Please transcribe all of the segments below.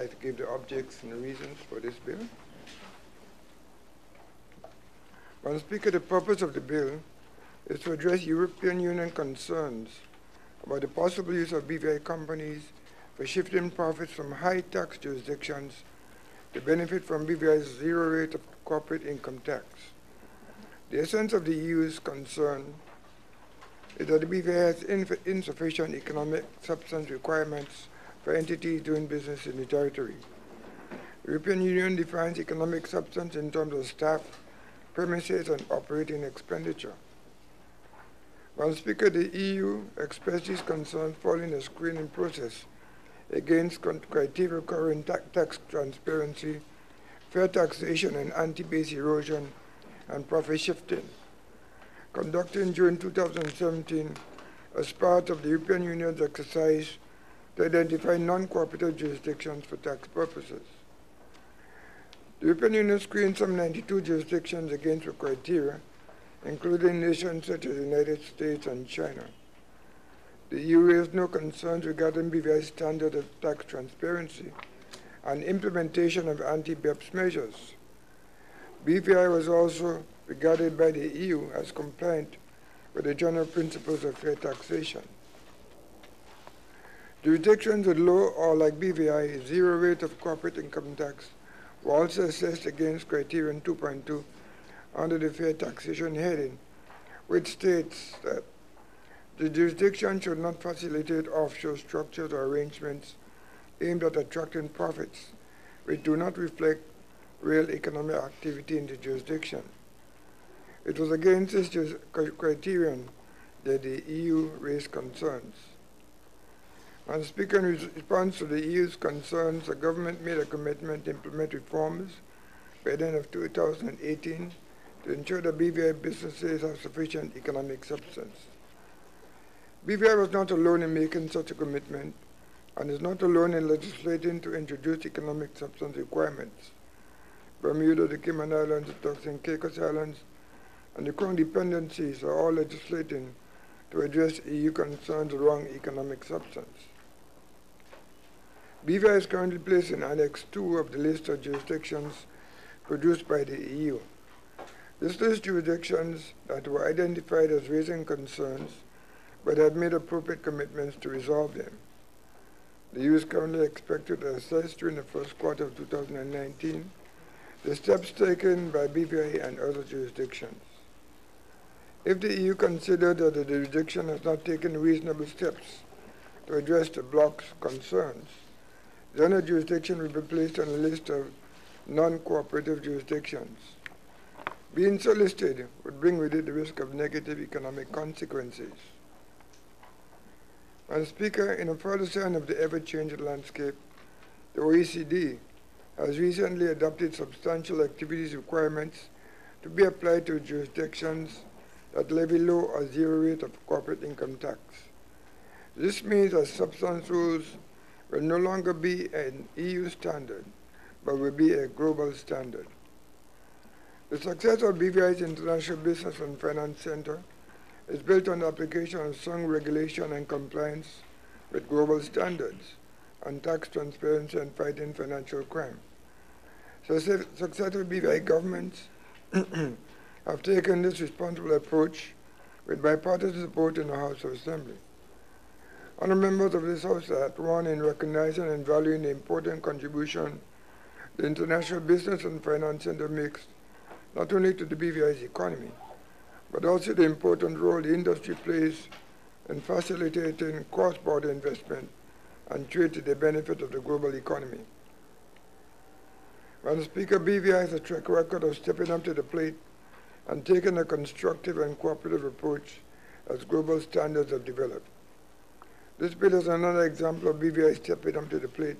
like to give the objects and the reasons for this bill. Madam Speaker, the purpose of the bill is to address European Union concerns about the possible use of BVI companies for shifting profits from high tax jurisdictions to benefit from BVI's zero rate of corporate income tax. The essence of the EU's concern is that the BVI has insufficient economic substance requirements for entities doing business in the territory. The European Union defines economic substance in terms of staff, premises, and operating expenditure. Madam Speaker, the EU expressed these concerns following a screening process against criteria covering tax transparency, fair taxation, and anti-base erosion and profit shifting, conducted in June 2017 as part of the European Union's exercise to identify non-cooperative jurisdictions for tax purposes. The European Union screened some 92 jurisdictions against the criteria, including nations such as the United States and China. The EU raised no concerns regarding BVI's standard of tax transparency and implementation of anti-BEPS measures. BVI was also regarded by the EU as compliant with the general principles of fair taxation. Jurisdictions with low or, like BVI, zero rate of corporate income tax were also assessed against criterion 2.2 under the fair taxation heading, which states that the jurisdiction should not facilitate offshore structures or arrangements aimed at attracting profits which do not reflect real economic activity in the jurisdiction. It was against this criterion that the EU raised concerns. Madam Speaker, in response to the EU's concerns, the government made a commitment to implement reforms by the end of 2018 to ensure that BVI businesses have sufficient economic substance. BVI was not alone in making such a commitment and is not alone in legislating to introduce economic substance requirements. Bermuda, the Cayman Islands, the Turks and Caicos Islands, and the Crown dependencies are all legislating to address EU concerns around economic substance. BVI is currently placed in Annex 2 of the list of jurisdictions produced by the EU. This lists jurisdictions that were identified as raising concerns but have made appropriate commitments to resolve them. The EU is currently expected to assess during the first quarter of 2019 the steps taken by BVI and other jurisdictions. If the EU considers that the jurisdiction has not taken reasonable steps to address the bloc's concerns, then a jurisdiction will be placed on a list of non-cooperative jurisdictions. Being so listed would bring with it the risk of negative economic consequences. Madam Speaker, in a further sign of the ever-changing landscape, the OECD has recently adopted substantial activities requirements to be applied to jurisdictions that levy low or zero rate of corporate income tax. This means that substance rules will no longer be an EU standard, but will be a global standard. The success of BVI's International Business and Finance Center is built on the application of strong regulation and compliance with global standards on tax transparency and fighting financial crime. Successive BVI governments have taken this responsible approach with bipartisan support in the House of Assembly. Honourable members of this House are at one in recognizing and valuing the important contribution the International Business and Finance Center makes not only to the BVI's economy, but also the important role the industry plays in facilitating cross-border investment and trade to the benefit of the global economy. Madam Speaker, BVI has a track record of stepping up to the plate and taking a constructive and cooperative approach as global standards have developed. This bill is another example of BVI stepping up to the plate,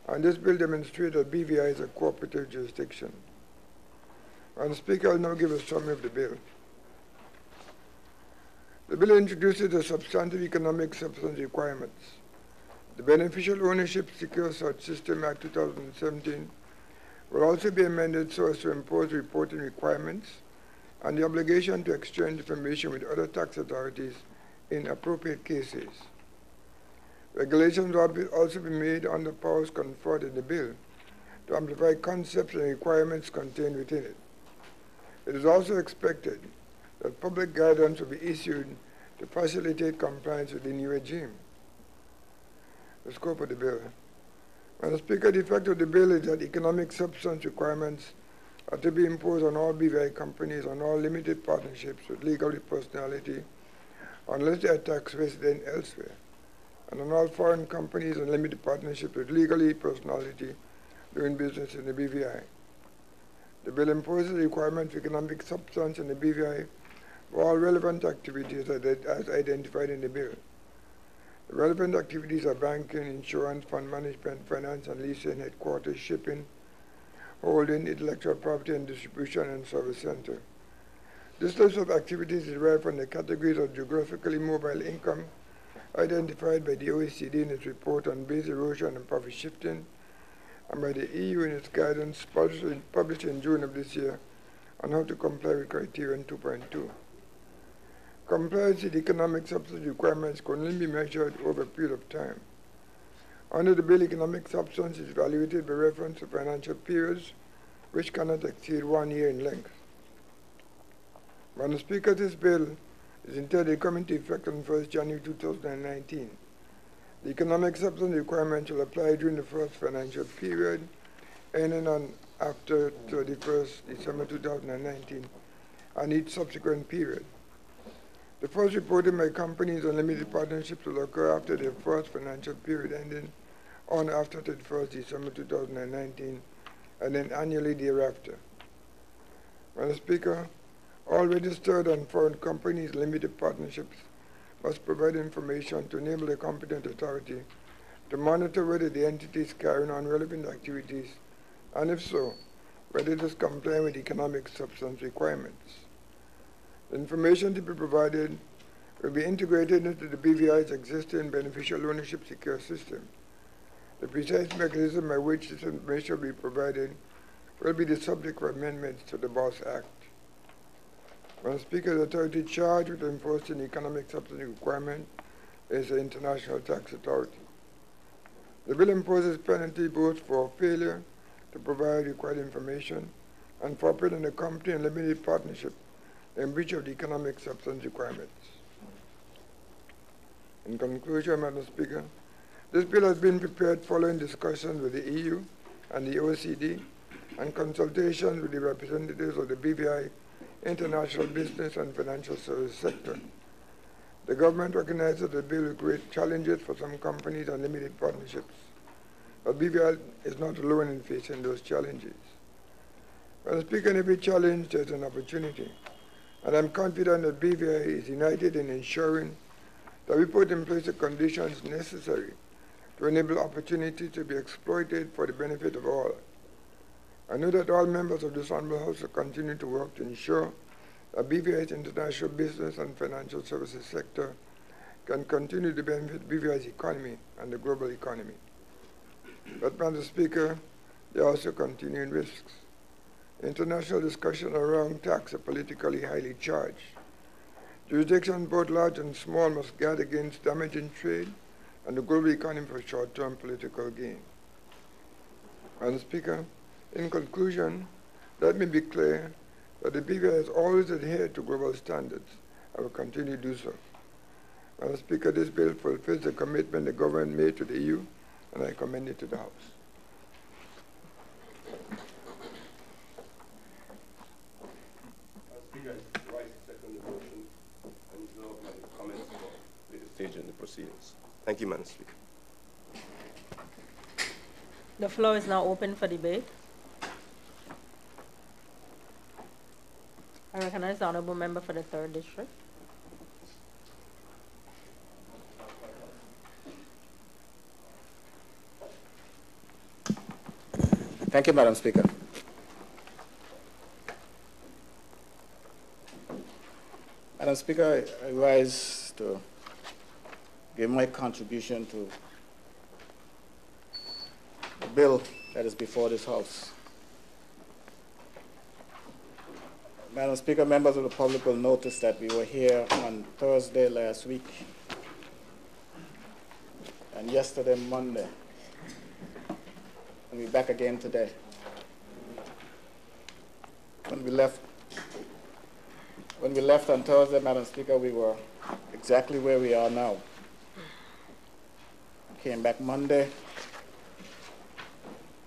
and this bill demonstrates that BVI is a cooperative jurisdiction. Madam Speaker, I will now give a summary of the bill. The bill introduces the substantive economic substance requirements. The Beneficial Ownership Secure Such System Act 2017 will also be amended so as to impose reporting requirements and the obligation to exchange information with other tax authorities in appropriate cases. Regulations will also be made on the powers conferred in the bill to amplify concepts and requirements contained within it. It is also expected that public guidance will be issued to facilitate compliance with the new regime. The scope of the bill. Madam Speaker, the effect of the bill is that economic substance requirements are to be imposed on all BVI companies, on all limited partnerships with legal personality, unless they are tax resident elsewhere, and on all foreign companies and limited partnerships with legally personality doing business in the BVI. The bill imposes a requirement for economic substance in the BVI for all relevant activities as identified in the bill. The relevant activities are banking, insurance, fund management, finance and leasing, headquarters, shipping, holding, intellectual property and distribution, and service center. This list of activities is derived from the categories of geographically mobile income identified by the OECD in its report on base erosion and profit shifting, and by the EU in its guidance published in June of this year on how to comply with Criterion 2.2. Compliance with economic substance requirements can only be measured over a period of time. Under the bill, economic substance is evaluated by reference to financial periods which cannot exceed 1 year in length. Madam Speaker, this bill is intended to come into effect on 1st January 2019. The economic substance requirement will apply during the first financial period, ending on after 31st December 2019, and each subsequent period. The first reporting by companies and limited partnerships will occur after their first financial period ending on after 31st December 2019, and then annually thereafter. Madam Speaker, all registered and foreign companies, limited partnerships, must provide information to enable the competent authority to monitor whether the entity is carrying on relevant activities, and if so, whether it is complying with economic substance requirements. The information to be provided will be integrated into the BVI's existing beneficial ownership secure system. The precise mechanism by which this information will be provided will be the subject of amendments to the BOSS Act. Madam Speaker, the authority charged with enforcing the economic substance requirement is the International Tax Authority. The bill imposes penalty both for failure to provide required information and for operating a company and limited partnership in breach of the economic substance requirements. In conclusion, Madam Speaker, this bill has been prepared following discussions with the EU and the OECD and consultations with the representatives of the BVI international business and financial service sector. The government recognizes the bill will create challenges for some companies and limited partnerships, but BVI is not alone in facing those challenges. Madam Speaker, in every challenge there's an opportunity, and I'm confident that BVI is united in ensuring that we put in place the conditions necessary to enable opportunity to be exploited for the benefit of all. I know that all members of this Honorable House will continue to work to ensure that BVI's international business and financial services sector can continue to benefit BVI's economy and the global economy. But, Madam Speaker, there are also continuing risks. International discussion around tax are politically highly charged. Jurisdictions, both large and small, must guard against damaging trade and the global economy for short-term political gain. Madam Speaker, in conclusion, let me be clear that the BVI has always adhered to global standards and will continue to do so. Madam Speaker, this bill fulfills the commitment the government made to the EU, and I commend it to the House. Madam Speaker, I rise to second the motion and reserve my comments for later stage in the proceedings. Thank you, Madam Speaker. The floor is now open for debate. I recognize the Honourable Member for the 3rd District. Thank you, Madam Speaker. Madam Speaker, I rise to give my contribution to the bill that is before this House. Madam Speaker, members of the public will notice that we were here on Thursday last week and yesterday, Monday. And we're back again today. When we left on Thursday, Madam Speaker, we were exactly where we are now. Came back Monday,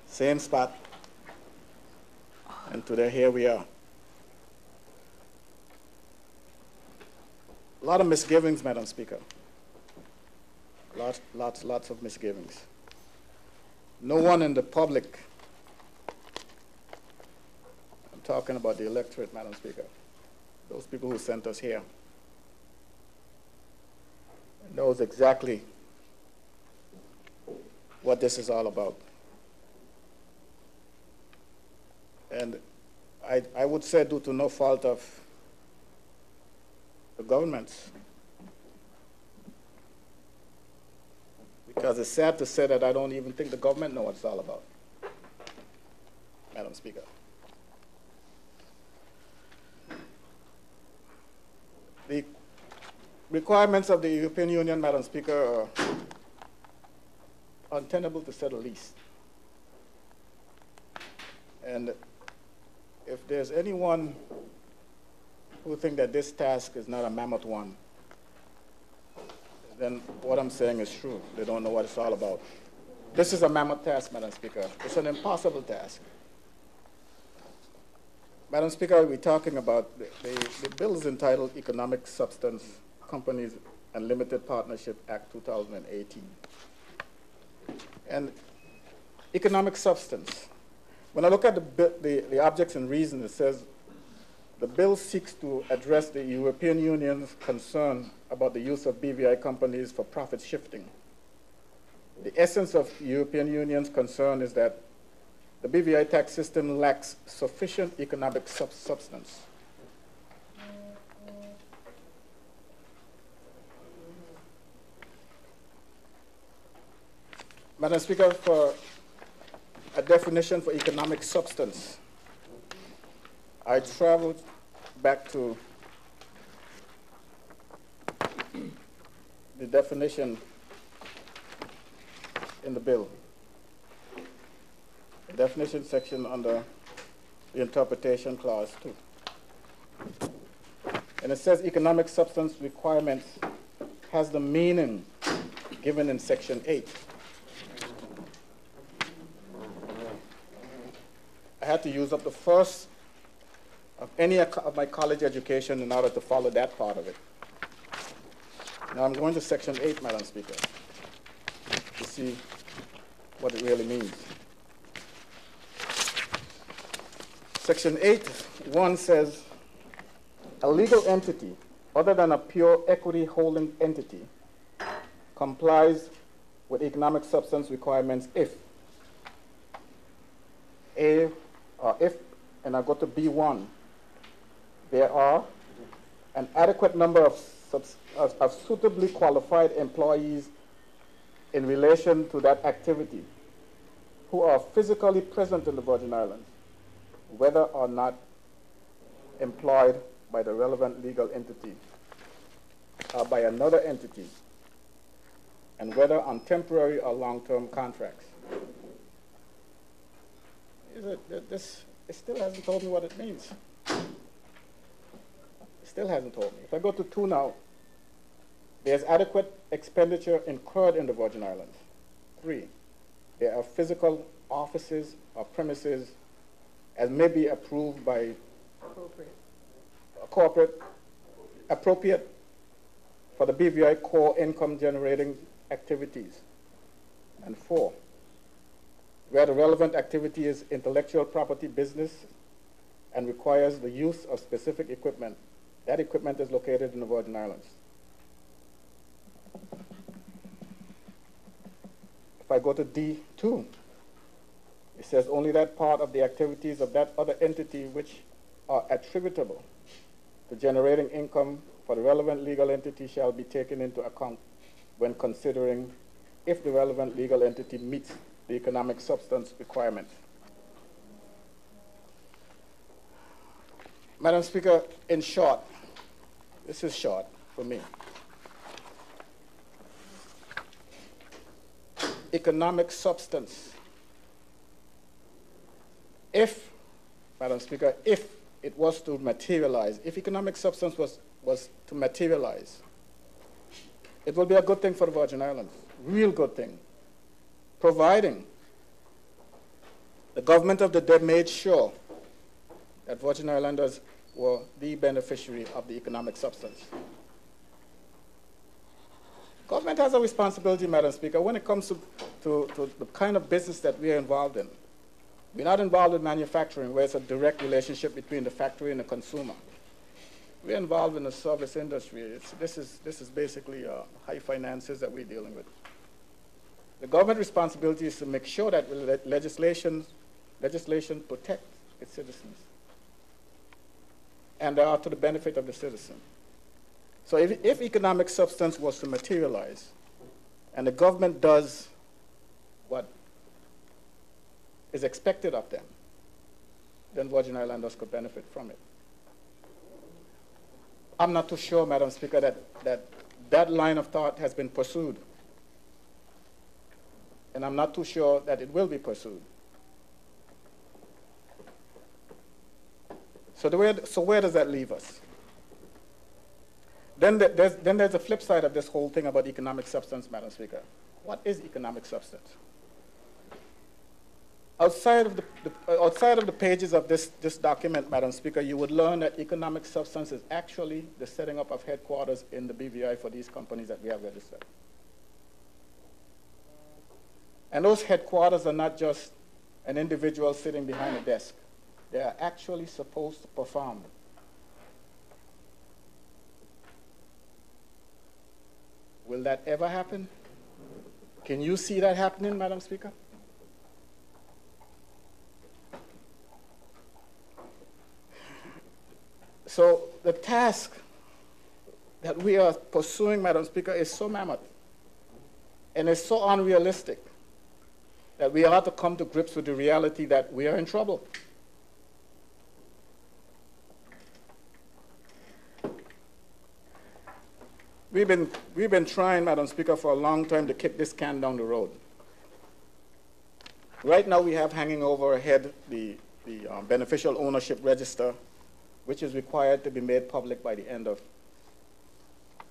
same spot, and today here we are. A lot of misgivings, Madam Speaker. Lots of misgivings. No one in the public, I'm talking about the electorate, Madam Speaker, those people who sent us here, knows exactly what this is all about. And I would say due to no fault of the governments, because it's sad to say that I don't even think the government knows what it's all about, Madam Speaker. The requirements of the European Union, Madam Speaker, are untenable to say the least. And if there's anyone who think that this task is not a mammoth one, then what I'm saying is true. They don't know what it's all about. This is a mammoth task, Madam Speaker. It's an impossible task. Madam Speaker, we're talking about, the bill is entitled Economic Substance Companies and Limited Partnership Act 2018. And economic substance, when I look at the objects and reasons, it says the bill seeks to address the European Union's concern about the use of BVI companies for profit shifting. The essence of the European Union's concern is that the BVI tax system lacks sufficient economic substance. Madam Speaker, for a definition for economic substance, I traveled back to the definition in the bill. The definition section under the interpretation clause 2. And it says economic substance requirements has the meaning given in section 8. I had to use up the first of any of my college education in order to follow that part of it. Now I'm going to section 8, Madam Speaker, to see what it really means. Section 8(1) says, a legal entity other than a pure equity holding entity complies with economic substance requirements if, and I go to B1, there are an adequate number of suitably qualified employees in relation to that activity who are physically present in the Virgin Islands, whether or not employed by the relevant legal entity or by another entity, and whether on temporary or long-term contracts. It still hasn't told me what it means. It still hasn't told me. If I go to 2 now, there's adequate expenditure incurred in the Virgin Islands. 3, there are physical offices or premises as may be approved by appropriate for the BVI core income generating activities. And 4, where the relevant activity is intellectual property business and requires the use of specific equipment. That equipment is located in the Virgin Islands. If I go to D2, it says only that part of the activities of that other entity which are attributable to generating income for the relevant legal entity shall be taken into account when considering if the relevant legal entity meets the economic substance requirement. Madam Speaker, in short, this is short for me. economic substance, if, Madam Speaker, if it was to materialize, if economic substance was to materialize, it will be a good thing for the Virgin Islands, real good thing, providing the government of the dead made sure that Virgin Islanders were the beneficiary of the economic substance. Government has a responsibility, Madam Speaker, when it comes to the kind of business that we are involved in. We're not involved in manufacturing, where it's a direct relationship between the factory and the consumer. We're involved in the service industry. This is basically high finances that we're dealing with. The government responsibility is to make sure that legislation protects its citizens, and they are to the benefit of the citizen. So if economic substance was to materialize, and the government does what is expected of them, then Virgin Islanders could benefit from it. I'm not too sure, Madam Speaker, that line of thought has been pursued. And I'm not too sure that it will be pursued. So where does that leave us? Then there's a flip side of this whole thing about economic substance, Madam Speaker. What is economic substance? Outside of the pages of this document, Madam Speaker, you would learn that economic substance is actually the setting up of headquarters in the BVI for these companies that we have registered. And those headquarters are not just an individual sitting behind a desk. They are actually supposed to perform. Will that ever happen? Can you see that happening, Madam Speaker? So the task that we are pursuing, Madam Speaker, is so mammoth and is so unrealistic that we ought to come to grips with the reality that we are in trouble. We've been trying, Madam Speaker, for a long time to kick this can down the road. Right now we have hanging over our head the beneficial ownership register, which is required to be made public by the end of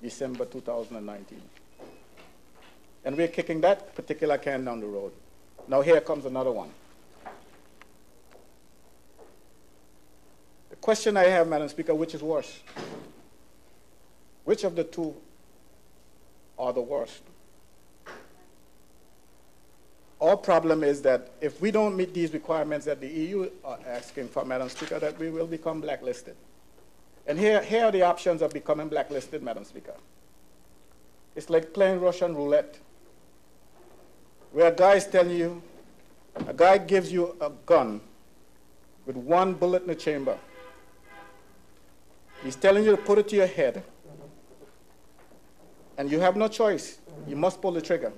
December 2019. And we're kicking that particular can down the road. Now here comes another one. The question I have, Madam Speaker, which is worse? Which of the two are the worst? Our problem is that if we don't meet these requirements that the EU are asking for, Madam Speaker, that we will become blacklisted. And here are the options of becoming blacklisted, Madam Speaker. It's like playing Russian roulette, where a guy gives you a gun with one bullet in the chamber. He's telling you to put it to your head, and you have no choice. You must pull the trigger.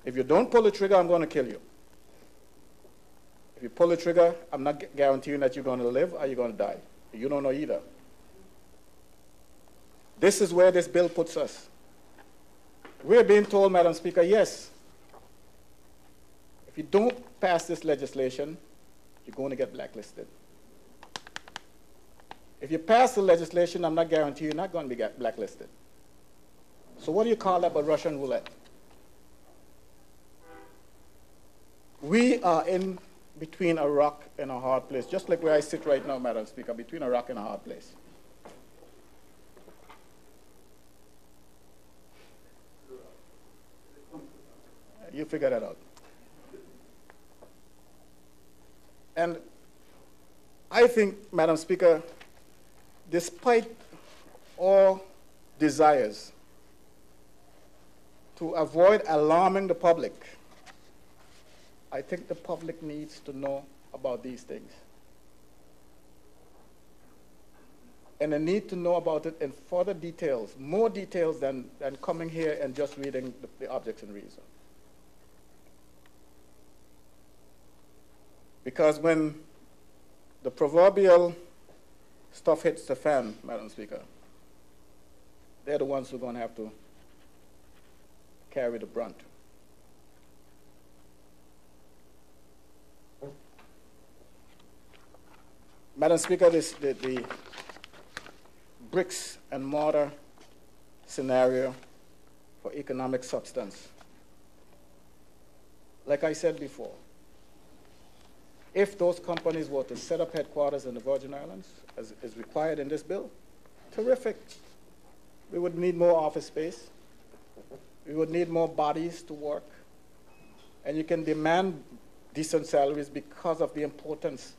If you don't pull the trigger, I'm going to kill you. If you pull the trigger, I'm not guaranteeing that you're going to live or you're going to die. You don't know either. This is where this bill puts us. We're being told, Madam Speaker, yes, if you don't pass this legislation, you're going to get blacklisted. If you pass the legislation, I'm not guaranteeing you're not going to be blacklisted. So what do you call that but Russian roulette? We are in between a rock and a hard place, just like where I sit right now, Madam Speaker, between a rock and a hard place. You figure that out. And I think, Madam Speaker, despite all desires to avoid alarming the public, I think the public needs to know about these things. And they need to know about it in further details, more details than coming here and just reading the objects and reason. Because when the proverbial stuff hits the fan, Madam Speaker, they're the ones who are going to have to carry the brunt. Madam Speaker, the bricks and mortar scenario for economic substance. Like I said before, if those companies were to set up headquarters in the Virgin Islands, as is required in this bill, terrific. We would need more office space. We would need more bodies to work. And you can demand decent salaries because of the importance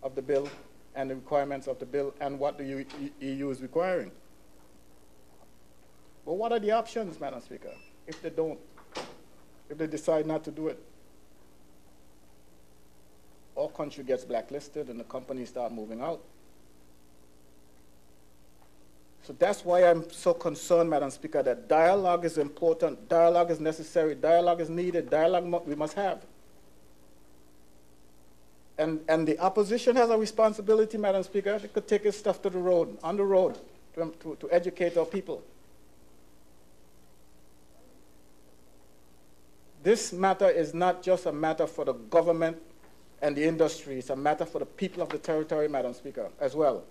of the bill and the requirements of the bill and what the EU is requiring. But what are the options, Madam Speaker, if they don't, if they decide not to do it? Our country gets blacklisted and the companies start moving out. So that's why I'm so concerned, Madam Speaker, that dialogue is important, dialogue is necessary, dialogue is needed, dialogue we must have. And the opposition has a responsibility, Madam Speaker. They could take its stuff to the road, on the road, to educate our people. This matter is not just a matter for the government and the industry. It's a matter for the people of the territory, Madam Speaker, as well.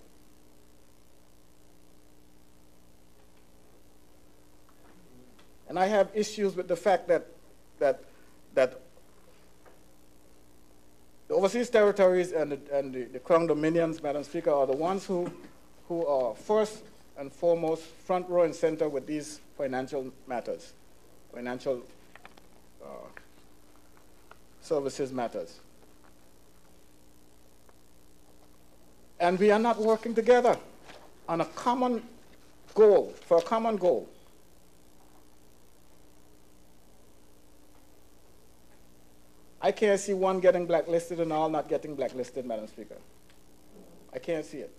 And I have issues with the fact that the overseas territories and the Crown Dominions, Madam Speaker, are the ones who are first and foremost front row and center with these financial matters, financial services matters. And we are not working together on a common goal, for a common goal. I can't see one getting blacklisted and all not getting blacklisted, Madam Speaker. I can't see it.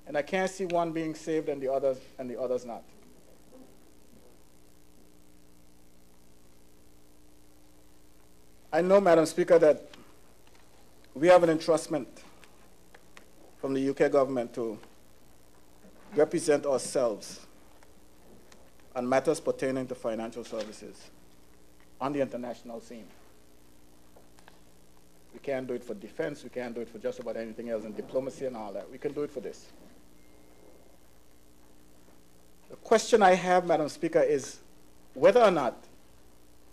And I can't see one being saved and the others not. I know, Madam Speaker, that we have an entrustment from the UK government to represent ourselves on matters pertaining to financial services on the international scene. We can't do it for defense, we can't do it for just about anything else in diplomacy and all that. We can do it for this. The question I have, Madam Speaker, is whether or not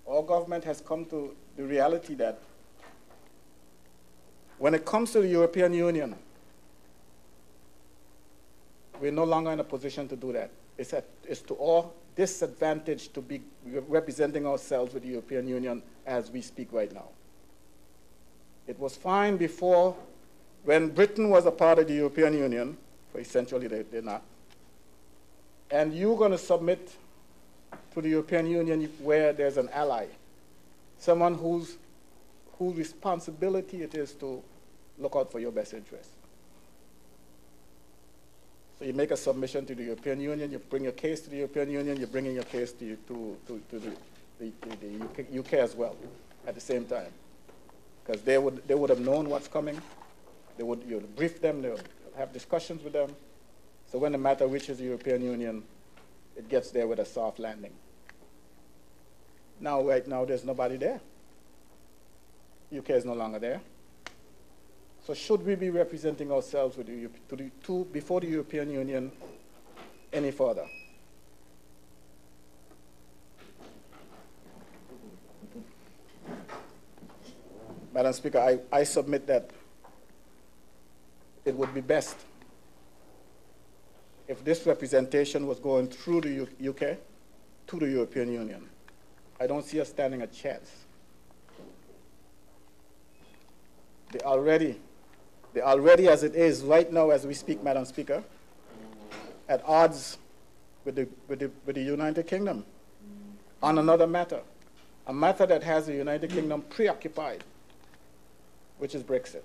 our government has come to the reality that when it comes to the European Union, we're no longer in a position to do that. It's to our disadvantage to be representing ourselves with the European Union as we speak right now. It was fine before, when Britain was a part of the European Union, for essentially they're not, and you're going to submit to the European Union where there's an ally, someone whose responsibility it is to look out for your best interests. So you make a submission to the European Union, you bring your case to the European Union, you're bringing your case to the UK as well at the same time. Because they would have known what's coming. You would brief them, they would have discussions with them. So when the matter reaches the European Union, it gets there with a soft landing. Now, right now, there's nobody there. UK is no longer there. So should we be representing ourselves with before the European Union any further? Madam Speaker, I submit that it would be best if this representation was going through the UK to the European Union. I don't see us standing a chance. They already, as it is right now as we speak, Madam Speaker, at odds with the United Kingdom on another matter, a matter that has the United Kingdom preoccupied, which is Brexit.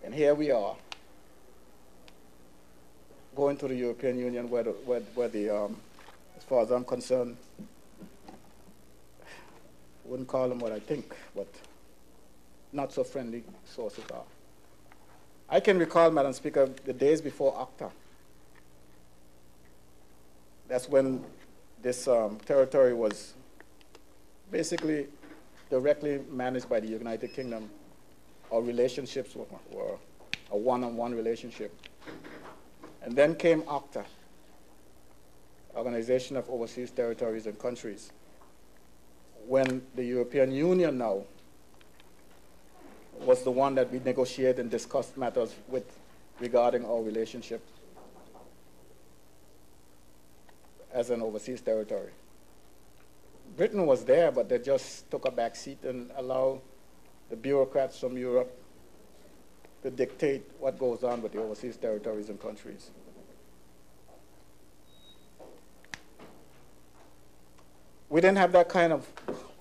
And here we are, going to the European Union where as far as I'm concerned, wouldn't call them what I think, but not so friendly sources are. I can recall, Madam Speaker, the days before ACTA. That's when this territory was basically directly managed by the United Kingdom, our relationships were a one-on-one relationship. And then came OCTA, Organization of Overseas Territories and Countries, when the European Union now was the one that we negotiated and discussed matters with regarding our relationship as an overseas territory. Britain was there, but they just took a back seat and allowed the bureaucrats from Europe to dictate what goes on with the overseas territories and countries. We didn't have that kind of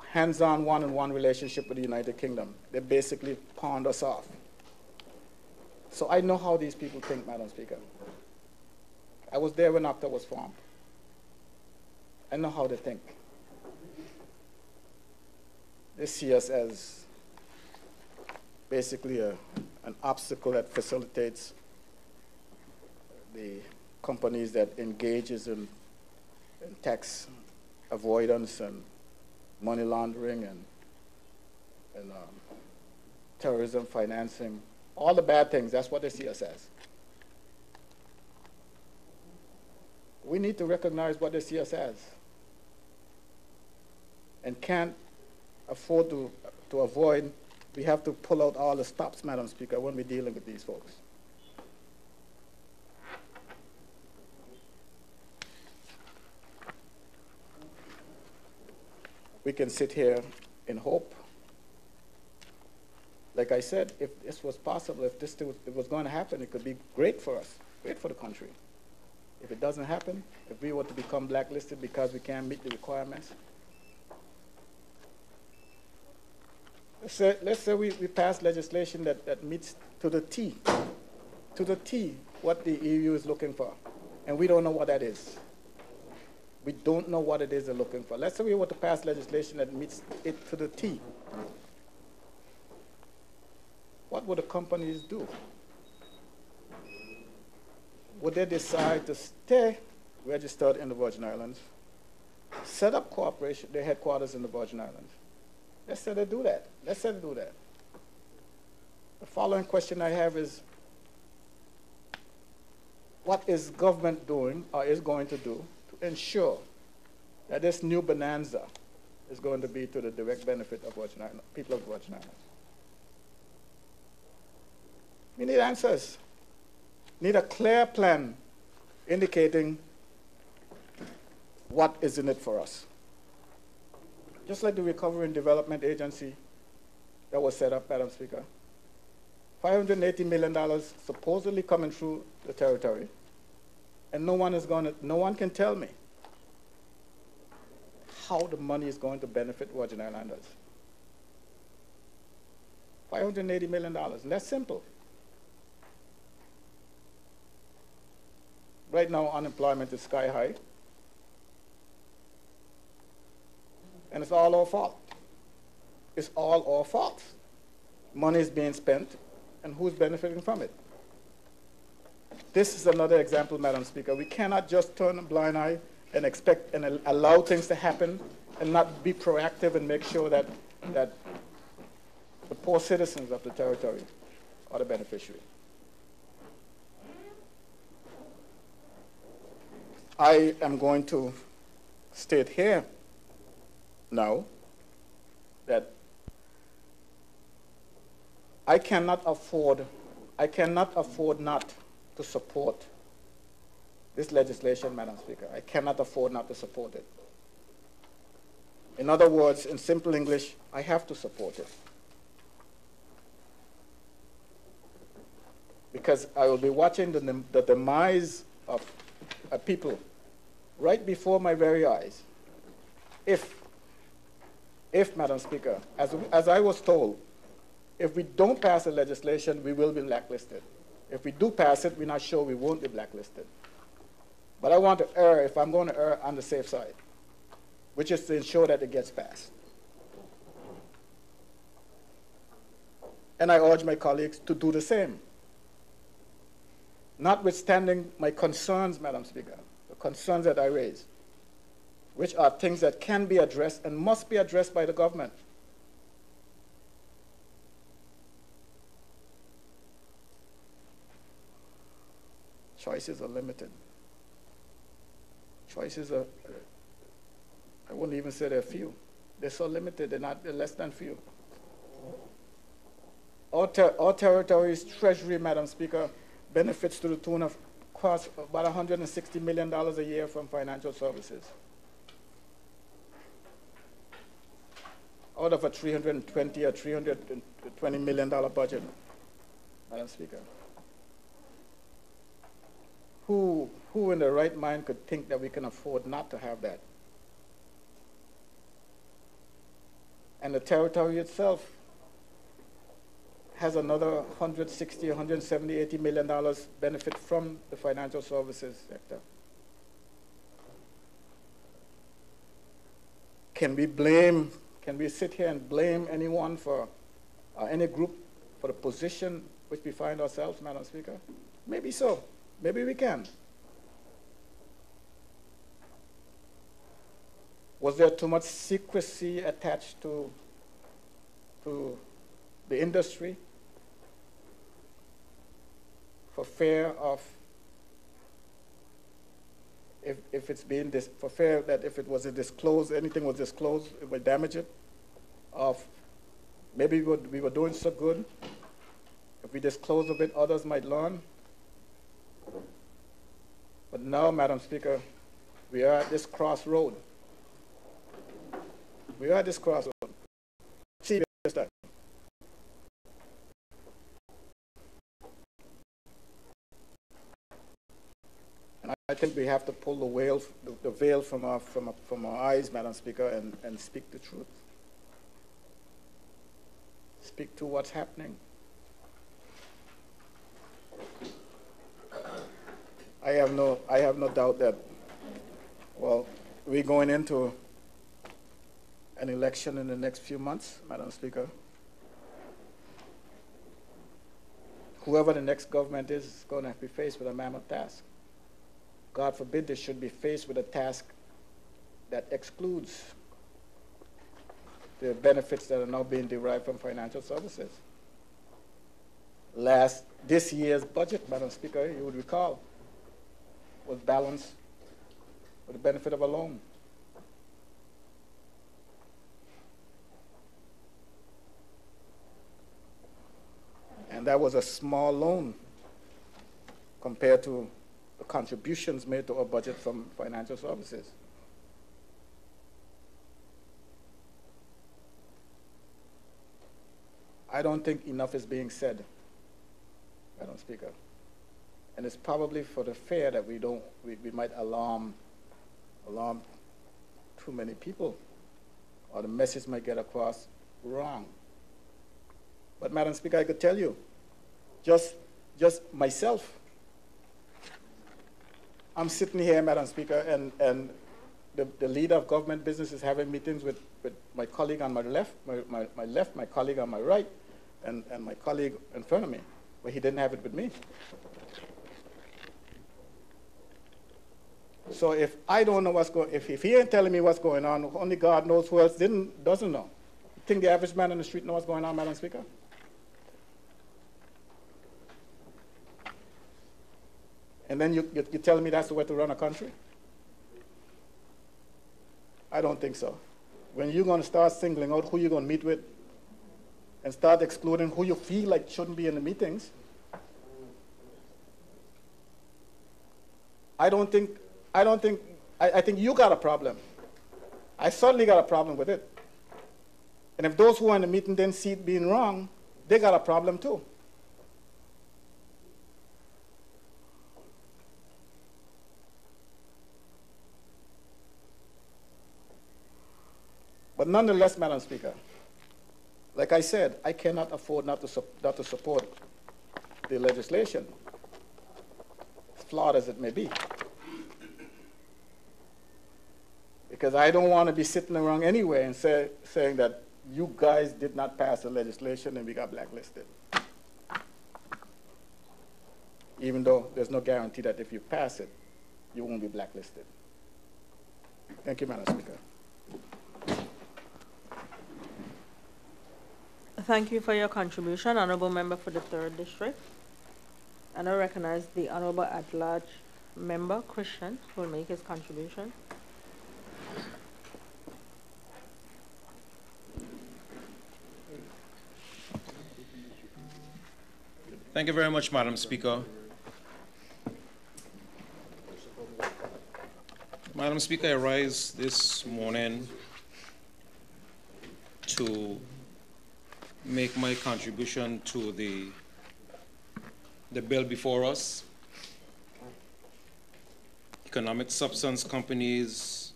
hands-on one-on-one relationship with the United Kingdom. They basically pawned us off. So I know how these people think, Madam Speaker. I was there when OCTA was formed. I know how they think. They see us as basically an obstacle that facilitates the companies that engages in tax avoidance and money laundering and terrorism financing, all the bad things. That's what they see us as. We need to recognize what they see us as, and can't afford to avoid. We have to pull out all the stops, Madam Speaker, when we're dealing with these folks. We can sit here in hope. Like I said, if this was possible, if this was going to happen, it could be great for us, great for the country. If it doesn't happen, if we were to become blacklisted because we can't meet the requirements, let's say we pass legislation that meets to the T what the EU is looking for, and we don't know what that is. We don't know what it is they're looking for. Let's say we were to pass legislation that meets it to the T. What would the companies do? Would they decide to stay registered in the Virgin Islands, set up corporation, their headquarters in the Virgin Islands? Let's say they do that. Let's say they do that. The following question I have is, what is government doing or is going to do to ensure that this new bonanza is going to be to the direct benefit of Virgin Islands, people of Virgin Islands? We need answers. Need a clear plan indicating what is in it for us. Just like the Recovery and Development Agency that was set up, Madam Speaker. $580 million supposedly coming through the territory, and no one can tell me how the money is going to benefit Virgin Islanders. $580 million, that's simple. Right now, unemployment is sky high, and it's all our fault. It's all our fault. Money is being spent, and who's benefiting from it? This is another example, Madam Speaker. We cannot just turn a blind eye and expect and allow things to happen and not be proactive and make sure that the poor citizens of the territory are the beneficiary. I am going to state here now that I cannot afford not to support this legislation, Madam Speaker. I cannot afford not to support it. In other words, in simple English, I have to support it. Because I will be watching the demise of people right before my very eyes. If Madam Speaker, as I was told, if we don't pass the legislation, we will be blacklisted. If we do pass it, we're not sure we won't be blacklisted. But I want to err, if I'm going to err, on the safe side, which is to ensure that it gets passed. And I urge my colleagues to do the same. Notwithstanding my concerns, Madam Speaker, the concerns that I raise, which are things that can be addressed and must be addressed by the government. choices are limited. Choices are, I wouldn't even say they're few. They're so limited, they're less than few. Our territory's treasury, Madam Speaker, benefits to the tune of cost about $160 million a year from financial services. Out of a $320 or $320 million budget, Madam Speaker. Who in their right mind could think that we can afford not to have that? And the territory itself has another $160, $170, $80 million benefit from the financial services sector. Can we sit here and blame anyone for, any group for the position which we find ourselves, Madam Speaker? Maybe so. Maybe we can. Was there too much secrecy attached to the industry for fear of, if it's being for fear that if it was disclosed, anything was disclosed, it would damage it? Of maybe we were doing so good, if we disclose a bit, others might learn. But now, Madam Speaker, we are at this crossroad. We are at this crossroad. See this time. And I think we have to pull the veil from our eyes, Madam Speaker, and speak the truth. Speak to what's happening. I have no doubt that, well, we're going into an election in the next few months, Madam Speaker. Whoever the next government is going to be faced with a mammoth task. God forbid they should be faced with a task that excludes the benefits that are now being derived from financial services. This year's budget, Madam Speaker, you would recall, was balanced with the benefit of a loan. And that was a small loan compared to the contributions made to our budget from financial services. I don't think enough is being said, Madam Speaker. And it's probably for the fear that we might alarm too many people, or the message might get across wrong. But Madam Speaker, I could tell you, just myself, I'm sitting here, Madam Speaker, and the leader of government business is having meetings with my colleague on my left, my colleague on my right, and my colleague in front of me, but he didn't have it with me. So if I don't know what's going, if he ain't telling me what's going on, only God knows who else doesn't know. You think the average man on the street knows what's going on, Madam Speaker? And then you're telling me that's the way to run a country? I don't think so. When you're going to start singling out who you're going to meet with and start excluding who you feel like shouldn't be in the meetings, I think you got a problem. I certainly got a problem with it. And if those who are in the meeting didn't see it being wrong, they got a problem too. But nonetheless, Madam Speaker, like I said, I cannot afford not to support the legislation, flawed as it may be. Because I don't want to be sitting around anyway and saying that you guys did not pass the legislation and we got blacklisted. Even though there's no guarantee that if you pass it, you won't be blacklisted. Thank you, Madam Speaker. Thank you for your contribution, Honourable Member for the 3rd District. And I recognize the Honorable at-large member, Christian, who will make his contribution. Thank you very much, Madam Speaker. Madam Speaker, I rise this morning to make my contribution to the bill before us, Economic Substance Companies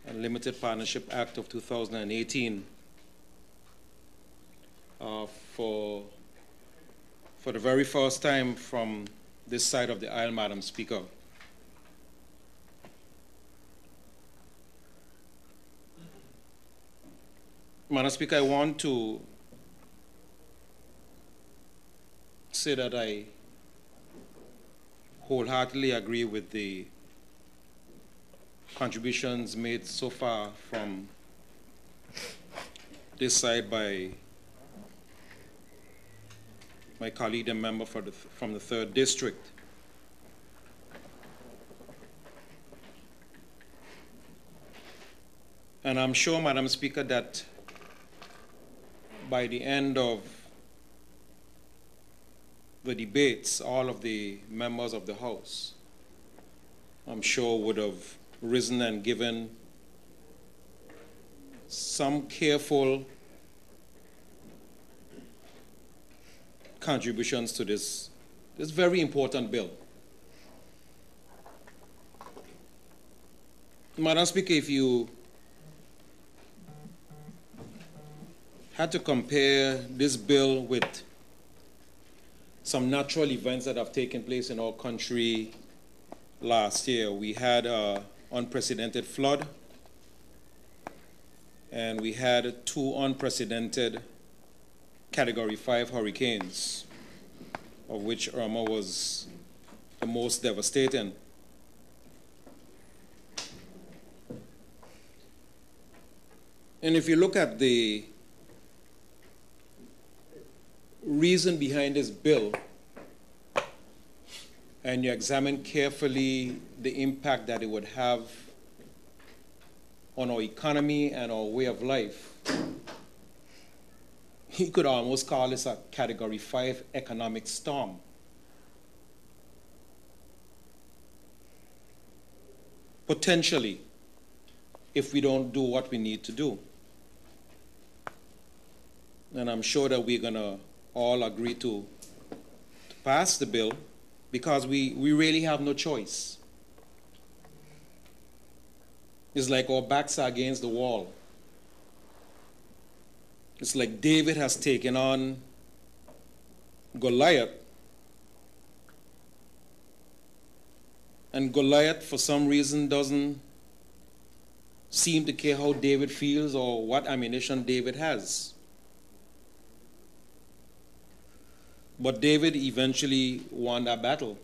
and Limited Partnership Act of 2018, for the very first time from this side of the aisle, Madam Speaker. Madam Speaker, I want to say that I wholeheartedly agree with the contributions made so far from this side by my colleague and member from the 3rd District. And I'm sure, Madam Speaker, that by the end of the debates, all of the members of the House, I'm sure, would have risen and given some careful contributions to this very important bill. Madam Speaker, if you had to compare this bill with some natural events that have taken place in our country last year, we had an unprecedented flood, and we had 2 unprecedented Category 5 hurricanes, of which Irma was the most devastating. And if you look at the reason behind this bill, and you examine carefully the impact that it would have on our economy and our way of life, you could almost call this a Category 5 economic storm. Potentially, if we don't do what we need to do. And I'm sure that we're going to all agree to pass the bill because we really have no choice. It's like our backs are against the wall. It's like David has taken on Goliath, and Goliath, for some reason, doesn't seem to care how David feels or what ammunition David has. But David eventually won that battle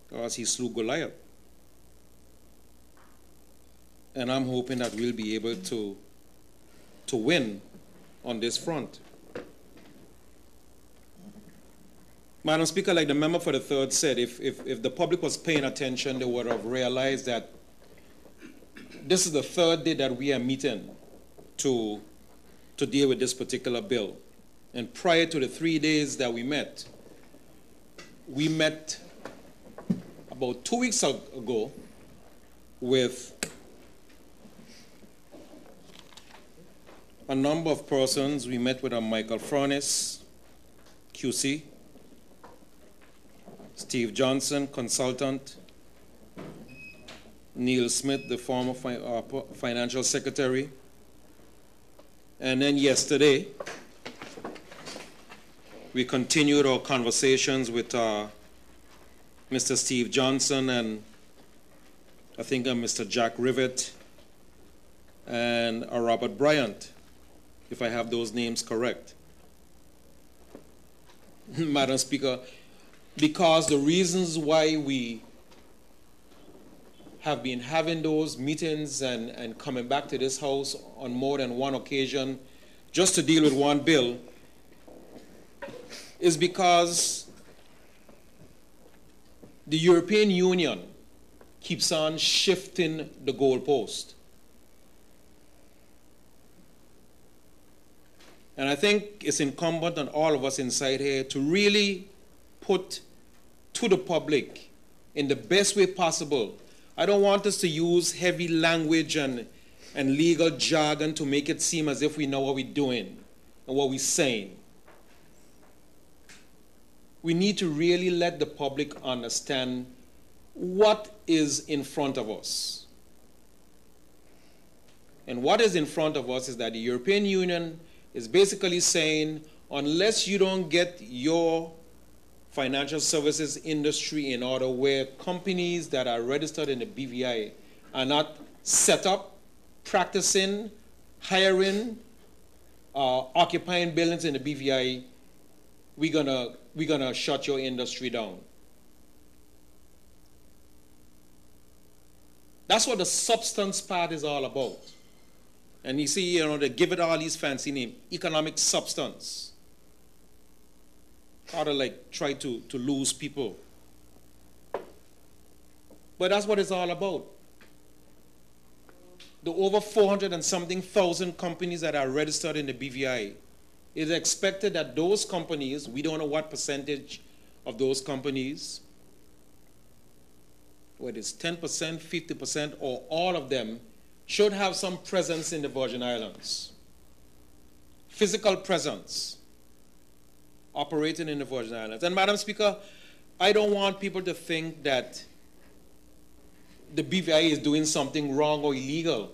because he slew Goliath. And I'm hoping that we'll be able to win on this front. Madam Speaker, like the member for the 3rd said, if the public was paying attention, they would have realized that this is the 3rd day that we are meeting to deal with this particular bill. And prior to the 3 days that we met about 2 weeks ago with a number of persons. We met with Michael Furnace, QC, Steve Johnson, consultant, Neil Smith, the former financial secretary. And then yesterday, we continued our conversations with Mr. Steve Johnson and I think Mr. Jack Rivet and Robert Bryant, if I have those names correct. Madam Speaker, because the reasons why we have been having those meetings and coming back to this House on more than one occasion just to deal with one bill is because the European Union keeps on shifting the goalpost. And I think it's incumbent on all of us inside here to really put to the public in the best way possible. I don't want us to use heavy language and legal jargon to make it seem as if we know what we're doing and what we're saying. We need to really let the public understand what is in front of us. And what is in front of us is that the European Union is basically saying, unless you don't get your financial services industry in order, where companies that are registered in the BVI are not set up, practicing, hiring, occupying buildings in the BVI, we're gonna shut your industry down. That's what the substance part is all about. And you see, they give it all these fancy names, economic substance. How to like try to lose people. But that's what it's all about. The over 400 and something thousand companies that are registered in the BVI, it is expected that those companies, we don't know what percentage of those companies, whether it's 10%, 50%, or all of them, should have some presence in the Virgin Islands. Physical presence operating in the Virgin Islands. And Madam Speaker, I don't want people to think that the BVI is doing something wrong or illegal.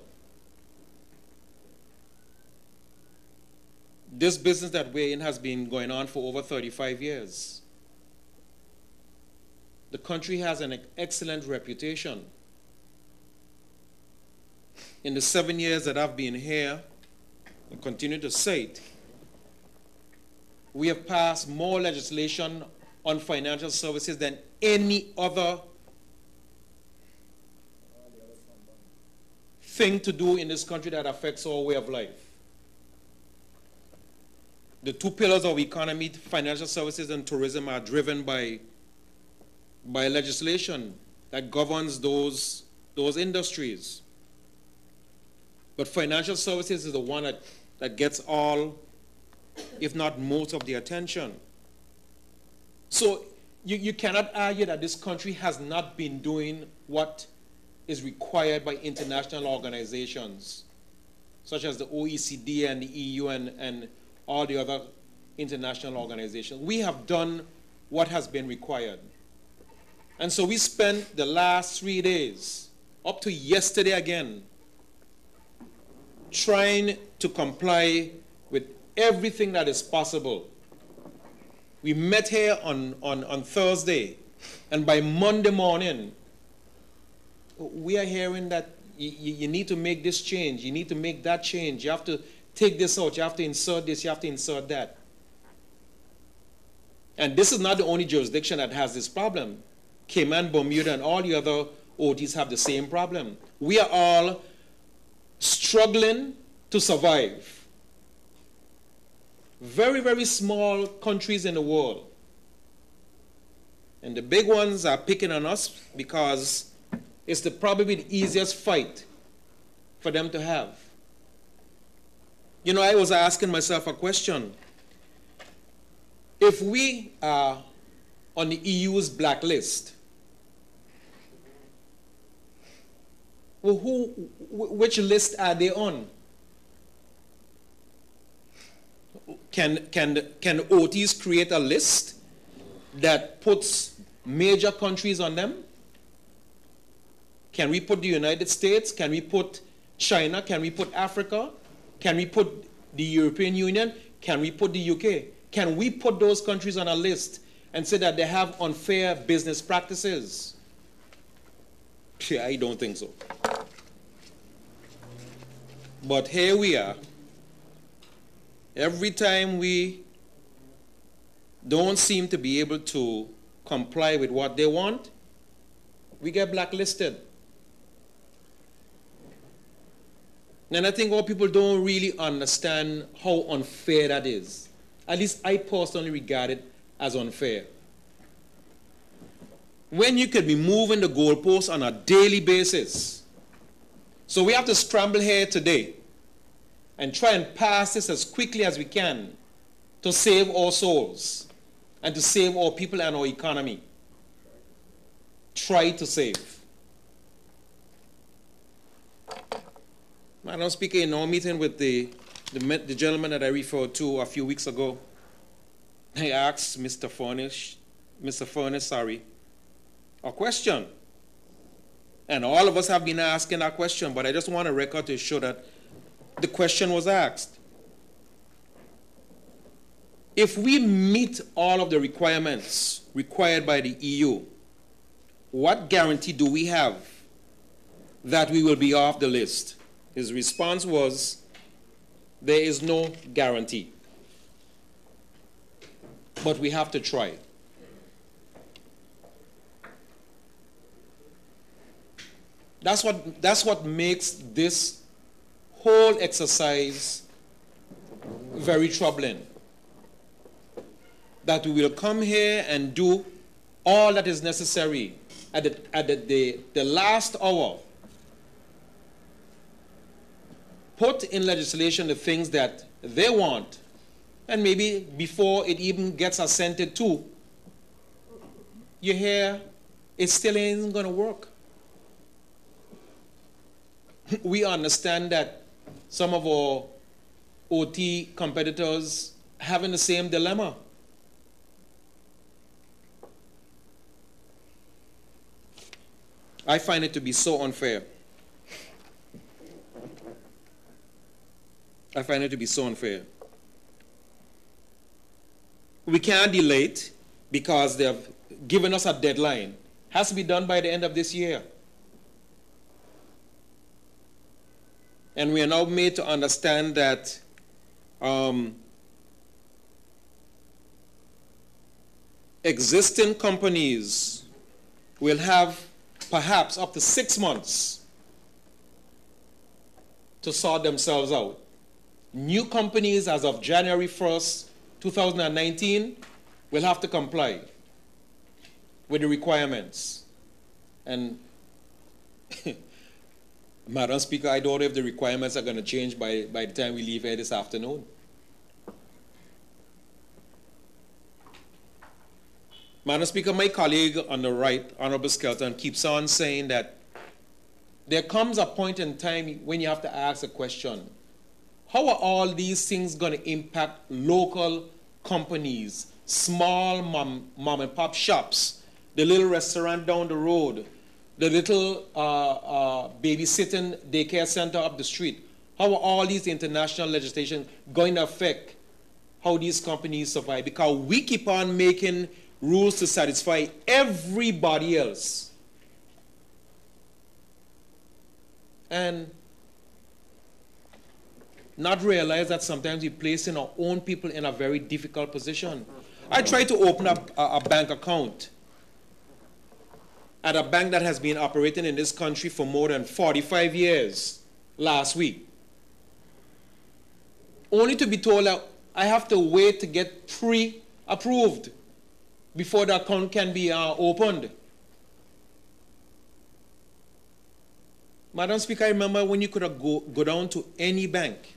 This business that we're in has been going on for over 35 years. The country has an excellent reputation. In the 7 years that I've been here, and continue to say it, we have passed more legislation on financial services than any other thing to do in this country that affects our way of life. The two pillars of economy, financial services and tourism, are driven by legislation that governs those industries. But financial services is the one that gets all, if not most, of the attention. So you cannot argue that this country has not been doing what is required by international organizations, such as the OECD and the EU and all the other international organizations. We have done what has been required. And so we spent the last 3 days, up to yesterday again, trying to comply with everything that is possible. We met here on Thursday, and by Monday morning, we are hearing that you need to make this change, you need to make that change, you have to take this out, you have to insert this, you have to insert that. And this is not the only jurisdiction that has this problem. Cayman, Bermuda, and all the other OTs have the same problem. We are all struggling to survive. Very, very small countries in the world. And the big ones are picking on us because it's probably the easiest fight for them to have. You know, I was asking myself a question. If we are on the EU's blacklist, well, which list are they on? Can OTs create a list that puts major countries on them? Can we put the United States? Can we put China? Can we put Africa? Can we put the European Union? Can we put the UK? Can we put those countries on a list and say that they have unfair business practices? I don't think so. But here we are. Every time we don't seem to be able to comply with what they want, we get blacklisted. And I think all people don't really understand how unfair that is. At least I personally regard it as unfair. When you could be moving the goalposts on a daily basis. So we have to scramble here today and try and pass this as quickly as we can to save our souls and to save our people and our economy. Try to save. Madam Speaker, in our meeting with the gentleman that I referred to a few weeks ago, I asked Mr. Furnish, a question. And all of us have been asking that question, but I just want a record to show that the question was asked. If we meet all of the requirements required by the EU, what guarantee do we have that we will be off the list? His response was, there is no guarantee. But we have to try. That's what makes this whole exercise very troubling. That we will come here and do all that is necessary at the last hour. Put in legislation the things that they want, and maybe before it even gets assented to, you hear it still ain't going to work. We understand that some of our OT competitors having the same dilemma. I find it to be so unfair. I find it to be so unfair. We can't delay it because they have given us a deadline. It has to be done by the end of this year. And we are now made to understand that existing companies will have perhaps up to 6 months to sort themselves out. New companies as of January 1st, 2019 will have to comply with the requirements. And Madam Speaker, I don't know if the requirements are going to change by the time we leave here this afternoon. Madam Speaker, my colleague on the right, Honorable Skelton, keeps on saying that there comes a point in time when you have to ask a question. How are all these things going to impact local companies, small mom and pop shops, the little restaurant down the road, the little babysitting daycare center up the street? How are all these international legislation going to affect how these companies survive? Because we keep on making rules to satisfy everybody else. And not realize that sometimes we place in our own people in a very difficult position. I tried to open up a bank account at a bank that has been operating in this country for more than 45 years last week, only to be told that I have to wait to get pre-approved before the account can be opened. Madam Speaker, I remember when you could go down to any bank.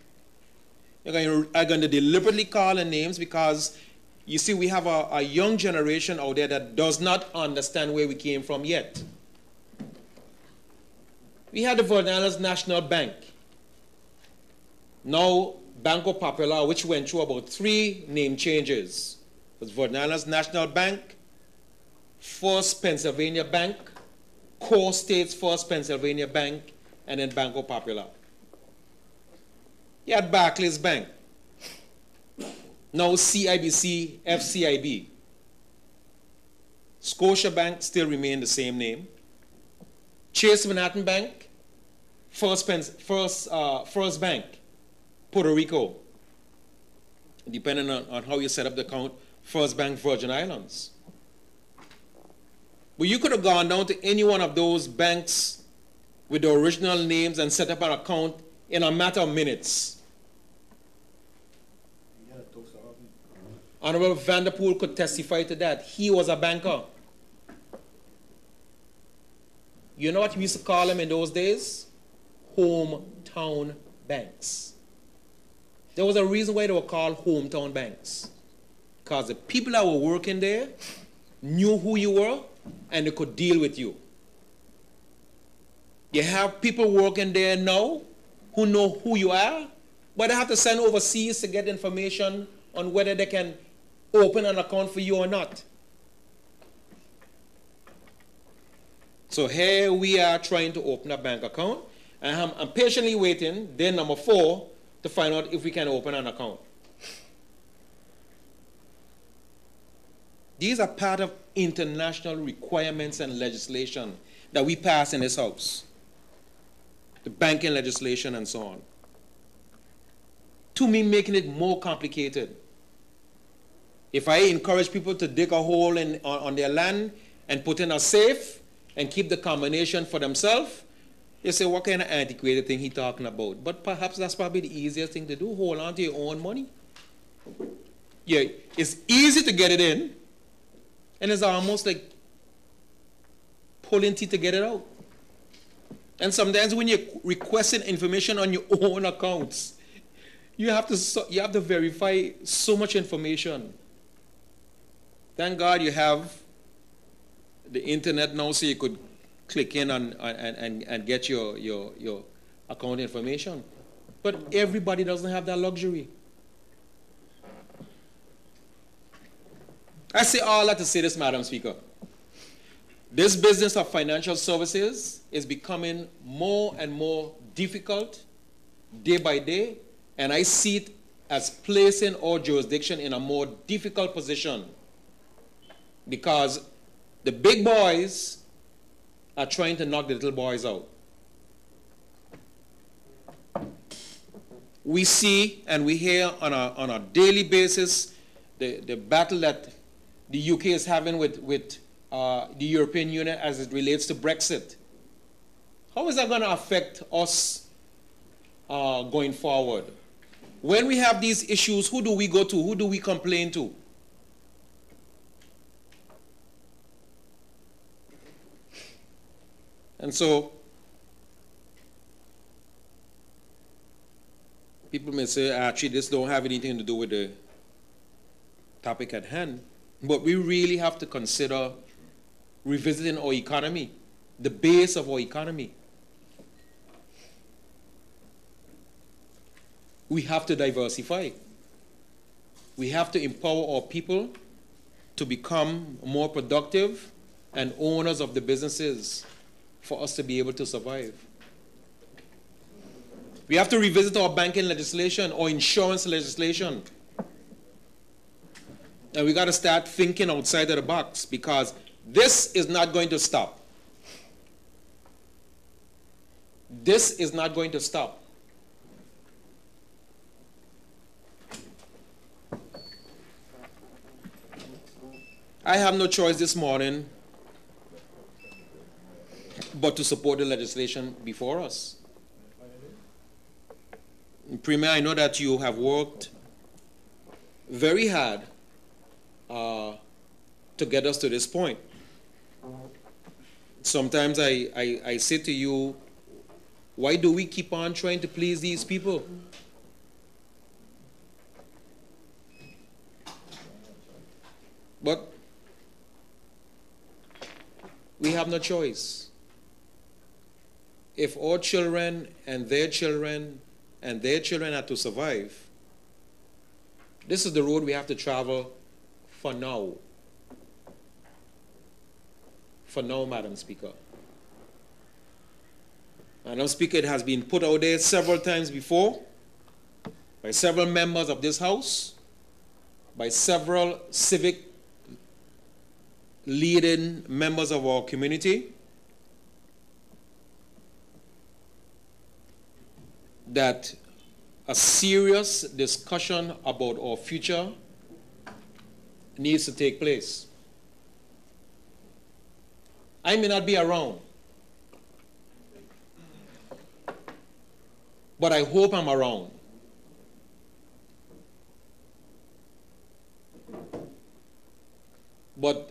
I'm going to deliberately call the names because, you see, we have a young generation out there that does not understand where we came from yet. We had the Virgin Islands National Bank, now Banco Popular, which went through about 3 name changes. It was Virgin Islands National Bank, First Pennsylvania Bank, Core States First Pennsylvania Bank, and then Banco Popular. You had Barclays Bank, now CIBC, FCIB. Scotiabank still remain the same name. Chase Manhattan Bank, First Bank, Puerto Rico. Depending on how you set up the account, First Bank, Virgin Islands. But you could have gone down to any one of those banks with the original names and set up an account in a matter of minutes. Honorable Vanderpool could testify to that. He was a banker. You know what we used to call them in those days? Hometown banks. There was a reason why they were called hometown banks. Because the people that were working there knew who you were and they could deal with you. You have people working there now who know who you are, but they have to send overseas to get information on whether they can open an account for you or not. So here we are trying to open a bank account, and I'm patiently waiting, then number 4, to find out if we can open an account. These are part of international requirements and legislation that we pass in this house. The banking legislation and so on. To me, making it more complicated. If I encourage people to dig a hole on their land and put in a safe and keep the combination for themselves, they say, what kind of antiquated thing he talking about? But perhaps that's probably the easiest thing to do, hold on to your own money. Yeah, it's easy to get it in, and it's almost like pulling teeth to get it out. And sometimes when you're requesting information on your own accounts, you have to verify so much information. Thank God you have the internet now, so you could click in and get your account information. But everybody doesn't have that luxury. I say all that to say this, Madam Speaker. This business of financial services is becoming more and more difficult day by day, and I see it as placing our jurisdiction in a more difficult position because the big boys are trying to knock the little boys out. We see and we hear on a daily basis the battle that the UK is having with the European Union as it relates to Brexit. How is that going to affect us going forward? When we have these issues, who do we go to? Who do we complain to? And so, people may say, actually, this don't have anything to do with the topic at hand. But we really have to consider revisiting our economy, the base of our economy. We have to diversify. We have to empower our people to become more productive and owners of the businesses for us to be able to survive. We have to revisit our banking legislation or insurance legislation. And we got to start thinking outside of the box because this is not going to stop. This is not going to stop. I have no choice this morning but to support the legislation before us. Premier, I know that you have worked very hard to get us to this point. Sometimes I say to you, why do we keep on trying to please these people? But we have no choice. If our children and their children and their children are to survive, this is the road we have to travel for now. For now, Madam Speaker. Madam Speaker, it has been put out there several times before by several members of this House, by several civic leading members of our community, that a serious discussion about our future needs to take place. I may not be around, but I hope I'm around. But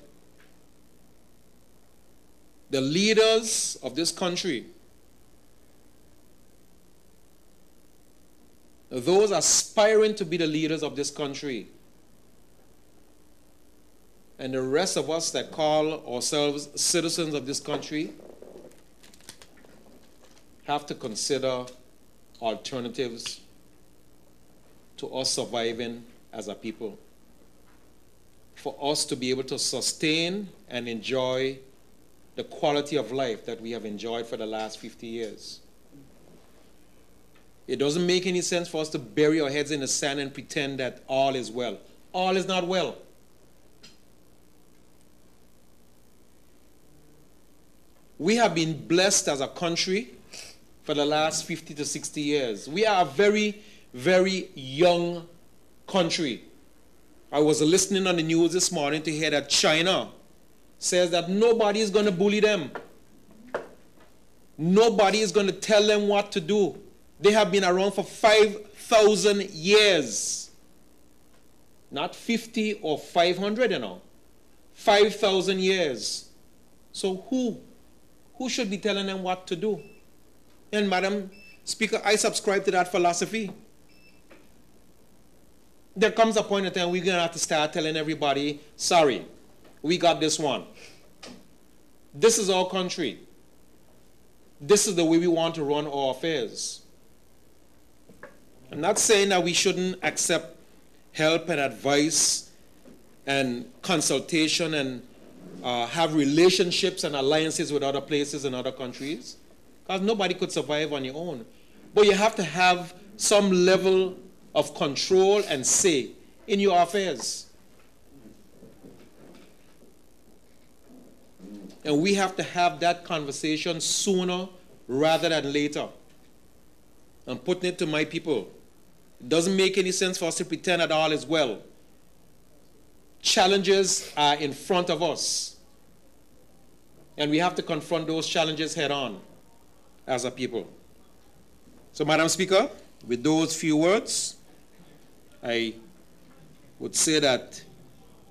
the leaders of this country, those aspiring to be the leaders of this country, and the rest of us that call ourselves citizens of this country, have to consider alternatives to us surviving as a people, for us to be able to sustain and enjoy the quality of life that we have enjoyed for the last 50 years. It doesn't make any sense for us to bury our heads in the sand and pretend that all is well. All is not well. We have been blessed as a country for the last 50 to 60 years. We are a very, very young country. I was listening on the news this morning to hear that China says that nobody is going to bully them. Nobody is going to tell them what to do. They have been around for 5,000 years. Not 50 or 500, 5,000 years. So who should be telling them what to do? And Madam Speaker, I subscribe to that philosophy. There comes a point in time we're going to have to start telling everybody, sorry, we got this one. This is our country. This is the way we want to run our affairs. I'm not saying that we shouldn't accept help and advice and consultation and have relationships and alliances with other places and other countries, because nobody could survive on your own. But you have to have some level of control and say in your affairs. And we have to have that conversation sooner rather than later. I'm putting it to my people. It doesn't make any sense for us to pretend that all is well. Challenges are in front of us. And we have to confront those challenges head on as a people. So, Madam Speaker, with those few words, I would say that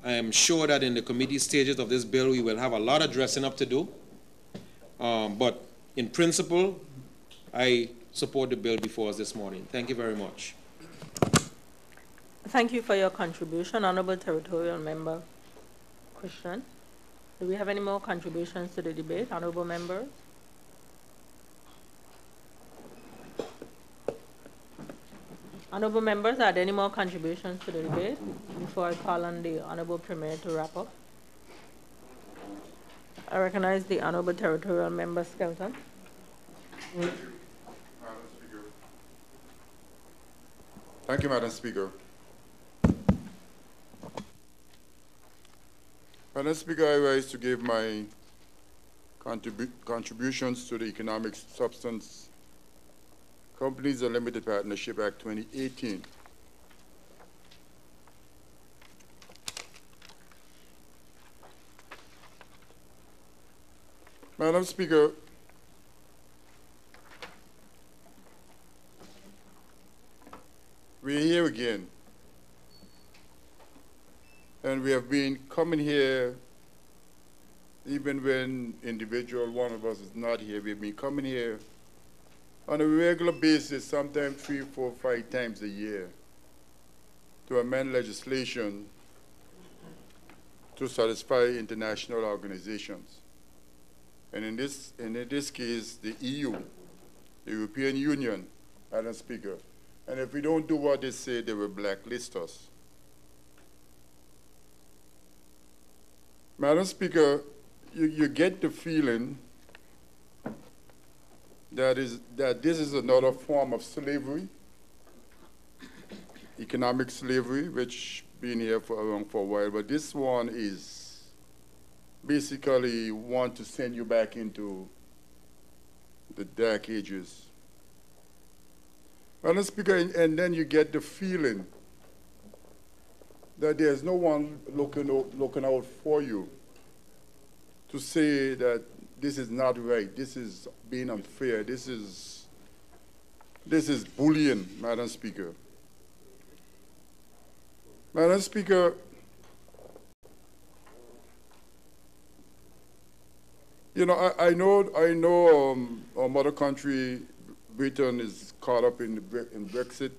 I am sure that in the committee stages of this bill, we will have a lot of dressing up to do. But in principle, I support the bill before us this morning. Thank you very much. Thank you for your contribution, Honorable Territorial Member Christian. Do we have any more contributions to the debate, honorable members? Honorable members, are there any more contributions to the debate before I call on the Honorable Premier to wrap up? I recognize the Honorable Territorial Member Skelton. Thank you, Madam Speaker. Thank you, Madam Speaker. Madam Speaker, I rise to give my contributions to the Economic Substance Companies Unlimited Partnership Act 2018. Madam Speaker, we're here again. And we have been coming here, even when individual one of us is not here, we've been coming here on a regular basis, sometimes 3, 4, 5 times a year, to amend legislation to satisfy international organizations. And in this case, the EU, the European Union, Madam Speaker. And if we don't do what they say, they will blacklist us. Madam Speaker, you get the feeling that this is another form of slavery, economic slavery, which been here around for a while, but this one is basically want to send you back into the dark ages. Madam Speaker, and then you get the feeling that there's no one looking out for you to say that this is not right, this is being unfair, this is bullying, Madam Speaker. Madam Speaker, You know, I know our mother country, Britain, is caught up in Brexit.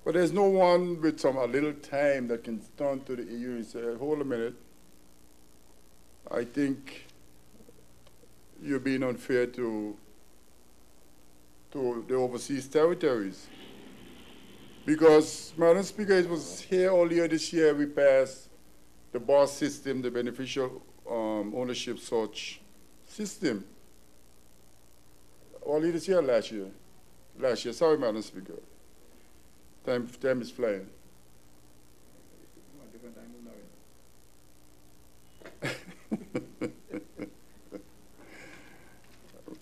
But there's no one with a little time that can turn to the EU and say, hold a minute, I think you're being unfair to the overseas territories. Because, Madam Speaker, it was here earlier this year we passed the BOSS system, the beneficial ownership search system. Earlier this year, last year. Last year, sorry, Madam Speaker. Time is flying.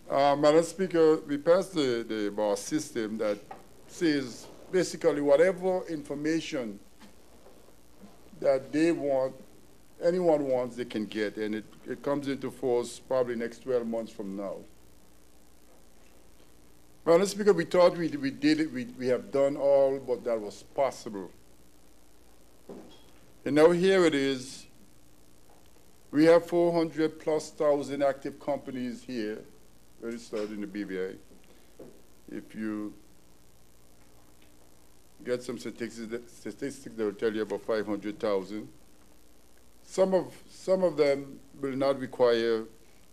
Madam Speaker, we passed the BOSS system that says basically whatever information that they want, anyone wants, they can get, and it comes into force probably next 12 months from now. Madam Speaker, we thought we did it, we have done all but that was possible. And now here it is. We have 400,000+ active companies here registered in the BVI. If you get some statistics that will tell you about 500,000. Some of them will not require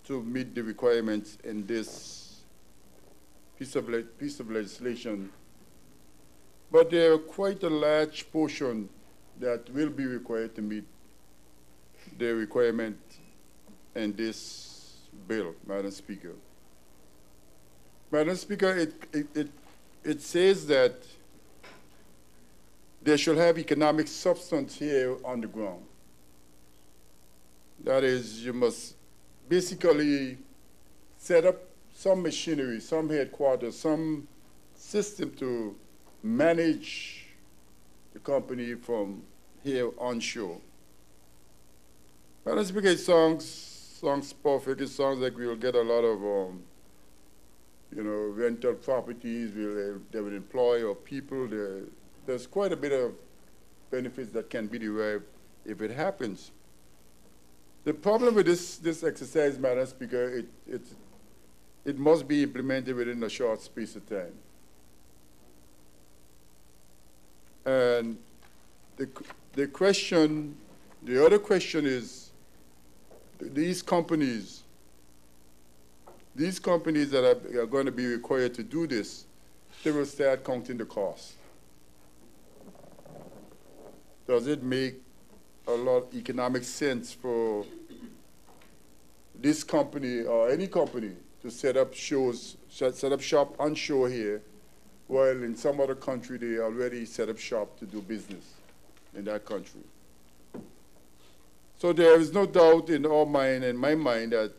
to meet the requirements in this piece of legislation, but there are quite a large portion that will be required to meet the requirement in this bill, Madam Speaker. Madam Speaker, it says that they should have economic substance here on the ground. That is, you must basically set up some machinery, some headquarters, some system to manage the company from here onshore. Madam Speaker, it sounds perfect. It sounds like we will get a lot of, rental properties. They will employ our people. There's quite a bit of benefits that can be derived if it happens. The problem with this exercise, Madam Speaker, it must be implemented within a short space of time. And the other question is, these companies that are going to be required to do this, they will start counting the cost. Does it make a lot of economic sense for this company or any company to set up shop onshore here, while in some other country they already set up shop to do business in that country? So there is no doubt in our mind, in my mind, that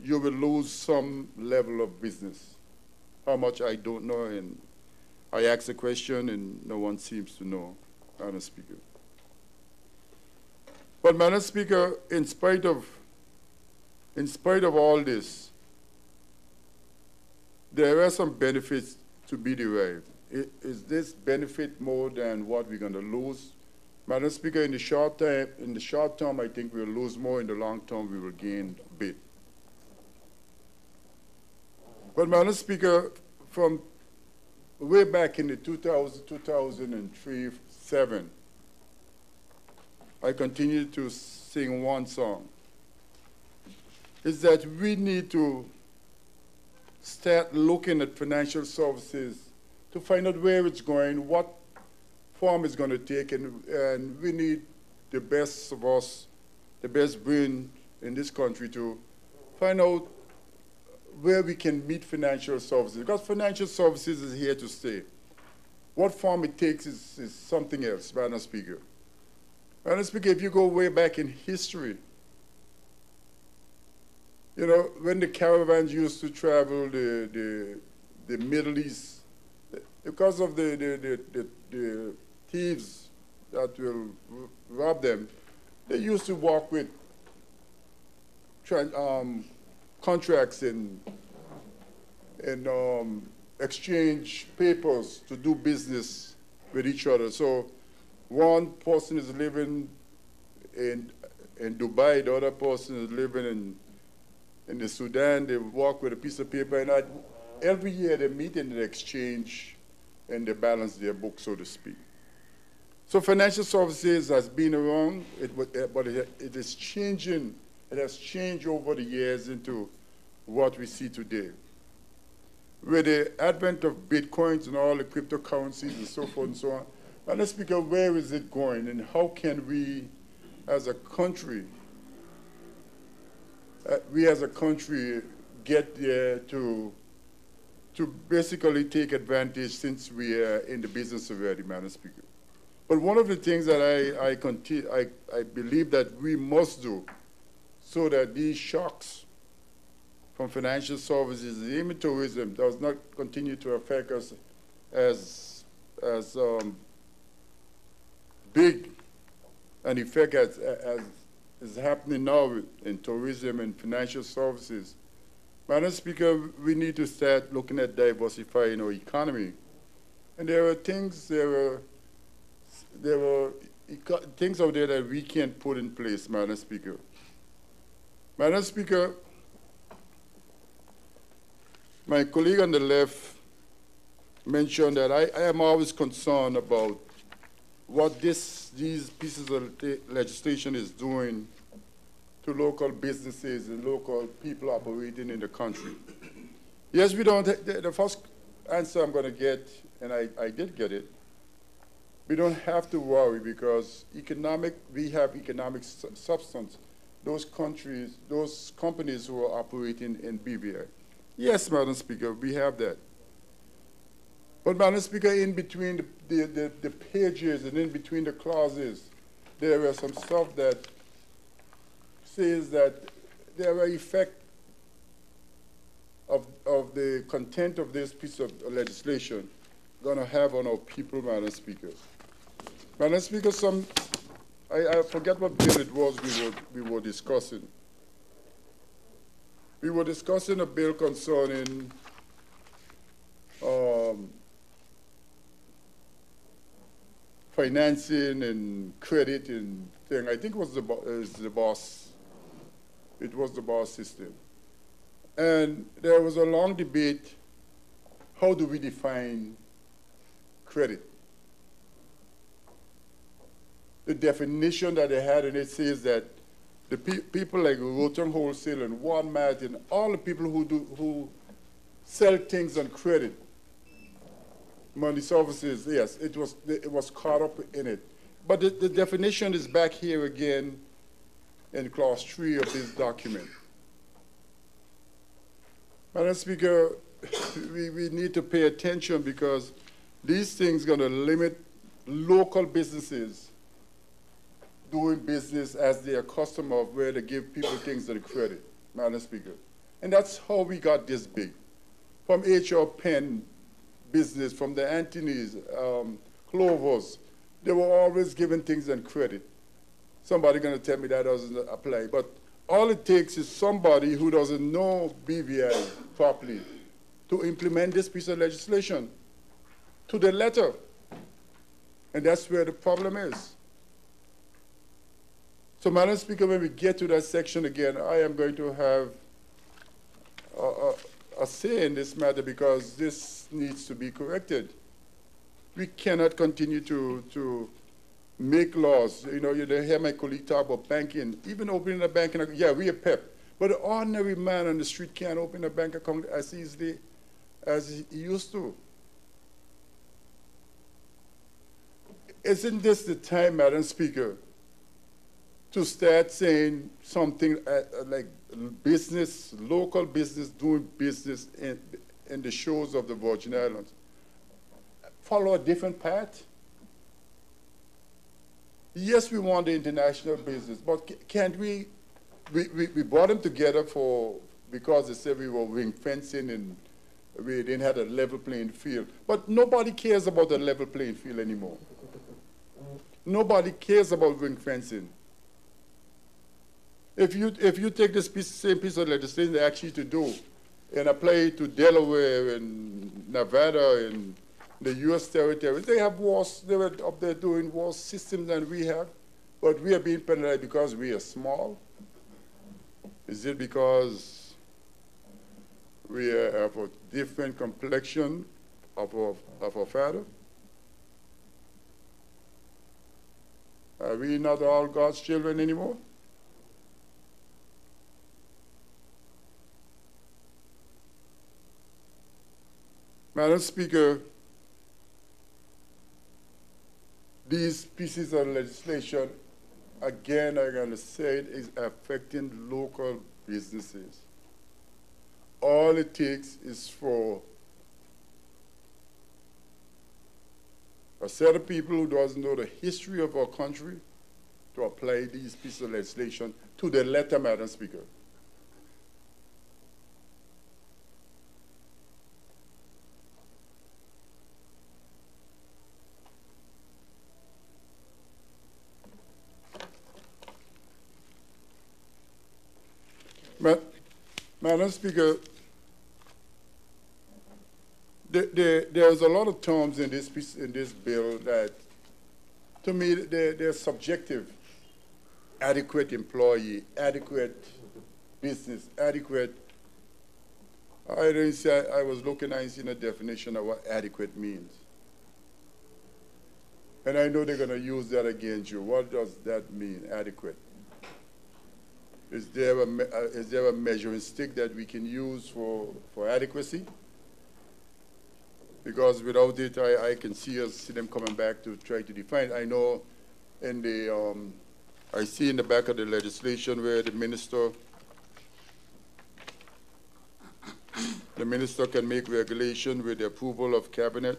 you will lose some level of business. How much, I don't know, and I asked the question and no one seems to know, Madam Speaker. But Madam Speaker, in spite of all this, there are some benefits to be derived. Is this benefit more than what we're going to lose? Madam Speaker, in the short term, I think we'll lose more. In the long term, we will gain a bit. But Madam Speaker, from way back in the 2003-07, I continue to sing one song. Is that we need to start looking at financial services to find out where it's going, what form it's going to take, and we need the best of us, the best brain in this country to find out where we can meet financial services, because financial services is here to stay. What form it takes is something else, Madam Speaker. Madam Speaker, if you go way back in history, when the caravans used to travel the Middle East, because of the thieves that will rob them, they used to walk with contracts and exchange papers to do business with each other. So one person is living in Dubai, the other person is living In the Sudan, they walk with a piece of paper, and every year they meet and they exchange and they balance their book, so to speak. So financial services has been around, but it is changing. It has changed over the years into what we see today. With the advent of Bitcoins and all the cryptocurrencies and so forth and so on, Madam Speaker, where is it going, and how can we, as a country, get there to basically take advantage, since we are in the business already, Madam Speaker? But one of the things that I believe that we must do, so that these shocks from financial services and even tourism does not continue to affect us as big an effect as is happening now in tourism and financial services. Madam Speaker, we need to start looking at diversifying our economy. And there are things out there that we can't put in place, Madam Speaker. Madam Speaker, my colleague on the left mentioned that I am always concerned about what these pieces of legislation is doing to local businesses and local people operating in the country. Yes, we don't, the first answer I'm going to get, and I did get it, we don't have to worry, because we have economic substance. Those countries, those companies who are operating in BVI. Yes, Madam Speaker, we have that. But, Madam Speaker, in between the pages and in between the clauses, there are some stuff that says that there are effect of the content of this piece of legislation going to have on our people, Madam Speaker. Madam Speaker, I forget what bill it was we were discussing. We were discussing a bill concerning financing and credit and thing. I think it was the BOSS. It was the BOSS system. And there was a long debate, how do we define credit? The definition that they had in it says that the people like Rotem Wholesale and Walmart and all the people who sell things on credit, money services, yes, it was caught up in it. But the definition is back here again in clause 3 of this document. Madam Speaker, we need to pay attention, because these things are going to limit local businesses doing business as they are accustomed of, where they give people things on credit, Madam Speaker. And that's how we got this big. From H.R. Penn business, from the Anthony's, Clovers, they were always giving things on credit. Somebody going to tell me that doesn't apply. But all it takes is somebody who doesn't know BVI properly to implement this piece of legislation to the letter. And that's where the problem is. So, Madam Speaker, when we get to that section again, I am going to have a say in this matter, because this needs to be corrected. We cannot continue to make laws. You know, you hear my colleague talk about banking, even opening a bank account. Yeah, we are PEP. But the ordinary man on the street can't open a bank account as easily as he used to. Isn't this the time, Madam Speaker, to start saying something like business, local business, doing business in the shores of the Virgin Islands? Follow a different path? Yes, we want the international business, but can't we brought them together because they said we were ring fencing and we didn't have a level playing field. But nobody cares about the level playing field anymore. Nobody cares about ring fencing. If you take this same piece of legislation they ask you to do and apply it to Delaware and Nevada and the U.S. territories, they have wars. They were up there doing war systems than we have, but we are being penalized because we are small. Is it because we have a different complexion of our father? Are we not all God's children anymore? Madam Speaker, these pieces of legislation, again, I'm going to say it, is affecting local businesses. All it takes is for a set of people who doesn't know the history of our country to apply these pieces of legislation to the letter, Madam Speaker. Madam Speaker, there's a lot of terms in this bill that, to me, they're subjective. Adequate employee, adequate business, adequate. I didn't say, I was looking, I didn't see a definition of what adequate means. And I know they're going to use that against you. What does that mean, adequate? Is there a measuring stick that we can use for adequacy? Because without it, I can see them coming back to try to define. I know in the, I see in the back of the legislation where the minister can make regulation with the approval of cabinet.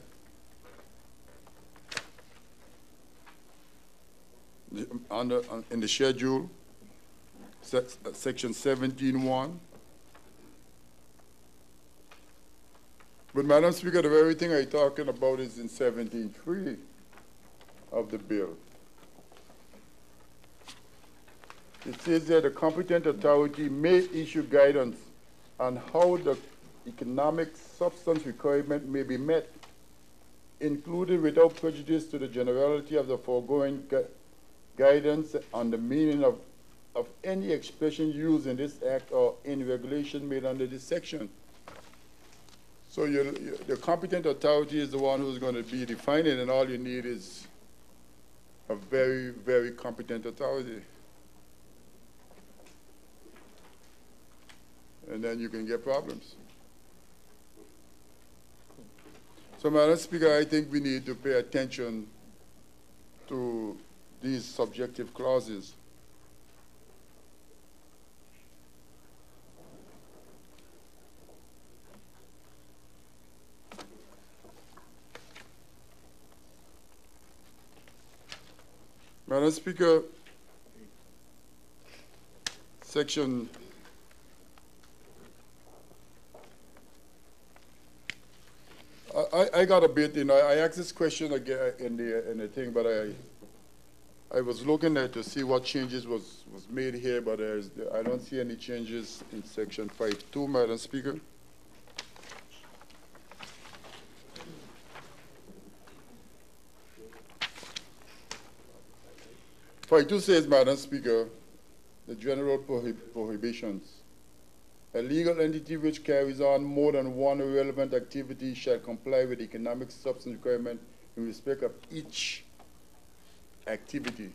In the schedule, section 17.1. But Madam Speaker, the very thing I'm talking about is in 17.3 of the bill. It says that the competent authority may issue guidance on how the economic substance requirement may be met, including without prejudice to the generality of the foregoing guidance on the meaning of any expression used in this act or in regulation made under this section. So the competent authority is the one who's going to be defining, and all you need is a very, very competent authority. And then you can get problems. So, Madam Speaker, I think we need to pay attention to these subjective clauses. Madam Speaker, section I got a bit, I asked this question again in the thing, but I was looking at to see what changes was made here, but I don't see any changes in section 5.2, Madam Speaker. Point 2 says, Madam Speaker, the general prohibitions. A legal entity which carries on more than one relevant activity shall comply with economic substance requirement in respect of each activity.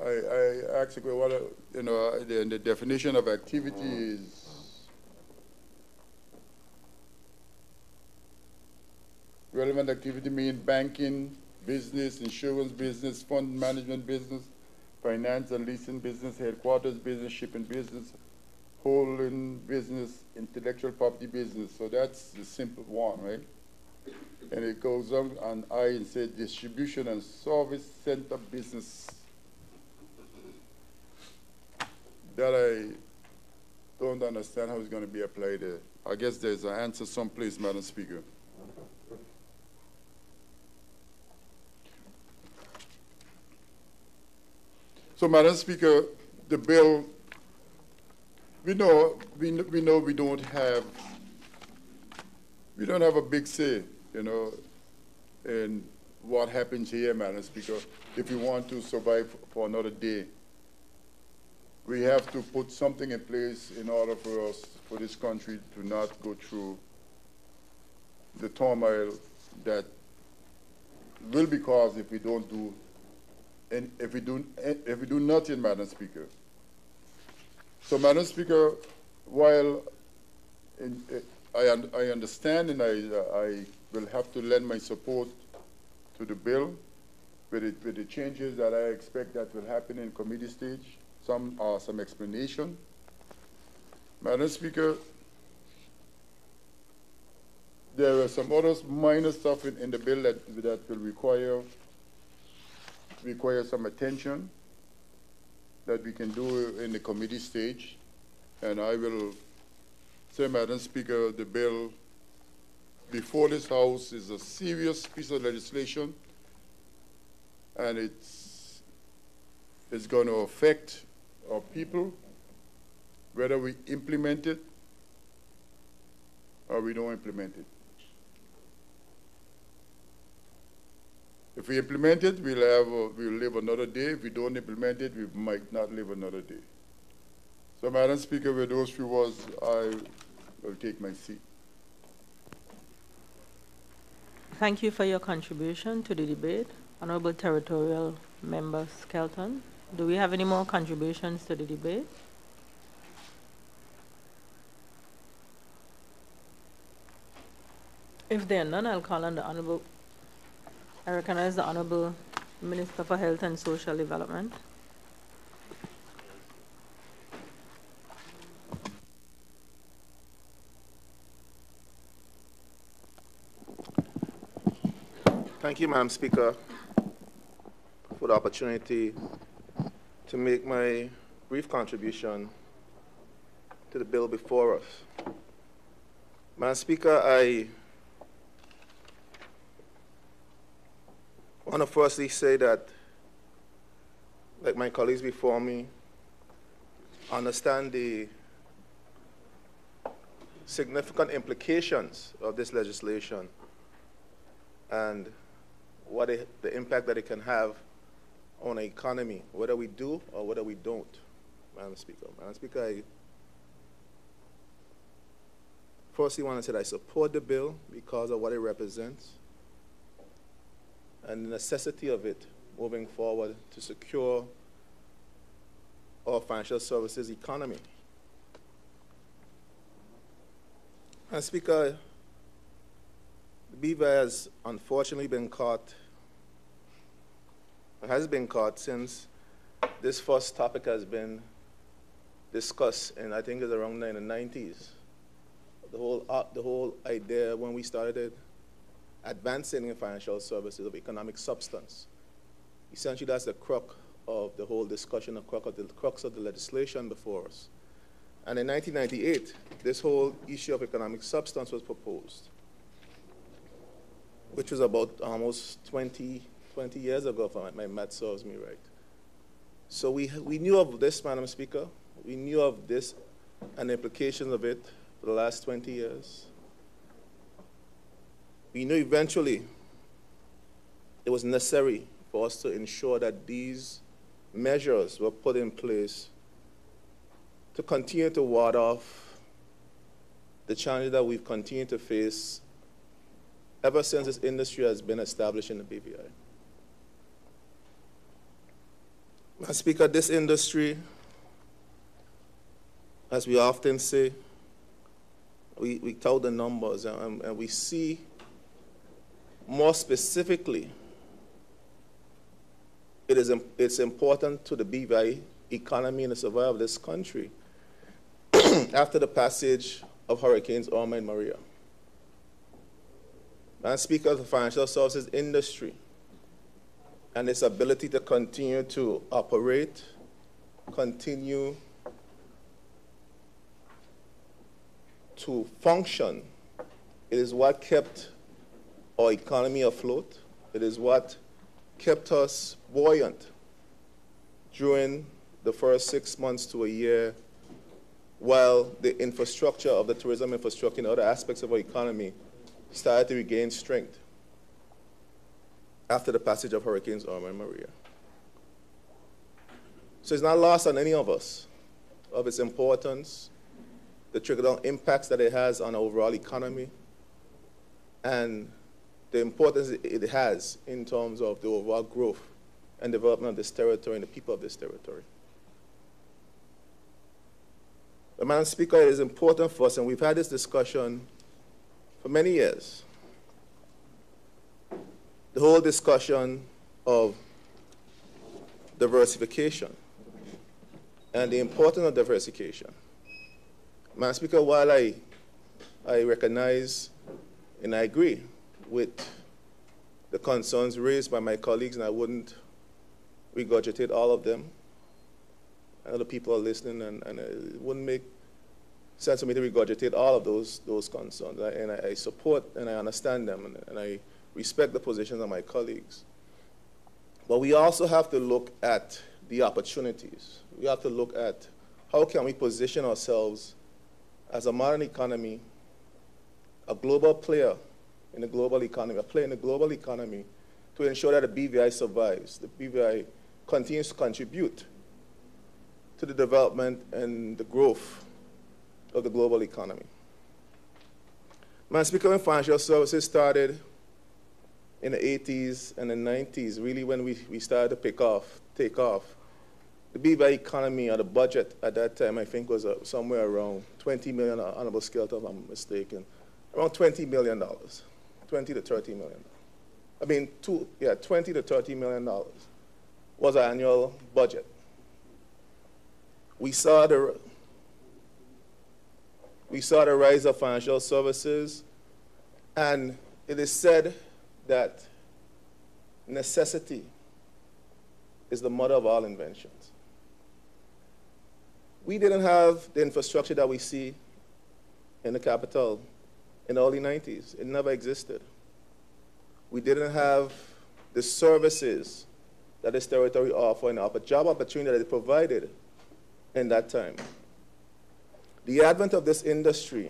I asked what the definition of activity is. Relevant activity means banking, business, insurance business, fund management business, finance and leasing business, headquarters business, shipping business, holding business, intellectual property business. So that's the simple one, right? And it goes on and says distribution and service center business. That I don't understand how it's going to be applied there. I guess there's an answer someplace, Madam Speaker. So, Madam Speaker, the bill, we know we don't have a big say, in what happens here, Madam Speaker, if we want to survive for another day. we have to put something in place in order for us, for this country to not go through the turmoil that will be caused if we don't do, and if we do nothing, Madam Speaker. So, Madam Speaker, while I understand and I will have to lend my support to the bill with the changes that I expect that will happen in committee stage, some explanation. Madam Speaker, there are some other minor stuff in the bill that will require some attention that we can do in the committee stage. And I will say, Madam Speaker, the bill before this House is a serious piece of legislation, and it's going to affect our people, whether we implement it or we don't implement it. If we implement it, we'll live another day. If we don't implement it, we might not live another day. So, Madam Speaker, with those few words, I will take my seat. Thank you for your contribution to the debate. Honorable Territorial Member Skelton, do we have any more contributions to the debate? If there are none, I'll call on the Honorable. I recognize the Honorable Minister for Health and Social Development. Thank you, Madam Speaker, for the opportunity to make my brief contribution to the bill before us. Madam Speaker, I want to firstly say that, like my colleagues before me, I understand the significant implications of this legislation and what the impact that it can have on the economy, whether we do or whether we don't, Madam Speaker. Madam Speaker, I firstly want to say that I support the bill because of what it represents and the necessity of it moving forward to secure our financial services economy. Madam Speaker, the BVI has unfortunately been caught, has been caught since this first topic has been discussed, and I think it's around in the 90s. The whole idea when we started advancing in financial services of economic substance. Essentially, that's the crux of the whole discussion, the crux of the legislation before us. And in 1998, this whole issue of economic substance was proposed, which was about almost 20 years ago, if my math serves me right. So we knew of this, Madam Speaker. We knew of this and the implications of it for the last 20 years. We knew eventually it was necessary for us to ensure that these measures were put in place to continue to ward off the challenges that we've continued to face ever since this industry has been established in the BVI. Madam Speaker, this industry, as we often say, we tout the numbers and we see more specifically it's important to the BVI economy and the survival of this country after the passage of Hurricanes Irma and Maria. Madam Speaker, the financial services industry and its ability to continue to operate, continue to function, it is what kept our economy afloat. It is what kept us buoyant during the first 6 months to a year while the infrastructure of the tourism infrastructure and other aspects of our economy started to regain strength after the passage of Hurricanes Irma and Maria. So it's not lost on any of us of its importance, the trickle-down impacts that it has on the overall economy, and the importance it has in terms of the overall growth and development of this territory and the people of this territory. But, Madam Speaker, it is important for us, and we've had this discussion for many years, the whole discussion of diversification and the importance of diversification. Madam Speaker, while I recognize and I agree with the concerns raised by my colleagues, and I wouldn't regurgitate all of them, other people are listening, and it wouldn't make sense for me to regurgitate all of those concerns. And I support and I understand them, and I respect the positions of my colleagues. But we also have to look at the opportunities. We have to look at how can we position ourselves as a modern economy, a global player in the global economy, a player in the global economy, to ensure that the BVI survives, the BVI continues to contribute to the development and the growth of the global economy. Madam Speaker, when financial services started in the 80s and the 90s, really when we started to take off, the BVI economy or the budget at that time, I think, was somewhere around $20 million, Honorable Skelton, if I'm mistaken, around $20 million, $20 to $30 million. I mean, $20 to $30 million was our annual budget. We saw the rise of financial services, and it is said that necessity is the mother of all inventions. We didn't have the infrastructure that we see in the capital in the early 90s. It never existed. We didn't have the services that this territory offered and the job opportunity that it provided in that time. The advent of this industry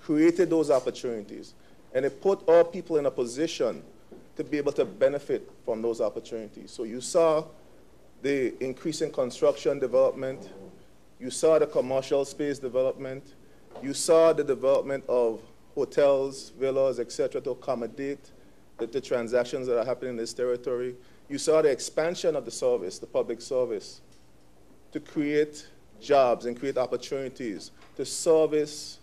created those opportunities, and it put our people in a position to be able to benefit from those opportunities. So you saw the increase in construction development, you saw the commercial space development, you saw the development of hotels, villas, etc., to accommodate the transactions that are happening in this territory. You saw the expansion of the service, the public service, to create jobs and create opportunities to service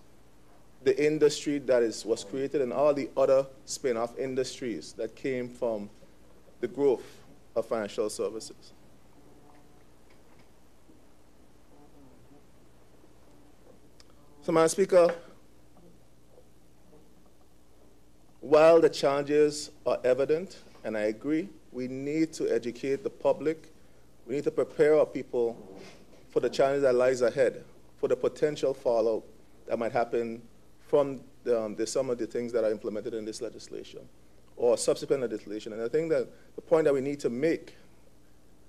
the industry that was created and all the other spin-off industries that came from the growth of financial services. So, Madam Speaker, while the challenges are evident, and I agree, we need to educate the public, we need to prepare our people for the challenge that lies ahead, for the potential fallout that might happen from some of the things that are implemented in this legislation or subsequent legislation. And I think that the point that we need to make,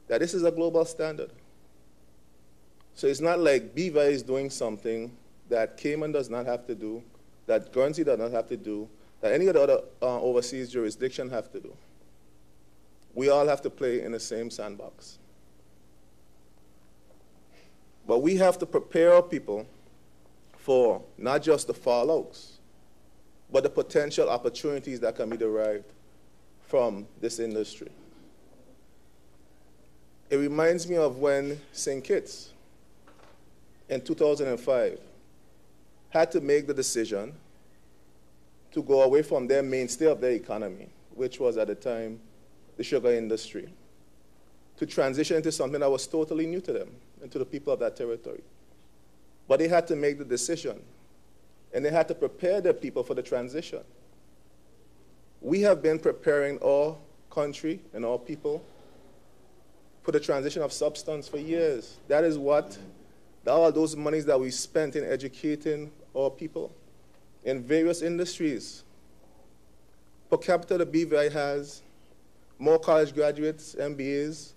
that this is a global standard. So it's not like BVI is doing something that Cayman does not have to do, that Guernsey does not have to do, that any of the other overseas jurisdictions have to do. We all have to play in the same sandbox. But we have to prepare our people for not just the fallouts, but the potential opportunities that can be derived from this industry. It reminds me of when St. Kitts in 2005 had to make the decision to go away from their mainstay of their economy, which was at the time the sugar industry, to transition into something that was totally new to them and to the people of that territory. But they had to make the decision, and they had to prepare their people for the transition. We have been preparing our country and our people for the transition of substance for years. That is what all those monies that we spent in educating our people in various industries. Per capita, the BVI has more college graduates, MBAs,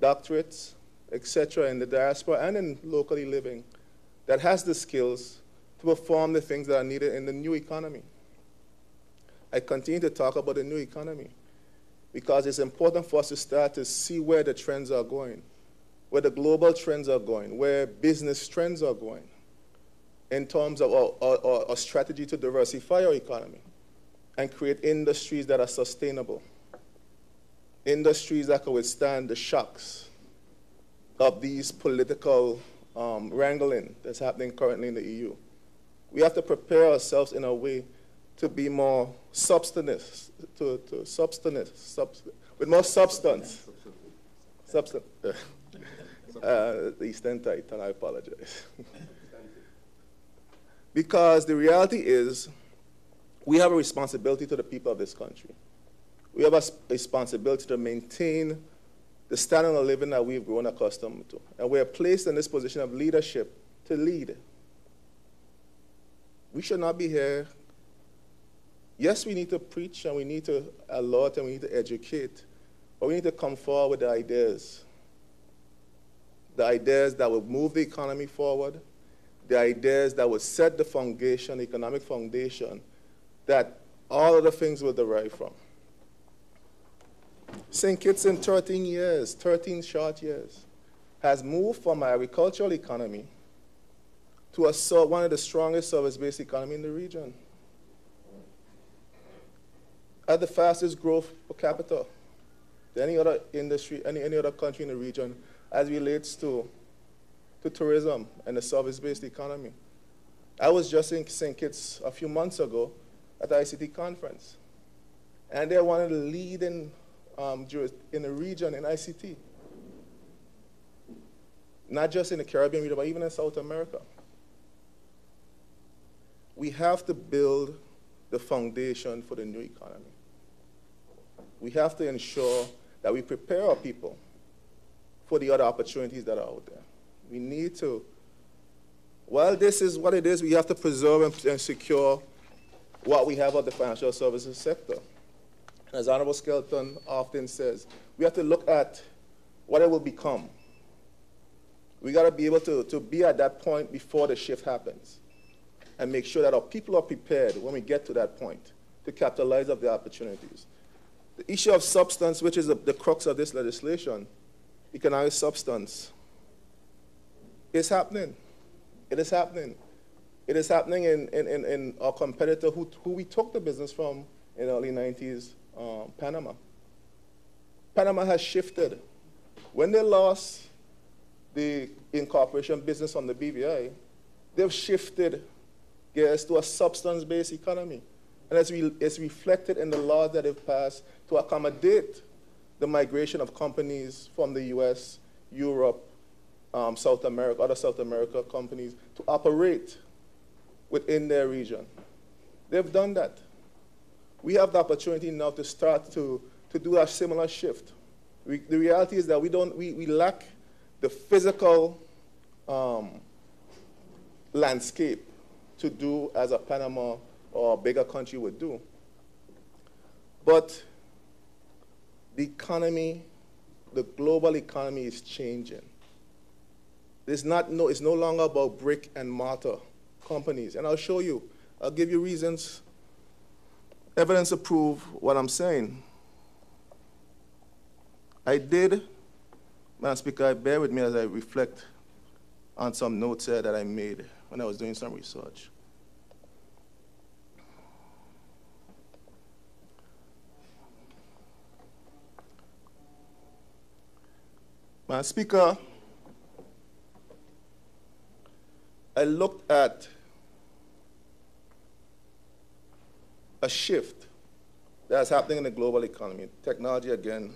doctorates, etc., in the diaspora and in locally living, that has the skills to perform the things that are needed in the new economy. I continue to talk about the new economy because it's important for us to start to see where the trends are going. where the global trends are going, where business trends are going, in terms of our strategy to diversify our economy and create industries that are sustainable, industries that can withstand the shocks of these political wrangling that's happening currently in the EU. We have to prepare ourselves in a way to be more substance, with more substance. The East End tight, and I apologize. Because the reality is, we have a responsibility to the people of this country. We have a responsibility to maintain the standard of living that we've grown accustomed to. And we're placed in this position of leadership to lead. We should not be here. Yes, we need to preach and we need to alert and we need to educate, but we need to come forward with the ideas that will move the economy forward, the ideas that will set the foundation, the economic foundation, that all of the things will derive from. St. Kitts in 13 years, 13 short years, has moved from an agricultural economy to one of the strongest service-based economies in the region. At the fastest growth per capita than any other industry, any other country in the region as relates to tourism and the service-based economy. I was just in St. Kitts a few months ago at the ICT conference, and they're one of the leading in the region in ICT. Not just in the Caribbean region, but even in South America. We have to build the foundation for the new economy. We have to ensure that we prepare our people for the other opportunities that are out there. We need to, while this is what it is, we have to preserve and secure what we have of the financial services sector. As Honorable Skelton often says, we have to look at what it will become. We got to be able to be at that point before the shift happens and make sure that our people are prepared when we get to that point to capitalize on the opportunities. The issue of substance, which is the crux of this legislation, economic substance, is happening. It is happening. It is happening in our competitor who we took the business from in the early 90s, Panama. Panama has shifted. When they lost the incorporation business on the BVI, they've shifted gears to a substance-based economy. And it's reflected in the laws that have passed to accommodate the migration of companies from the US, Europe, South America, other South America companies to operate within their region. They've done that. We have the opportunity now to start to do a similar shift. The reality is that we lack the physical landscape to do as a Panama or a bigger country would do. But the economy, the global economy is changing. It's no longer about brick and mortar companies. And I'll show you, I'll give you reasons, evidence to prove what I'm saying. Madam Speaker, bear with me as I reflect on some notes here that I made when I was doing some research. Madam Speaker, I looked at a shift that's happening in the global economy. Technology, again,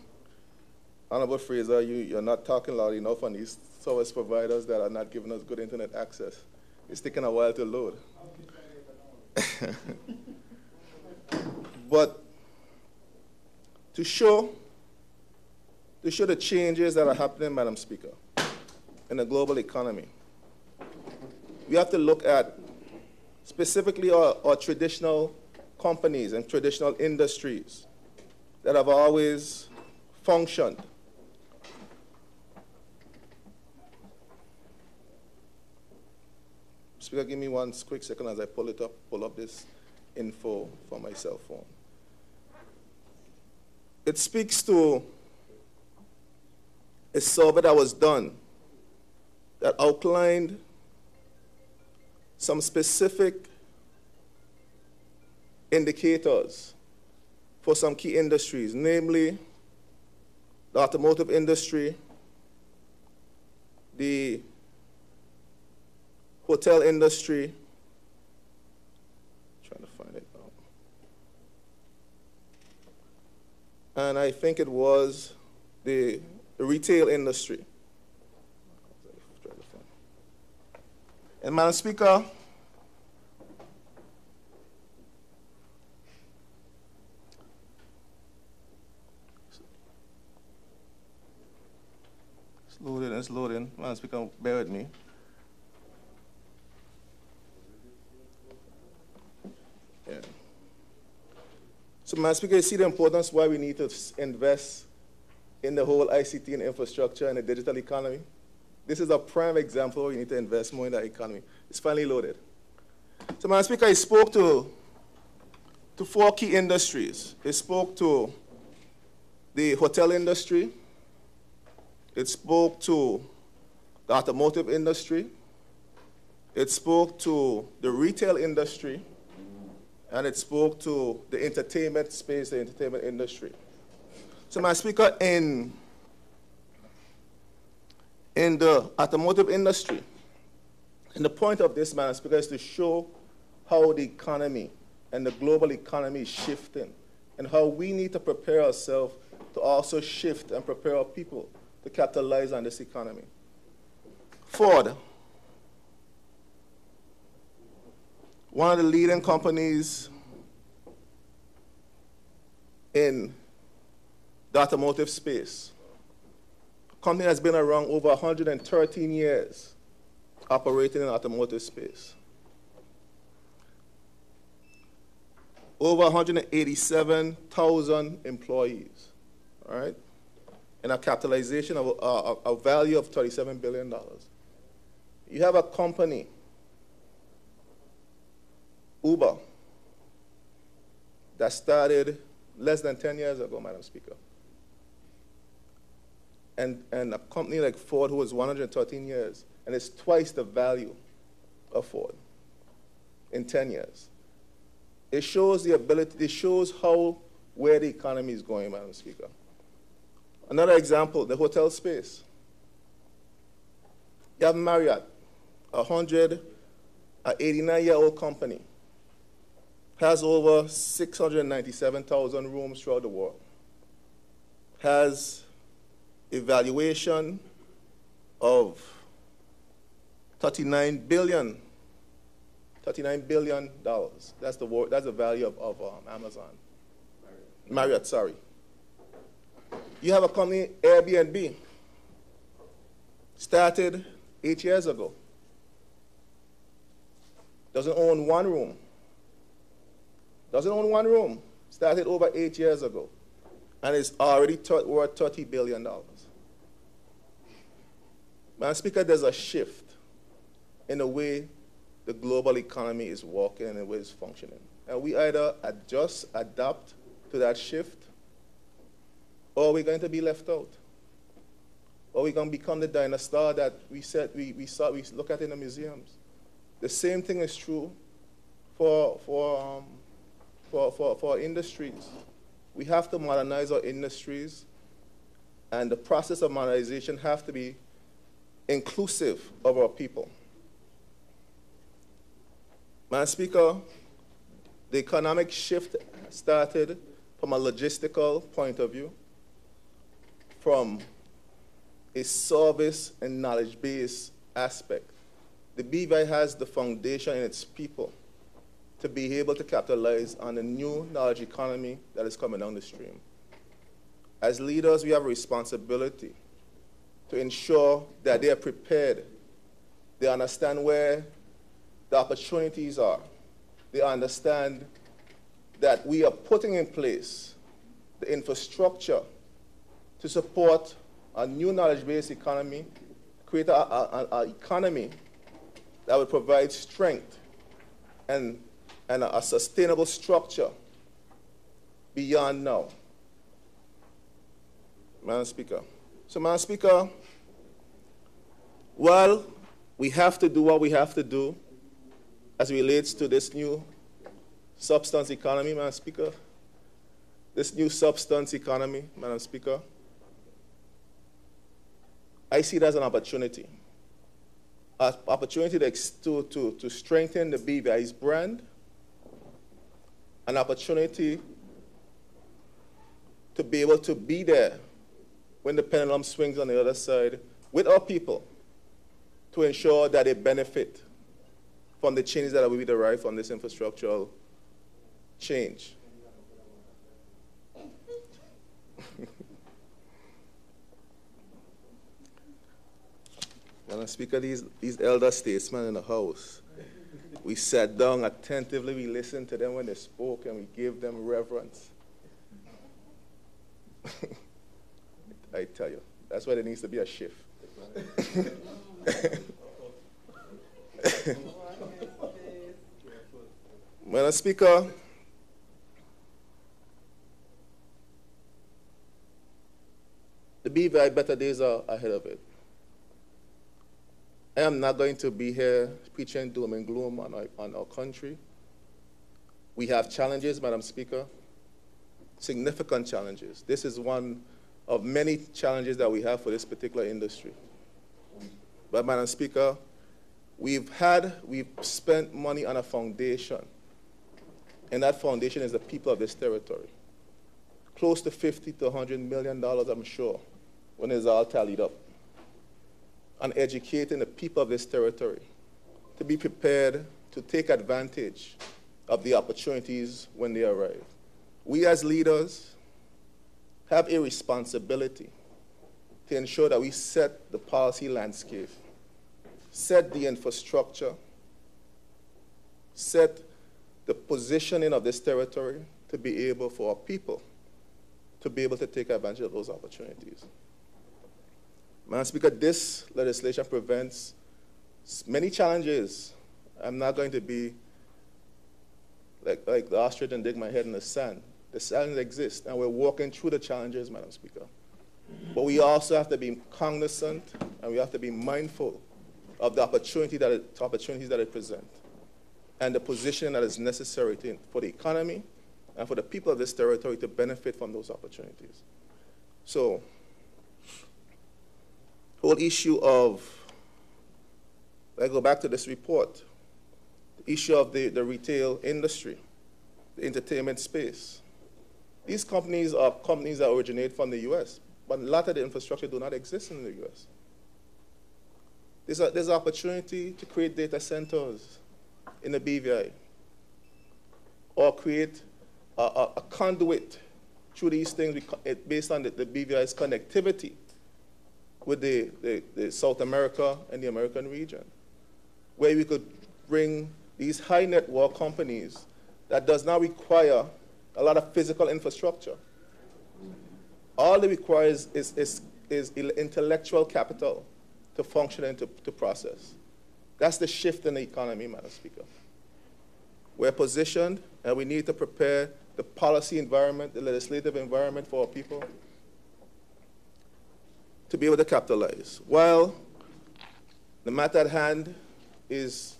Honorable Fraser, you're not talking loud enough on these service providers that are not giving us good internet access. It's taking a while to load. But to show the changes that are happening, Madam Speaker, in the global economy, we have to look at specifically our traditional companies and traditional industries that have always functioned. Speaker, give me one quick second as I pull up this info from my cell phone. It speaks to a survey that was done that outlined some specific indicators for some key industries, namely the automotive industry, the hotel industry, trying to find it now, and I think it was the retail industry. And Madam Speaker, it's loading. Madam Speaker, bear with me. Yeah. So, Madam Speaker, you see the importance why we need to invest in the whole ICT and infrastructure and the digital economy. This is a prime example where you need to invest more in that economy. It's finally loaded. So, Madam Speaker, I spoke to 4 key industries. It spoke to the hotel industry. It spoke to the automotive industry. It spoke to the retail industry. And it spoke to the entertainment space, the entertainment industry. So, Madam Speaker, in the automotive industry, and the point of this, Madam Speaker, is to show how the economy and the global economy is shifting and how we need to prepare ourselves to also shift and prepare our people to capitalize on this economy. Ford, one of the leading companies in the automotive space, a company that's been around over 113 years operating in the automotive space. Over 187,000 employees, all right? And a capitalization of a value of $37 billion. You have a company, Uber, that started less than 10 years ago, Madam Speaker. And a company like Ford, who was 113 years, and it's twice the value of Ford in 10 years. It shows the ability, it shows where the economy is going, Madam Speaker. Another example, the hotel space. You have Marriott, a 89-year-old company, has over 697,000 rooms throughout the world, has a valuation of $39 billion. That's the value of Amazon. Marriott, sorry. You have a company, Airbnb, started 8 years ago. Doesn't own one room. Started over 8 years ago. And is already worth $30 billion. Madam Speaker, there's a shift in the way the global economy is working and the way it's functioning. And we either adjust, adapt to that shift, or we're going to be left out. Or we're going to become the dinosaur that we look at in the museums. The same thing is true for industries. We have to modernize our industries, and the process of modernization has to be inclusive of our people. Madam Speaker, the economic shift started from a logistical point of view, from a service and knowledge-based aspect. The BVI has the foundation in its people to be able to capitalize on the new knowledge economy that is coming down the stream. As leaders, we have a responsibility to ensure that they are prepared. They understand where the opportunities are. They understand that we are putting in place the infrastructure to support a new knowledge-based economy, create an economy that will provide strength and a sustainable structure beyond now. Madam Speaker. So, Madam Speaker, while we have to do what we have to do as it relates to this new substance economy, Madam Speaker. This new substance economy, Madam Speaker, I see it as an opportunity. An opportunity to strengthen the BVI's brand, an opportunity to be able to be there when the pendulum swings on the other side with our people to ensure that they benefit from the changes that will be derived from this infrastructural change. Madam Speaker, these elder statesmen in the House, we sat down attentively, we listened to them when they spoke, and we gave them reverence. I tell you, that's why there needs to be a shift. Madam Speaker, the BVI better days are ahead of it. I am not going to be here preaching doom and gloom on our country. We have challenges, Madam Speaker, significant challenges. This is one of many challenges that we have for this particular industry. But, Madam Speaker, we've spent money on a foundation, and that foundation is the people of this territory. Close to $50 to $100 million, I'm sure, when it's all tallied up, on educating the people of this territory to be prepared to take advantage of the opportunities when they arrive. We as leaders have a responsibility to ensure that we set the policy landscape, set the infrastructure, set the positioning of this territory to be able for our people to be able to take advantage of those opportunities. Madam Speaker, this legislation prevents many challenges. I'm not going to be like the ostrich and dig my head in the sand. The challenges exist, and we're walking through the challenges, Madam Speaker. But we also have to be cognizant, and we have to be mindful of the opportunities that it presents, and the position that is necessary for the economy and for the people of this territory to benefit from those opportunities. So, the whole issue of, I go back to this report, the issue of the retail industry, the entertainment space. These companies are companies that originate from the U.S., but a lot of the infrastructure do not exist in the U.S. There's an opportunity to create data centers in the BVI, or create a conduit through these things based on the BVI's connectivity with the South America and the American region, where we could bring these high net worth companies that does not require a lot of physical infrastructure. All it requires is intellectual capital to function and to process. That's the shift in the economy, Madam Speaker. We're positioned, and we need to prepare the policy environment, the legislative environment for our people to be able to capitalize. While the matter at hand is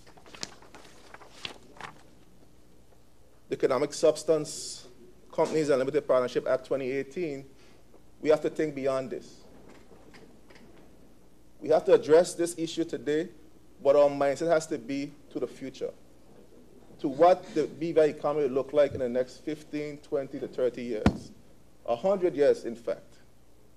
the Economic Substance Companies and Limited Partnership Act 2018, we have to think beyond this. We have to address this issue today, but our mindset has to be to the future, to what the BVI economy will look like in the next 15, 20 to 30 years, 100 years, in fact,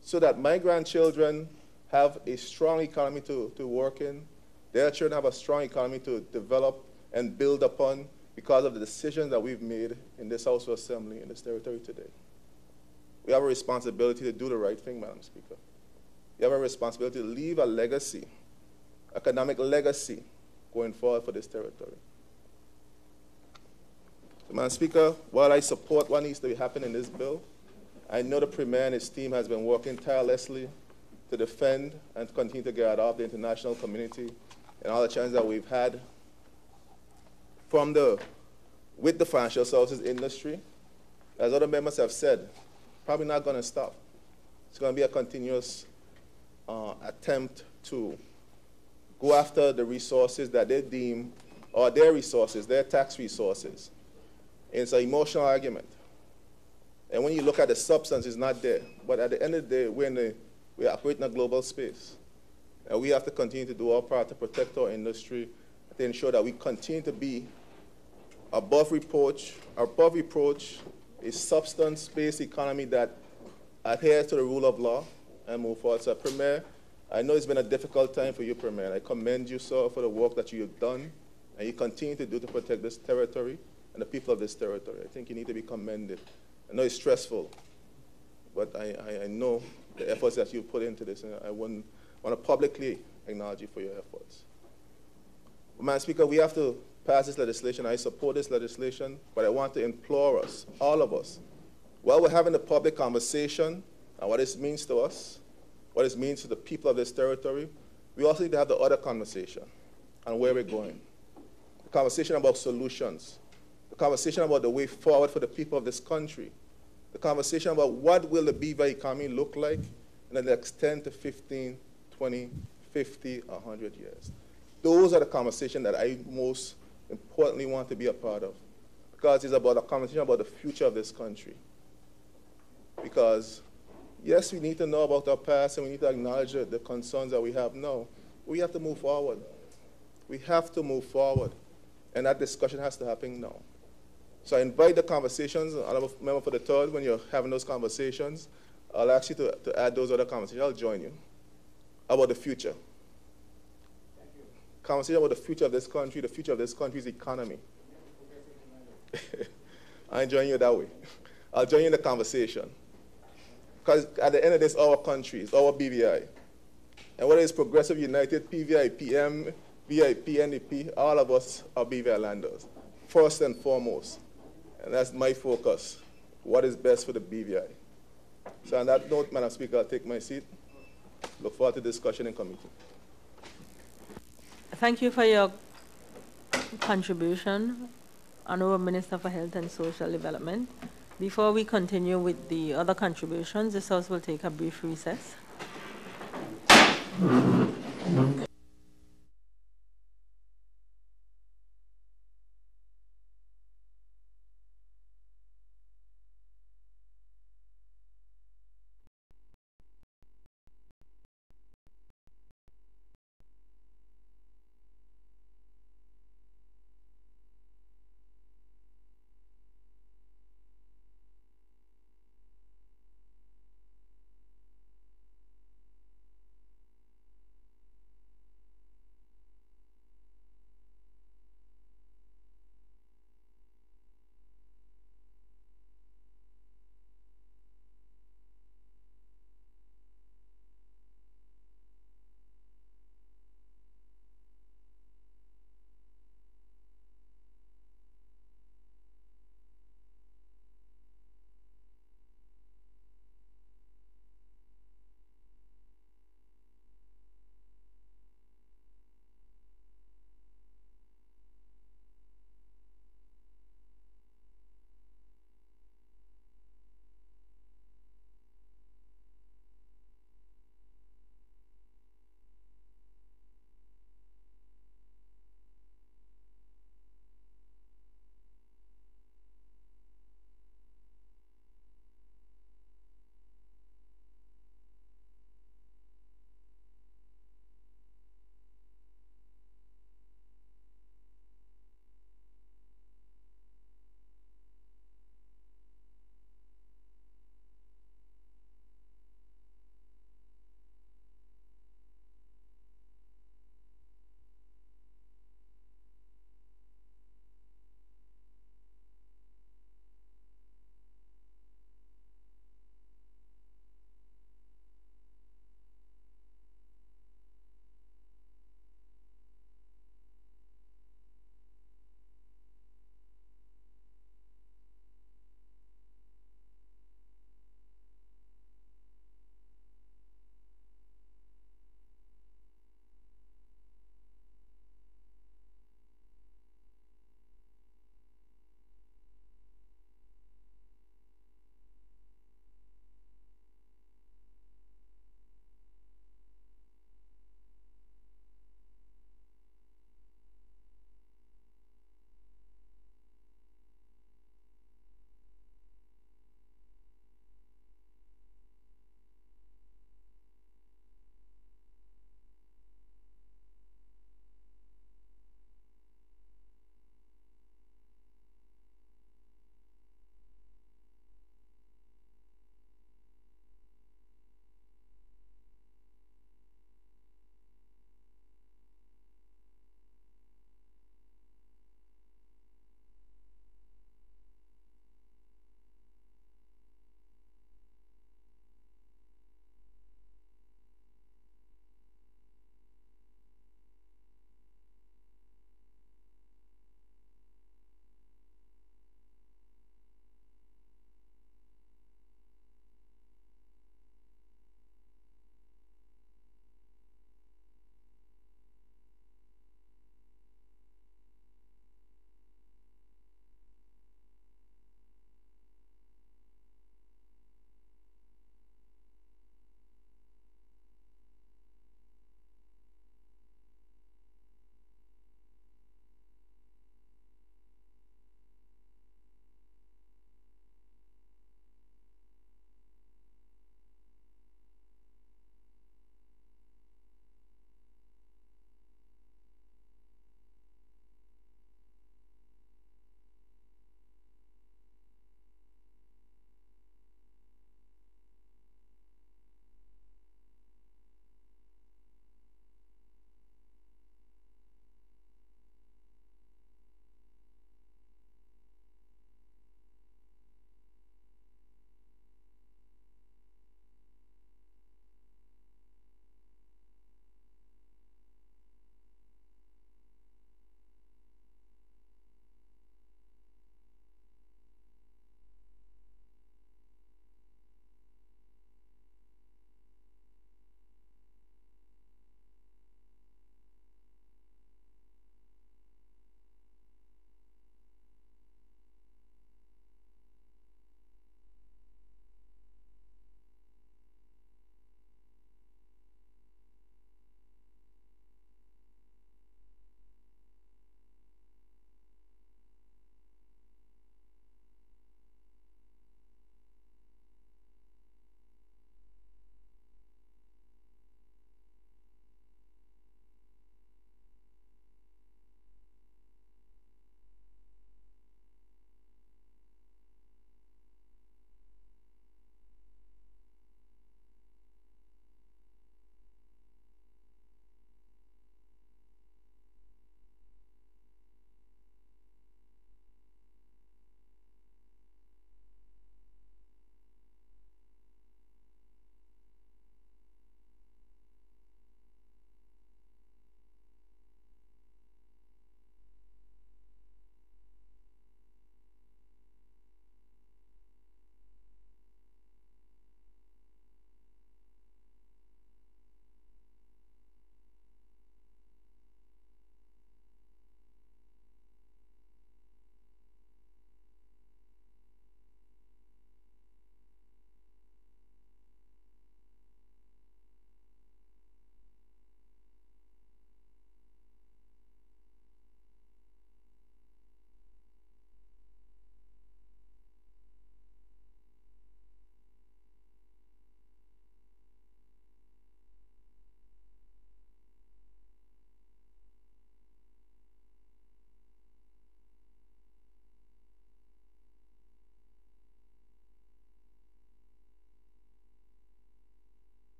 so that my grandchildren have a strong economy to work in, their children have a strong economy to develop and build upon because of the decisions that we've made in this House of Assembly, in this territory today. We have a responsibility to do the right thing, Madam Speaker. We have a responsibility to leave a legacy, economic legacy, going forward for this territory. So, Madam Speaker, while I support what needs to be happening in this bill, I know the Premier and his team has been working tirelessly to defend and continue to guard off the international community and all the challenges that we've had with the financial services industry. As other members have said, probably not going to stop. It's going to be a continuous attempt to go after the resources that they deem are their resources, their tax resources. And it's an emotional argument. And when you look at the substance, it's not there. But at the end of the day, we operate in a global space. And we have to continue to do our part to protect our industry, to ensure that we continue to be above reproach, a substance-based economy that adheres to the rule of law and move forward. So, Premier, I know it's been a difficult time for you, Premier, and I commend you, sir, for the work that you have done and you continue to do to protect this territory and the people of this territory. I think you need to be commended. I know it's stressful, but I know the efforts that you put into this, and I want to publicly acknowledge you for your efforts. But, Madam Speaker, we have to pass this legislation. I support this legislation, but I want to implore us, all of us, while we're having a public conversation on what this means to us, what it means to the people of this territory, we also need to have the other conversation on where we're going. The conversation about solutions, the conversation about the way forward for the people of this country, the conversation about what will the BVI economy look like in the next 10 to 15, 20, 50, 100 years. Those are the conversations that I most importantly want to be a part of, because it's about a conversation about the future of this country. Because, yes, we need to know about our past and we need to acknowledge the concerns that we have now. We have to move forward. We have to move forward. And that discussion has to happen now. So I invite the conversations, I'm a member for the third, when you're having those conversations, I'll ask you to add those other conversations. I'll join you. About the future. Conversation about the future of this country, the future of this country's economy. I join you that way. I'll join you in the conversation. Because at the end of this, our country is our BVI. And whether it's Progressive United, PVI, PM, VIP, NDP, all of us are BVI landers, first and foremost. And that's my focus, what is best for the BVI. So on that note, Madam Speaker, I'll take my seat. Look forward to discussion in committee. Thank you for your contribution, Honorable Minister for Health and Social Development. Before we continue with the other contributions, this House will take a brief recess.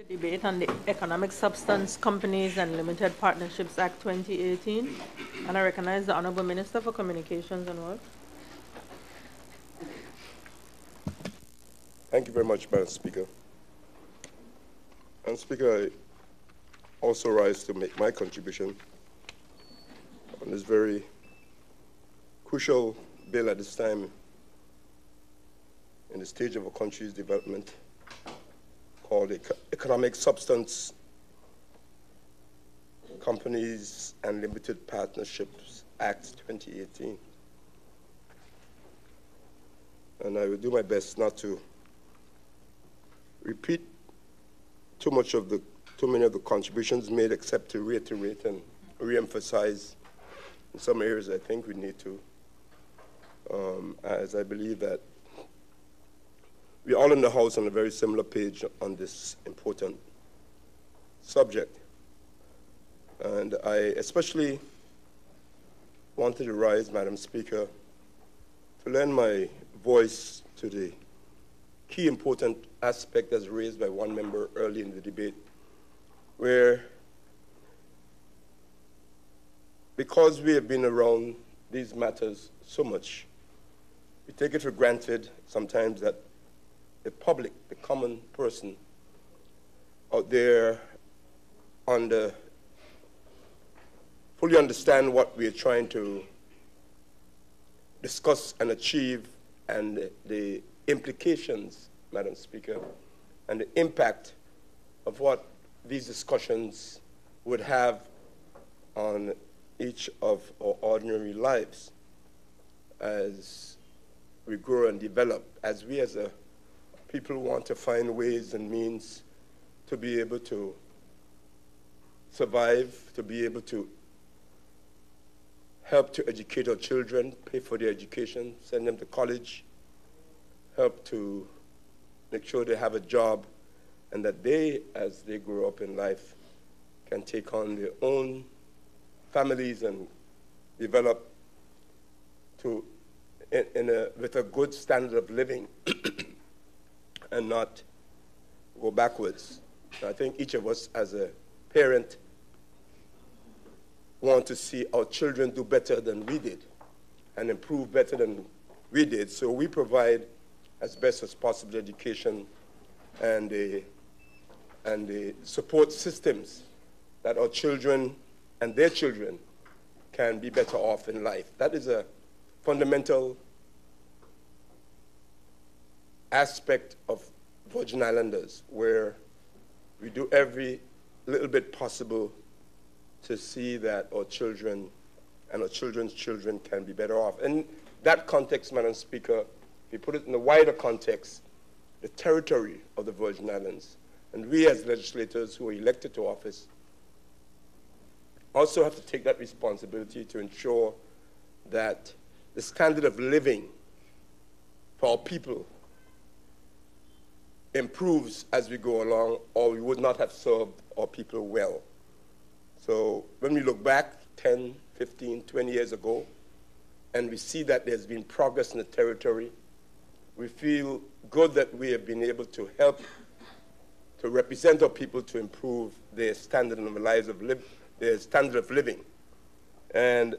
Debate on the Economic Substance Companies and Limited Partnerships Act 2018. And I recognize the Honorable Minister for Communications and Work. Thank you very much, Madam Speaker. Madam Speaker, I also rise to make my contribution on this very crucial bill at this time in the stage of a country's development, called the Economic Substance Companies and Limited Partnerships Act 2018. And I will do my best not to repeat too many of the contributions made, except to reiterate and re-emphasize in some areas I think we need to, as I believe that we're all in the House on a very similar page on this important subject. And I especially wanted to rise, Madam Speaker, to lend my voice to the key important aspect as raised by one member early in the debate, where because we have been around these matters so much, we take it for granted sometimes that the public, the common person out there fully understand what we are trying to discuss and achieve, and the implications, Madam Speaker, and the impact of what these discussions would have on each of our ordinary lives as we grow and develop, as we as a people want to find ways and means to be able to survive, to be able to help to educate our children, pay for their education, send them to college, help to make sure they have a job, and that they, as they grow up in life, can take on their own families and develop with a good standard of living and not go backwards. I think each of us as a parent want to see our children do better than we did and improve better than we did. So we provide as best as possible education and the support systems that our children and their children can be better off in life. That is a fundamental aspect of Virgin Islanders, where we do every little bit possible to see that our children and our children's children can be better off. In that context, Madam Speaker, if you put it in a wider context, the territory of the Virgin Islands, and we as legislators who are elected to office also have to take that responsibility to ensure that the standard of living for our people improves as we go along, or we would not have served our people well. So when we look back 10, 15, 20 years ago, and we see that there's been progress in the territory, we feel good that we have been able to help to represent our people to improve their standard of lives their standard of living. And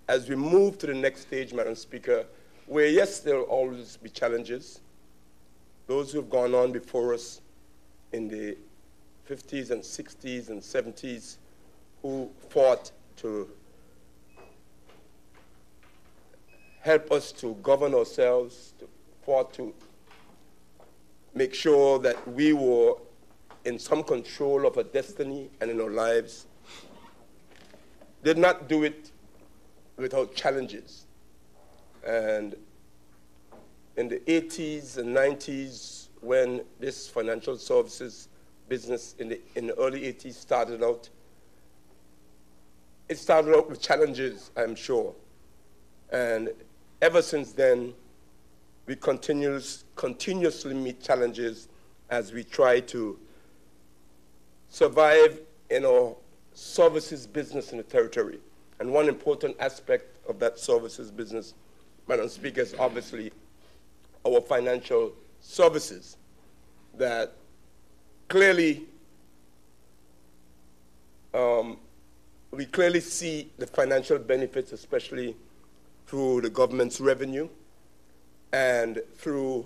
as we move to the next stage, Madam Speaker, where yes, there will always be challenges. Those who have gone on before us in the 50s and 60s and 70s who fought to help us to govern ourselves, fought to make sure that we were in some control of our destiny and in our lives, did not do it without challenges. And in the 80s and 90s, when this financial services business in the early 80s started out, it started out with challenges, I'm sure. And ever since then, we continuously meet challenges as we try to survive in our services business in the territory. And one important aspect of that services business, Madam Speaker, is obviously our financial services that clearly we clearly see the financial benefits, especially through the government's revenue and through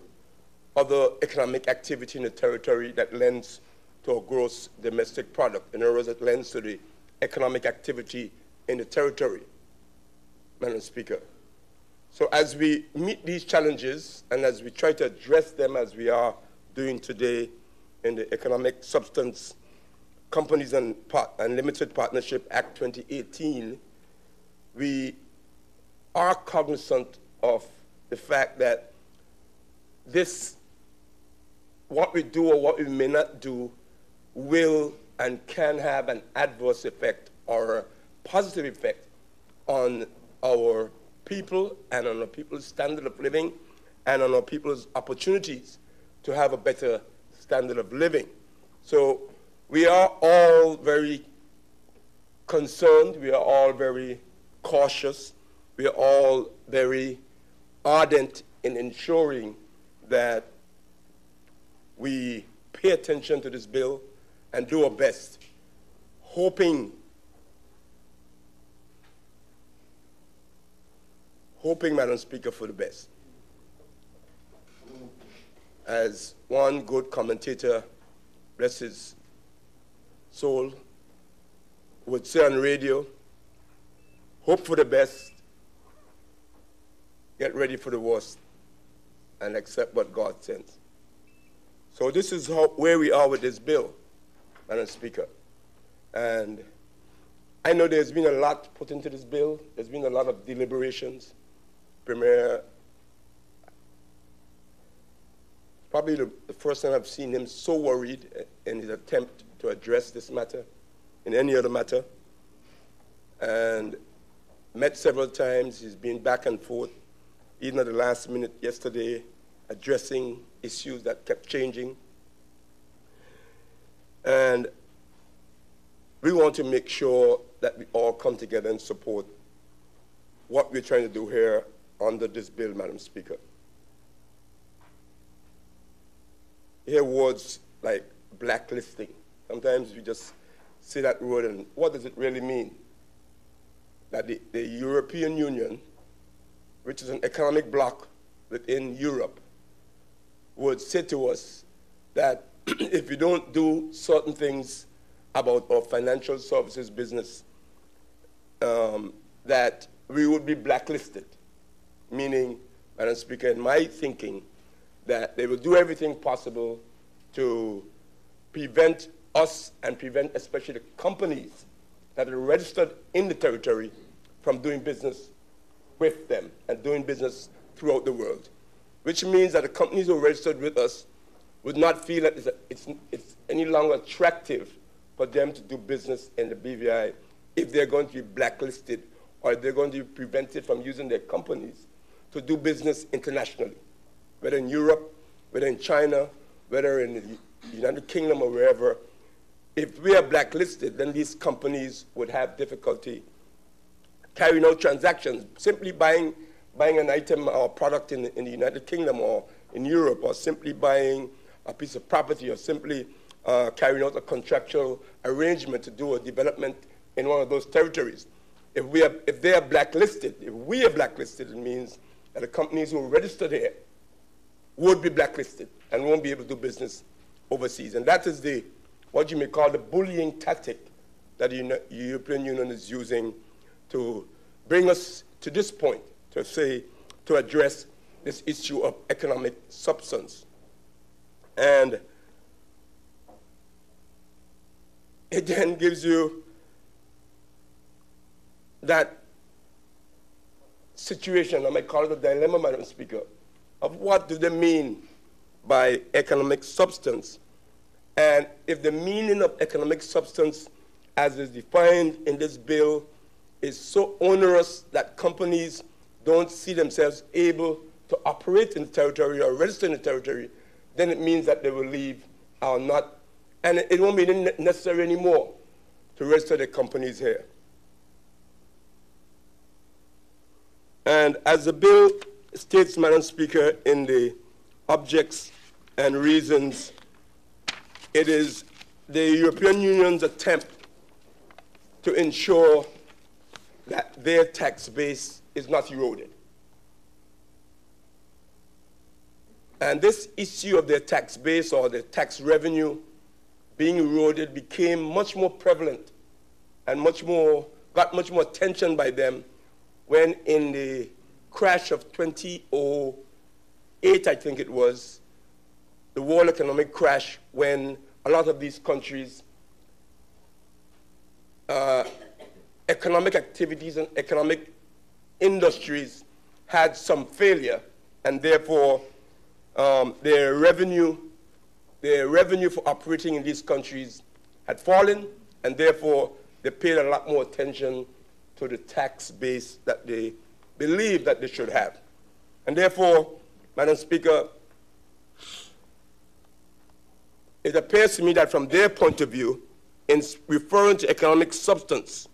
other economic activity in the territory that lends to a gross domestic product. In other words, it lends to the economic activity in the territory, Madam Speaker. So as we meet these challenges and as we try to address them as we are doing today in the Economic Substance Companies and Limited Partnership Act 2018, we are cognizant of the fact that what we do or what we may not do will and can have an adverse effect or a positive effect on our people and on our people's standard of living and on our people's opportunities to have a better standard of living. So we are all very concerned, we are all very cautious, we are all very ardent in ensuring that we pay attention to this bill and do our best, hoping, Madam Speaker, for the best. As one good commentator, bless his soul, would say on radio, hope for the best, get ready for the worst, and accept what God sends. So this is where we are with this bill, Madam Speaker. And I know there's been a lot put into this bill. There's been a lot of deliberations. Premier, probably the first time I've seen him so worried in his attempt to address this matter, in any other matter. And met several times. He's been back and forth, even at the last minute yesterday, addressing issues that kept changing. And we want to make sure that we all come together and support what we're trying to do here under this bill, Madam Speaker. You hear words like blacklisting. Sometimes we just say that word, and what does it really mean? That the European Union, which is an economic bloc within Europe, would say to us that if we don't do certain things about our financial services business, that we would be blacklisted. Meaning, Madam Speaker, in my thinking, that they will do everything possible to prevent us and prevent especially the companies that are registered in the territory from doing business with them and doing business throughout the world. Which means that the companies who are registered with us would not feel that it's any longer attractive for them to do business in the BVI if they're going to be blacklisted or if they're going to be prevented from using their companies to do business internationally, whether in Europe, whether in China, whether in the United Kingdom or wherever. If we are blacklisted, then these companies would have difficulty carrying out transactions, simply buying an item or product in the United Kingdom or in Europe, or simply buying a piece of property, or simply carrying out a contractual arrangement to do a development in one of those territories. If they are blacklisted, if we are blacklisted, it means that the companies who are registered here would be blacklisted and won't be able to do business overseas. And that is what you may call the bullying tactic that the European Union is using to bring us to this point, to address this issue of economic substance. And it then gives you that situation, I might call it a dilemma, Madam Speaker, of what do they mean by economic substance. And if the meaning of economic substance as is defined in this bill is so onerous that companies don't see themselves able to operate in the territory or register in the territory, then it means that they will leave or not. And it won't be necessary anymore to register their companies here. And as the bill states, Madam Speaker, in the objects and reasons, it is the European Union's attempt to ensure that their tax base is not eroded. And this issue of their tax base or their tax revenue being eroded became much more prevalent and got much more attention by them when in the crash of 2008, I think it was, the world economic crash, when a lot of these countries' economic activities and economic industries had some failure, and therefore their revenue for operating in these countries had fallen, and therefore they paid a lot more attention to the tax base that they believe that they should have. And therefore, Madam Speaker, it appears to me that from their point of view, in referring to economic substance,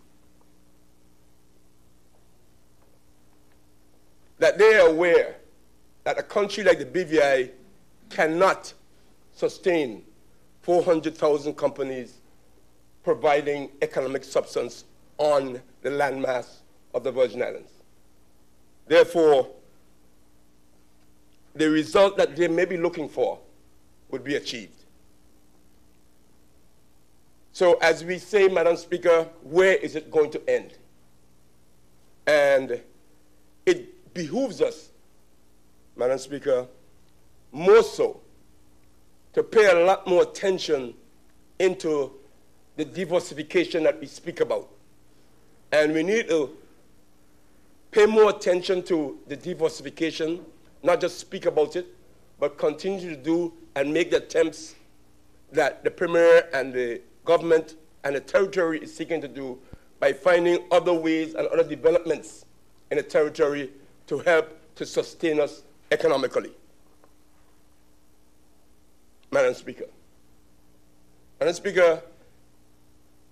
that they are aware that a country like the BVI cannot sustain 400,000 companies providing economic substance on the landmass of the Virgin Islands. Therefore, the result that they may be looking for would be achieved. So as we say, Madam Speaker, where is it going to end? And it behooves us, Madam Speaker, more so to pay a lot more attention into the diversification that we speak about. And we need to pay more attention to the diversification, not just speak about it, but continue to do and make the attempts that the Premier and the government and the territory is seeking to do by finding other ways and other developments in the territory to help to sustain us economically. Madam Speaker. Madam Speaker,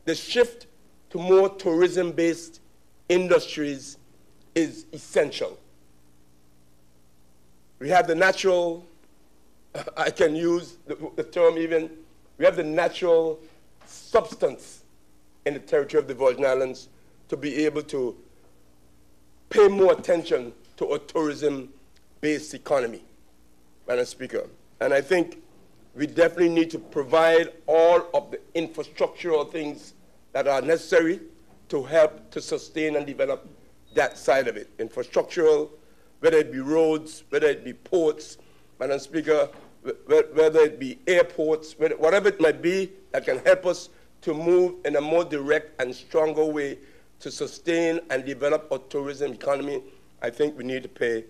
the shift to more tourism-based industries is essential. We have the natural, I can use the term even, we have the natural substance in the territory of the Virgin Islands to be able to pay more attention to a tourism-based economy, Madam Speaker. And I think we definitely need to provide all of the infrastructural things that are necessary to help to sustain and develop that side of it. Infrastructural, whether it be roads, whether it be ports, Madam Speaker, whether it be airports, whatever it might be that can help us to move in a more direct and stronger way to sustain and develop our tourism economy, I think we need to pay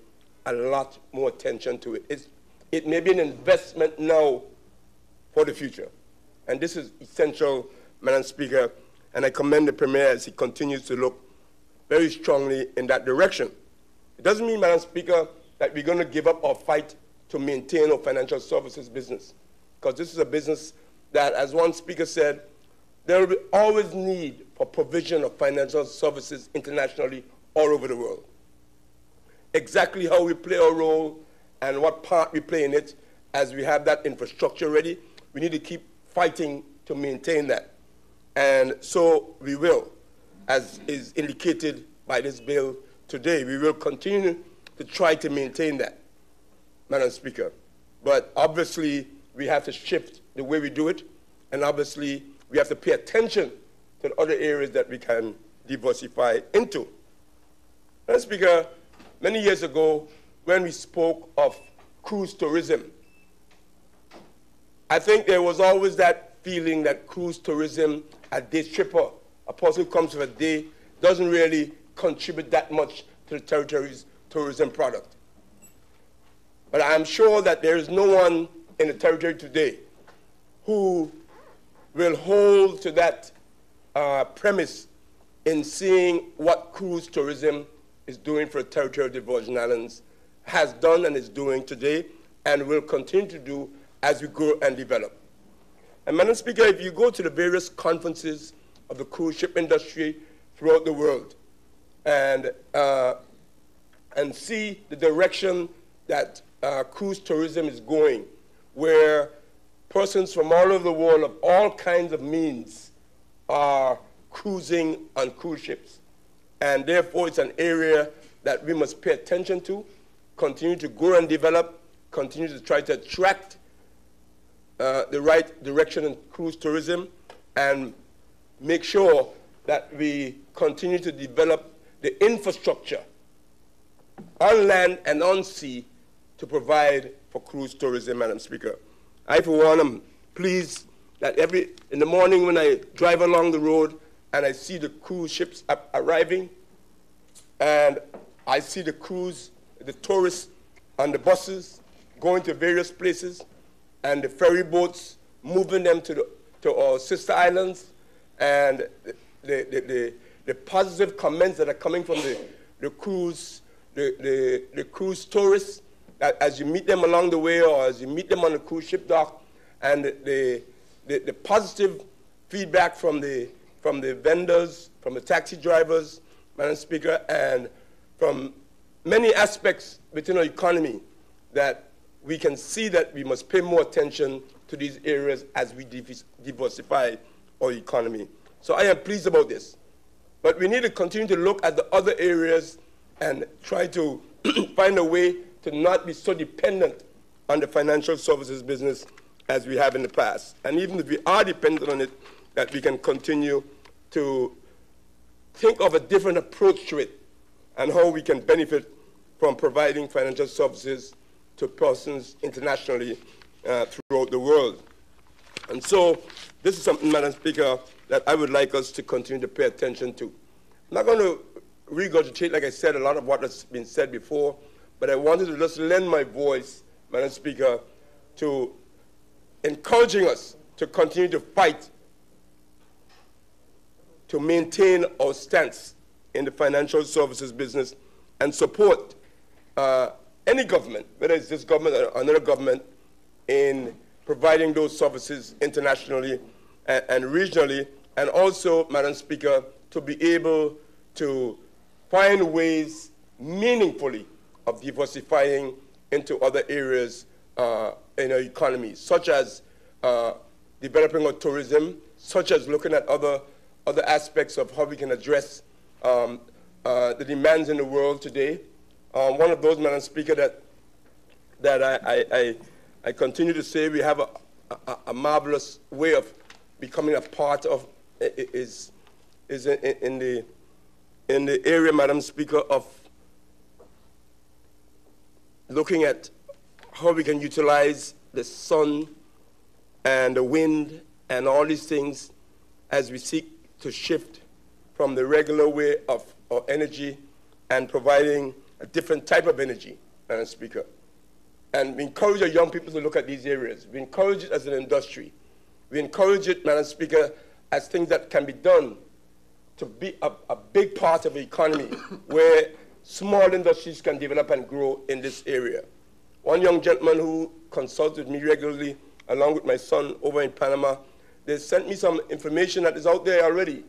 a lot more attention to it. It may be an investment now for the future. And this is essential, Madam Speaker, and I commend the Premier as he continues to look very strongly in that direction. It doesn't mean, Madam Speaker, that we're going to give up our fight to maintain our financial services business, because this is a business that, as one speaker said, there will be always need for provision of financial services internationally all over the world. Exactly how we play our role and what part we play in it, as we have that infrastructure ready, we need to keep fighting to maintain that. And so we will, as is indicated by this bill today, we will continue to try to maintain that, Madam Speaker. But obviously, we have to shift the way we do it, and obviously, we have to pay attention to the other areas that we can diversify into. Madam Speaker, many years ago, when we spoke of cruise tourism, I think there was always that feeling that cruise tourism, a day tripper, a person who comes for a day, doesn't really contribute that much to the territory's tourism product. But I'm sure that there is no one in the territory today who will hold to that premise in seeing what cruise tourism is doing for the territory of the Virgin Islands, has done and is doing today, and will continue to do as we grow and develop. And Madam Speaker, if you go to the various conferences of the cruise ship industry throughout the world and see the direction that cruise tourism is going, where persons from all over the world of all kinds of means are cruising on cruise ships. And therefore, it's an area that we must pay attention to, continue to grow and develop, continue to try to attract the right direction in cruise tourism, and make sure that we continue to develop the infrastructure on land and on sea to provide for cruise tourism, Madam Speaker. I, for one, am pleased that in the morning when I drive along the road and I see the cruise ships arriving, and I see the tourists on the buses going to various places, and the ferry boats moving them to our sister islands, and the positive comments that are coming from the cruise tourists, that as you meet them along the way or as you meet them on the cruise ship dock, and the positive feedback from the vendors, from the taxi drivers, Madam Speaker, and from many aspects within our economy, that we can see that we must pay more attention to these areas as we diversify our economy. So I am pleased about this. But we need to continue to look at the other areas and try to find a way to not be so dependent on the financial services business as we have in the past. And even if we are dependent on it, that we can continue to think of a different approach to it and how we can benefit from providing financial services to persons internationally throughout the world. And so this is something, Madam Speaker, that I would like us to continue to pay attention to. I'm not going to regurgitate, like I said, a lot of what has been said before, but I wanted to just lend my voice, Madam Speaker, to encouraging us to continue to fight to maintain our stance in the financial services business and support any government, whether it's this government or another government, in providing those services internationally and regionally, and also, Madam Speaker, to be able to find ways meaningfully of diversifying into other areas in our economy, such as developing our tourism, such as looking at other aspects of how we can address the demands in the world today. One of those, Madam Speaker, that I continue to say we have a marvelous way of becoming a part of is in the area, Madam Speaker, of looking at how we can utilize the sun and the wind and all these things as we seek to shift from the regular way of energy and providing a different type of energy, Madam Speaker. And we encourage our young people to look at these areas. We encourage it as an industry. We encourage it, Madam Speaker, as things that can be done to be a big part of the economy where small industries can develop and grow in this area. One young gentleman who consulted me regularly, along with my son over in Panama, they sent me some information that is out there already,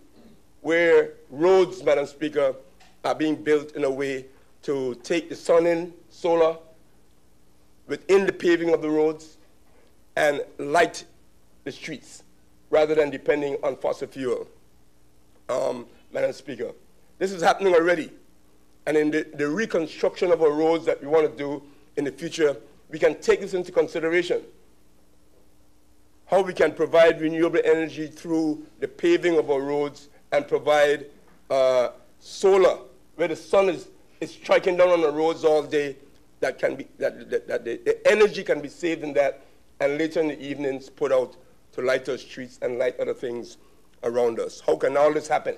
where roads, Madam Speaker, are being built in a way to take the sun in, solar, within the paving of the roads, and light the streets, rather than depending on fossil fuel. Madam Speaker, this is happening already. And in the reconstruction of our roads that we want to do in the future, we can take this into consideration. How we can provide renewable energy through the paving of our roads and provide solar, where the sun is striking down on the roads all day, that the energy can be saved in that, and later in the evenings put out to light our streets and light other things around us. How can all this happen?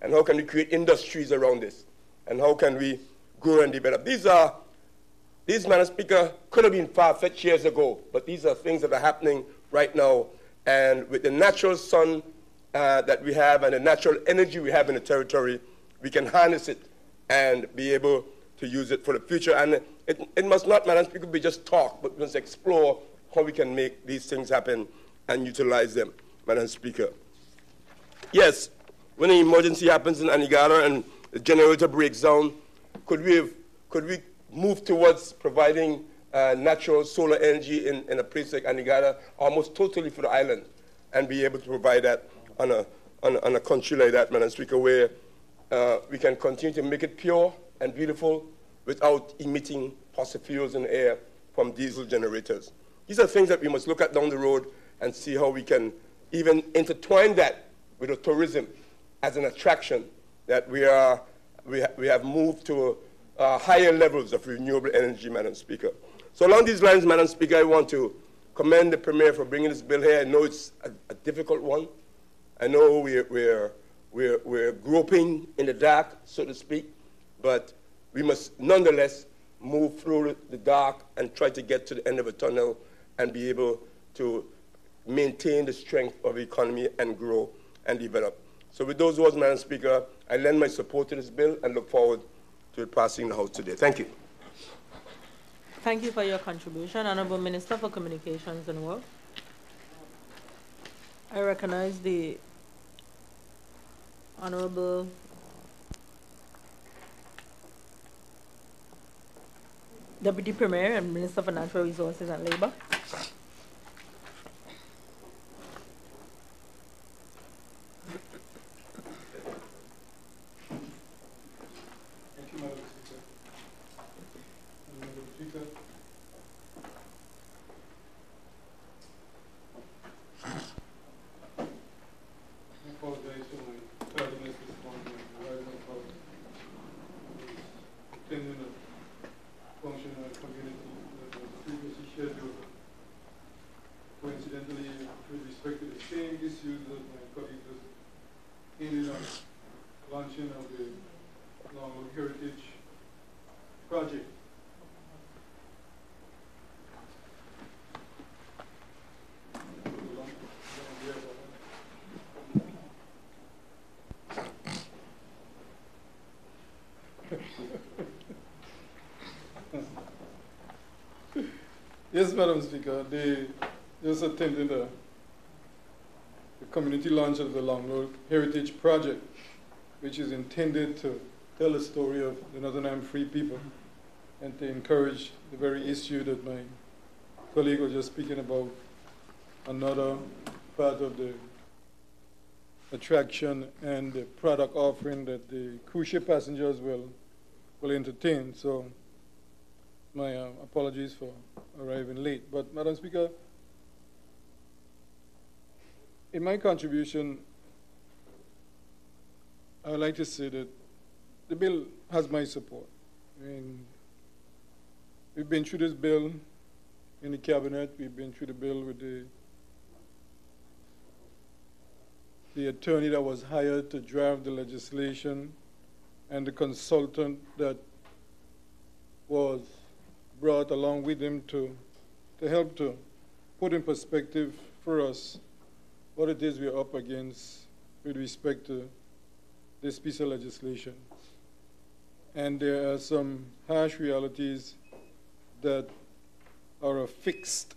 And how can we create industries around this? And how can we grow and develop? These, Madam Speaker, could have been far-fetched years ago, but these are things that are happening right now. And with the natural sun that we have and the natural energy we have in the territory, we can harness it and be able to use it for the future. And it must not, Madam Speaker, be just talk, but we must explore how we can make these things happen and utilize them, Madam Speaker. Yes, when an emergency happens in Anegada and the generator breaks down, could we move towards providing natural solar energy in a place like Anegada, almost totally for the island, and be able to provide that on a on a country like that, Madam Speaker, where we can continue to make it pure and beautiful without emitting fossil fuels in the air from diesel generators. These are things that we must look at down the road and see how we can even intertwine that with the tourism as an attraction, that we have moved to higher levels of renewable energy, Madam Speaker. So along these lines, Madam Speaker, I want to commend the Premier for bringing this bill here. I know it's a difficult one. I know we're groping in the dark, so to speak, but we must nonetheless move through the dark and try to get to the end of a tunnel and be able to maintain the strength of the economy and grow and develop. So with those words, Madam Speaker, I lend my support to this bill and look forward to it passing in the House today. Thank you. Thank you for your contribution. Honorable Minister for Communications and Work. I recognize the Honorable Deputy Premier and Minister for Natural Resources and Labor. Thank you, Madam Speaker. Madam Speaker. I apologize for my tardiness this morning. Arriving about attending a function in our community that was previously scheduled. Coincidentally, with respect to the same issues that my colleague was ended up launching of the Long Heritage Project. Yes, Madam Speaker, they just attended the community launch of the Long Heritage Project, which is intended to tell the story of the Northern Ireland free people and to encourage the very issue that my colleague was just speaking about, another part of the attraction and the product offering that the cruise ship passengers will entertain. So my apologies for arriving late. But Madam Speaker, in my contribution, I would like to say that the bill has my support. I mean, we've been through this bill in the cabinet. We've been through the bill with the attorney that was hired to draft the legislation and the consultant that was brought along with him to help to put in perspective for us what it is we're up against with respect to this piece of legislation. And there are some harsh realities that are affixed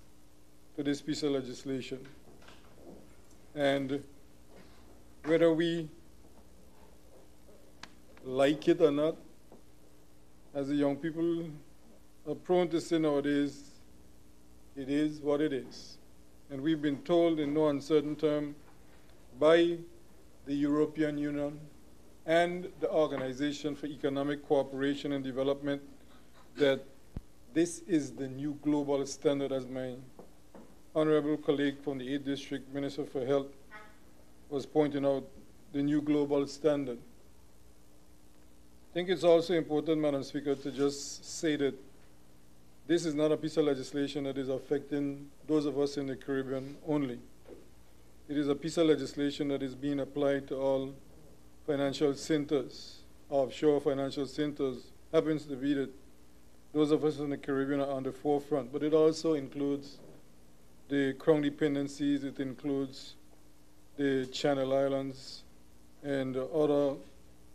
to this piece of legislation. And whether we like it or not, as the young people are prone to say nowadays, it is what it is. And we've been told in no uncertain term by the European Union and the Organization for Economic Cooperation and Development that this is the new global standard, as my honorable colleague from the 8th District, Minister for Health, was pointing out, the new global standard. I think it's also important, Madam Speaker, to just say that this is not a piece of legislation that is affecting those of us in the Caribbean only. It is a piece of legislation that is being applied to all financial centers, offshore financial centers. Happens to be that those of us in the Caribbean are on the forefront, but it also includes the Crown dependencies, it includes the Channel Islands, and other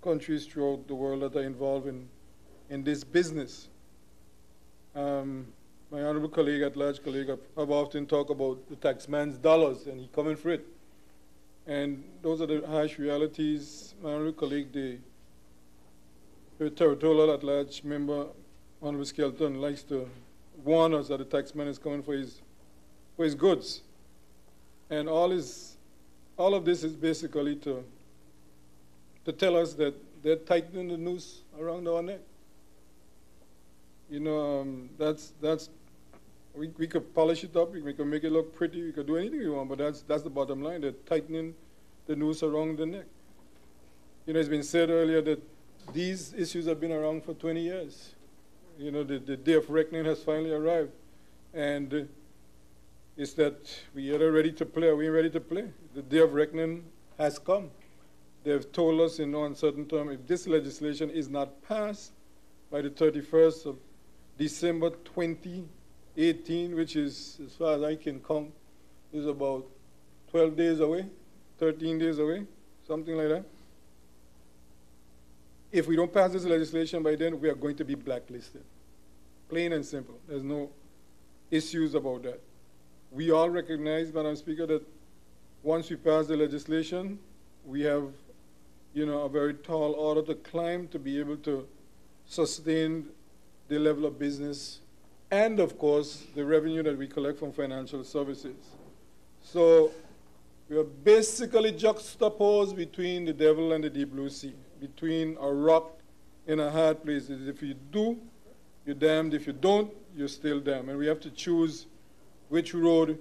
countries throughout the world that are involved in this business. My honorable colleague, at-large colleague, have often talked about the taxman's dollars, and he coming for it. And those are the harsh realities. My honorable colleague, the territorial at-large member, Honorable Skelton, likes to warn us that the taxman is coming for his goods. And all his all of this is basically to tell us that they're tightening the noose around our neck. You know, we could polish it up, we could make it look pretty, we could do anything we want, but that's the bottom line. They're tightening the noose around the neck. You know, it's been said earlier that these issues have been around for 20 years. You know, the day of reckoning has finally arrived. And it's that we are ready to play. Are we ready to play? The day of reckoning has come. They've told us in no uncertain term, if this legislation is not passed by the 31st of December 2018, which is, as far as I can count, is about 12 days away, 13 days away, something like that. If we don't pass this legislation by then, we are going to be blacklisted. Plain and simple. There's no issues about that. We all recognize, Madam Speaker, that once we pass the legislation, we have, you know, a very tall order to climb to be able to sustain the level of business and, of course, the revenue that we collect from financial services. So we are basically juxtaposed between the devil and the deep blue sea, between a rock and a hard place. If you do, you're damned. If you don't, you're still damned. And we have to choose which road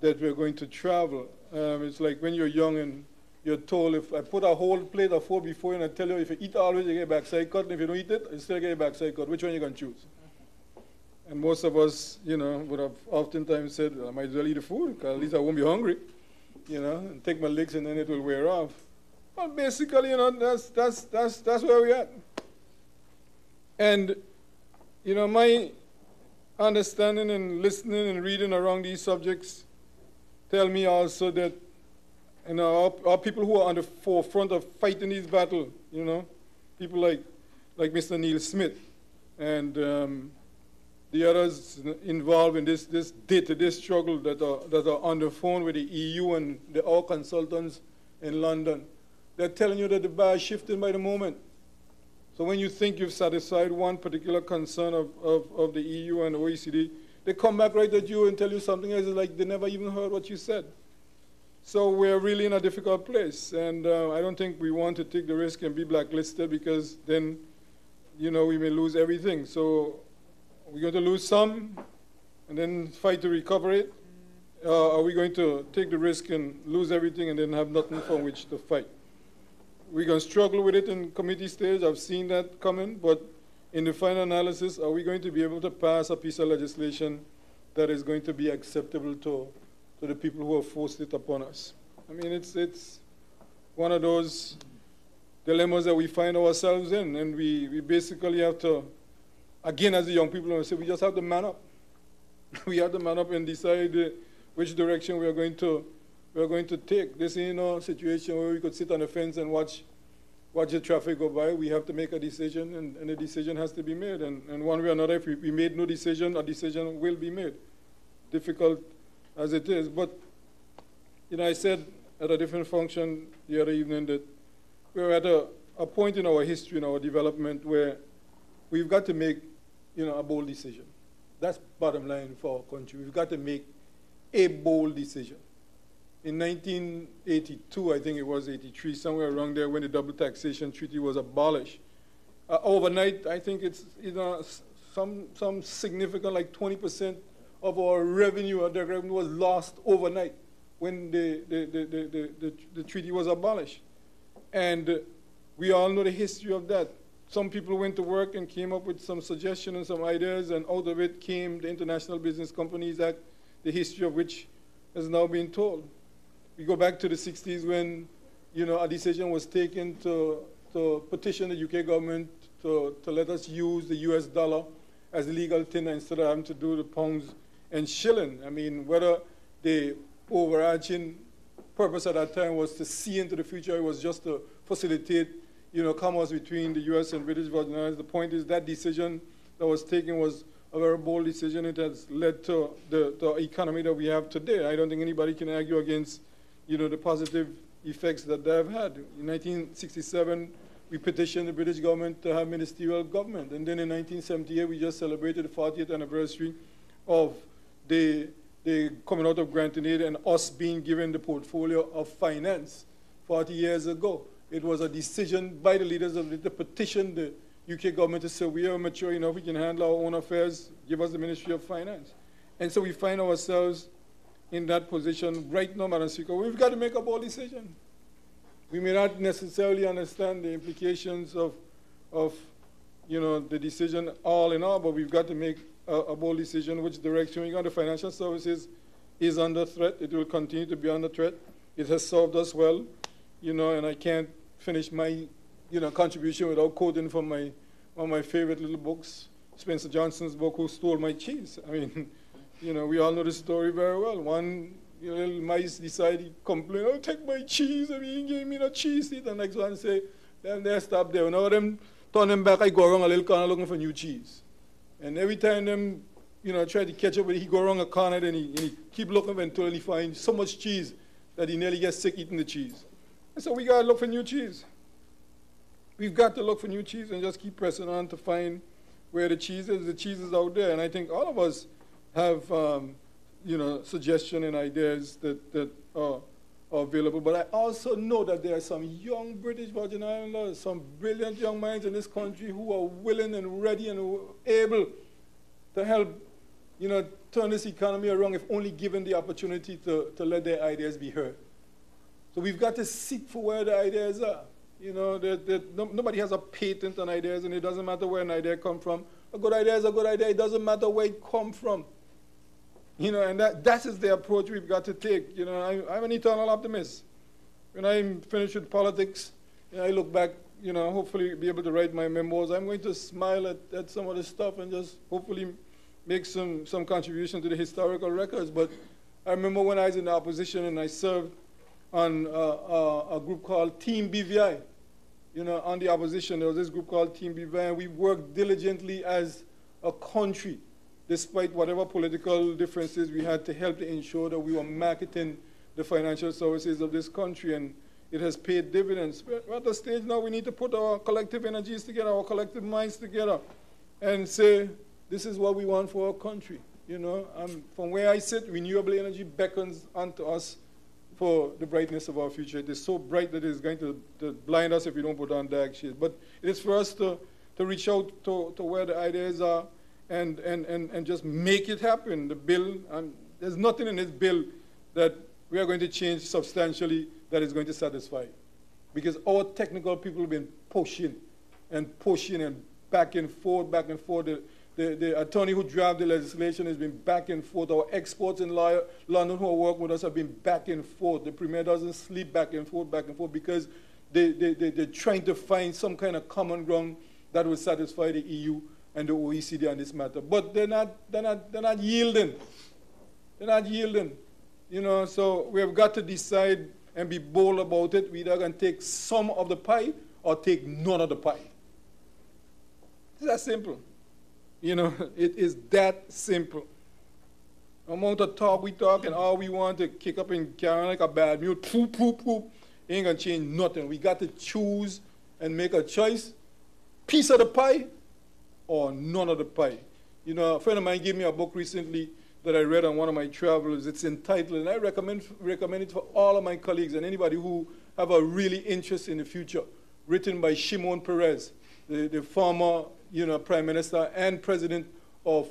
that we're going to travel. It's like when you're young and you're told, if I put a whole plate of food before you and I tell you, if you eat always, you get a backside cut, and if you don't eat it, you still get a backside cut. Which one are you going to choose? And most of us, you know, would have oftentimes said, I might as well eat the food, because at least I won't be hungry, you know, and take my licks and then it will wear off. But basically, you know, that's where we're at. And, you know, my understanding and listening and reading around these subjects tell me also that, you know, our people who are on the forefront of fighting these battles, you know, people like Mr. Neil Smith and the others involved in this day-to-day struggle that are on the phone with the EU and our consultants in London. They're telling you that the bar is shifting by the moment. So when you think you've satisfied one particular concern of the EU and the OECD, they come back right at you and tell you something else. It's like they never even heard what you said. So we're really in a difficult place. And I don't think we want to take the risk and be blacklisted, because then, you know, we may lose everything. So we're going to lose some and then fight to recover it. Are we going to take the risk and lose everything and then have nothing from which to fight? We're going to struggle with it in committee stage. I've seen that coming. But in the final analysis, are we going to be able to pass a piece of legislation that is going to be acceptable to the people who have forced it upon us? I mean, it's one of those dilemmas that we find ourselves in. And we basically have to, again, as the young people say, we just have to man up. We have to man up and decide which direction we are going to take. This ain't a situation where we could sit on the fence and watch the traffic go by. We have to make a decision, and a decision has to be made. And one way or another, if we made no decision, a decision will be made, difficult as it is. But, you know, I said at a different function the other evening that we're at a point in our history, in our development, where we've got to make, you know, a bold decision. That's bottom line for our country. We've got to make a bold decision. In 1982, I think it was 83, somewhere around there, when the double taxation treaty was abolished. Overnight, I think it's, you know, some significant, like 20% of our revenue, or the revenue was lost overnight when the treaty was abolished. And we all know the history of that. Some people went to work and came up with some suggestions and some ideas, and out of it came the International Business Companies Act, the history of which has now been told. We go back to the 60s when, you know, a decision was taken to petition the UK government to let us use the US dollar as legal tender instead of having to do the pounds and shilling. I mean, whether the overarching purpose at that time was to see into the future, it was just to facilitate, you know, commerce between the US and British Virgin Islands. The point is that decision that was taken was a very bold decision. It has led to the economy that we have today. I don't think anybody can argue against, you know, the positive effects that they have had. In 1967, we petitioned the British government to have ministerial government. And then in 1978, we just celebrated the 40th anniversary of the the coming out of grant and aid and us being given the portfolio of finance 40 years ago. It was a decision by the leaders of it to petition the UK government to say, we are mature enough, we can handle our own affairs, give us the Ministry of Finance. And so we find ourselves in that position right now, Madam Speaker. We've got to make a bold decision. We may not necessarily understand the implications of the decision all in all, but we've got to make a bold decision which direction we go. The financial services is under threat. It will continue to be under threat. It has served us well, and I can't finish my, contribution without quoting from one of my favorite little books, Spencer Johnson's book, Who Stole My Cheese? I mean, we all know the story very well. One little mice decided to complain, oh, take my cheese. I mean, he gave me no cheese. The next one say, then they stop there. When all them turn them back, I go around a little corner looking for new cheese. And every time them, try to catch up with it, he go around a corner and he keep looking until he finds so much cheese that he nearly gets sick eating the cheese. And so we got to look for new cheese. We've got to look for new cheese and just keep pressing on to find where the cheese is. The cheese is out there. And I think all of us have, suggestions and ideas that are available. But I also know that there are some young British Virgin Islanders, some brilliant young minds in this country who are willing and ready and able to help, turn this economy around if only given the opportunity to let their ideas be heard. So we've got to seek for where the ideas are. Nobody has a patent on ideas, and it doesn't matter where an idea comes from. A good idea is a good idea. It doesn't matter where it comes from. And that is the approach we've got to take. I'm an eternal optimist. When I'm finished with politics, I look back, hopefully be able to write my memoirs. I'm going to smile at some of the stuff and just hopefully make some contribution to the historical records. But I remember when I was in the opposition and I served on a group called Team BVI. On the opposition, there was this group called Team BVI, and we worked diligently as a country, despite whatever political differences we had, to help to ensure that we were marketing the financial services of this country, and it has paid dividends. We're at the stage now we need to put our collective energies together, our collective minds together, and say, this is what we want for our country. From where I sit, renewable energy beckons onto us for the brightness of our future. It is so bright that it is going to blind us if we don't put on dark shades. But it is for us to reach out to where the ideas are and just make it happen. The bill, there's nothing in this bill that we are going to change substantially that is going to satisfy. Because our technical people have been pushing and back and forth. The attorney who drafted the legislation has been back and forth. Our experts in London who are working with us have been back and forth. The Premier doesn't sleep back and forth, because they're trying to find some kind of common ground that will satisfy the EU and the OECD on this matter. But they're not yielding. They're not yielding. So we have got to decide and be bold about it. We either going to take some of the pie or take none of the pie. It's that simple. It is that simple. The amount of talk we talk and all we want to kick up and carry on like a bad mule, poop, ain't gonna change nothing. We got to choose and make a choice. Piece of the pie or none of the pie. A friend of mine gave me a book recently that I read on one of my travels. It's entitled, and I recommend it for all of my colleagues and anybody who have a really interest in the future, written by Shimon Peres, the former Prime Minister and President of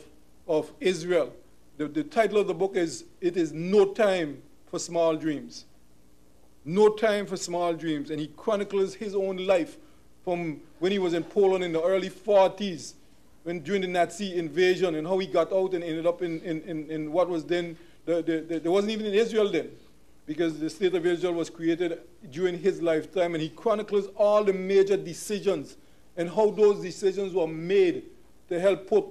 Israel. The title of the book is, It Is No Time for Small Dreams. No Time for Small Dreams. And he chronicles his own life from when he was in Poland in the early 40s, during the Nazi invasion, and how he got out and ended up in what was then, there wasn't even in Israel then, because the state of Israel was created during his lifetime, and he chronicles all the major decisions and how those decisions were made to help put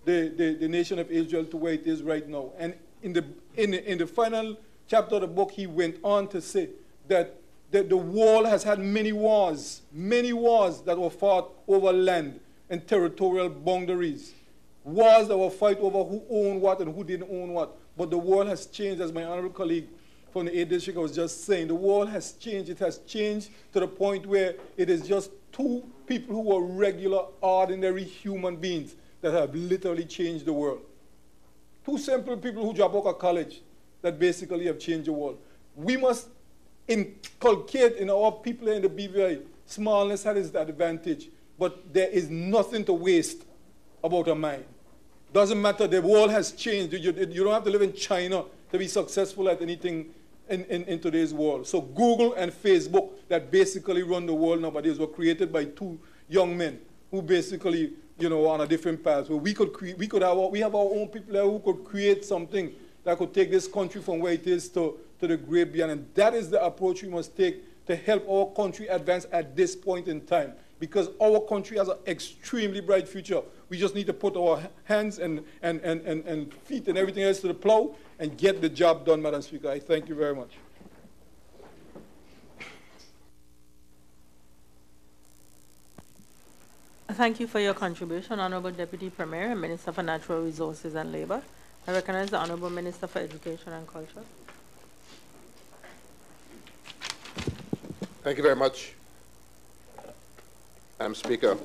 the nation of Israel to where it is right now. And in the final chapter of the book, he went on to say that the world has had many wars that were fought over land and territorial boundaries. Wars that were fought over who owned what and who didn't own what. But the world has changed, as my honorable colleague from the 8th District was just saying. The world has changed. It has changed to the point where it is just two people who are regular, ordinary human beings that have literally changed the world. Two simple people who drop out of college that basically have changed the world. We must inculcate in our people in the BVI, smallness has its advantage, but there is nothing to waste about a mind. Doesn't matter, the world has changed. You don't have to live in China to be successful at anything in today's world. So Google and Facebook that basically run the world nowadays were created by two young men who basically, you know, on a different path. Where we have our own people there who could create something that could take this country from where it is to the great beyond. And that is the approach we must take to help our country advance at this point in time. Because our country has an extremely bright future. We just need to put our hands and feet and everything else to the plow and get the job done, Madam Speaker. I thank you very much. Thank you for your contribution, Honorable Deputy Premier and Minister for Natural Resources and Labor. I recognize the Honorable Minister for Education and Culture. Thank you very much, Madam Speaker.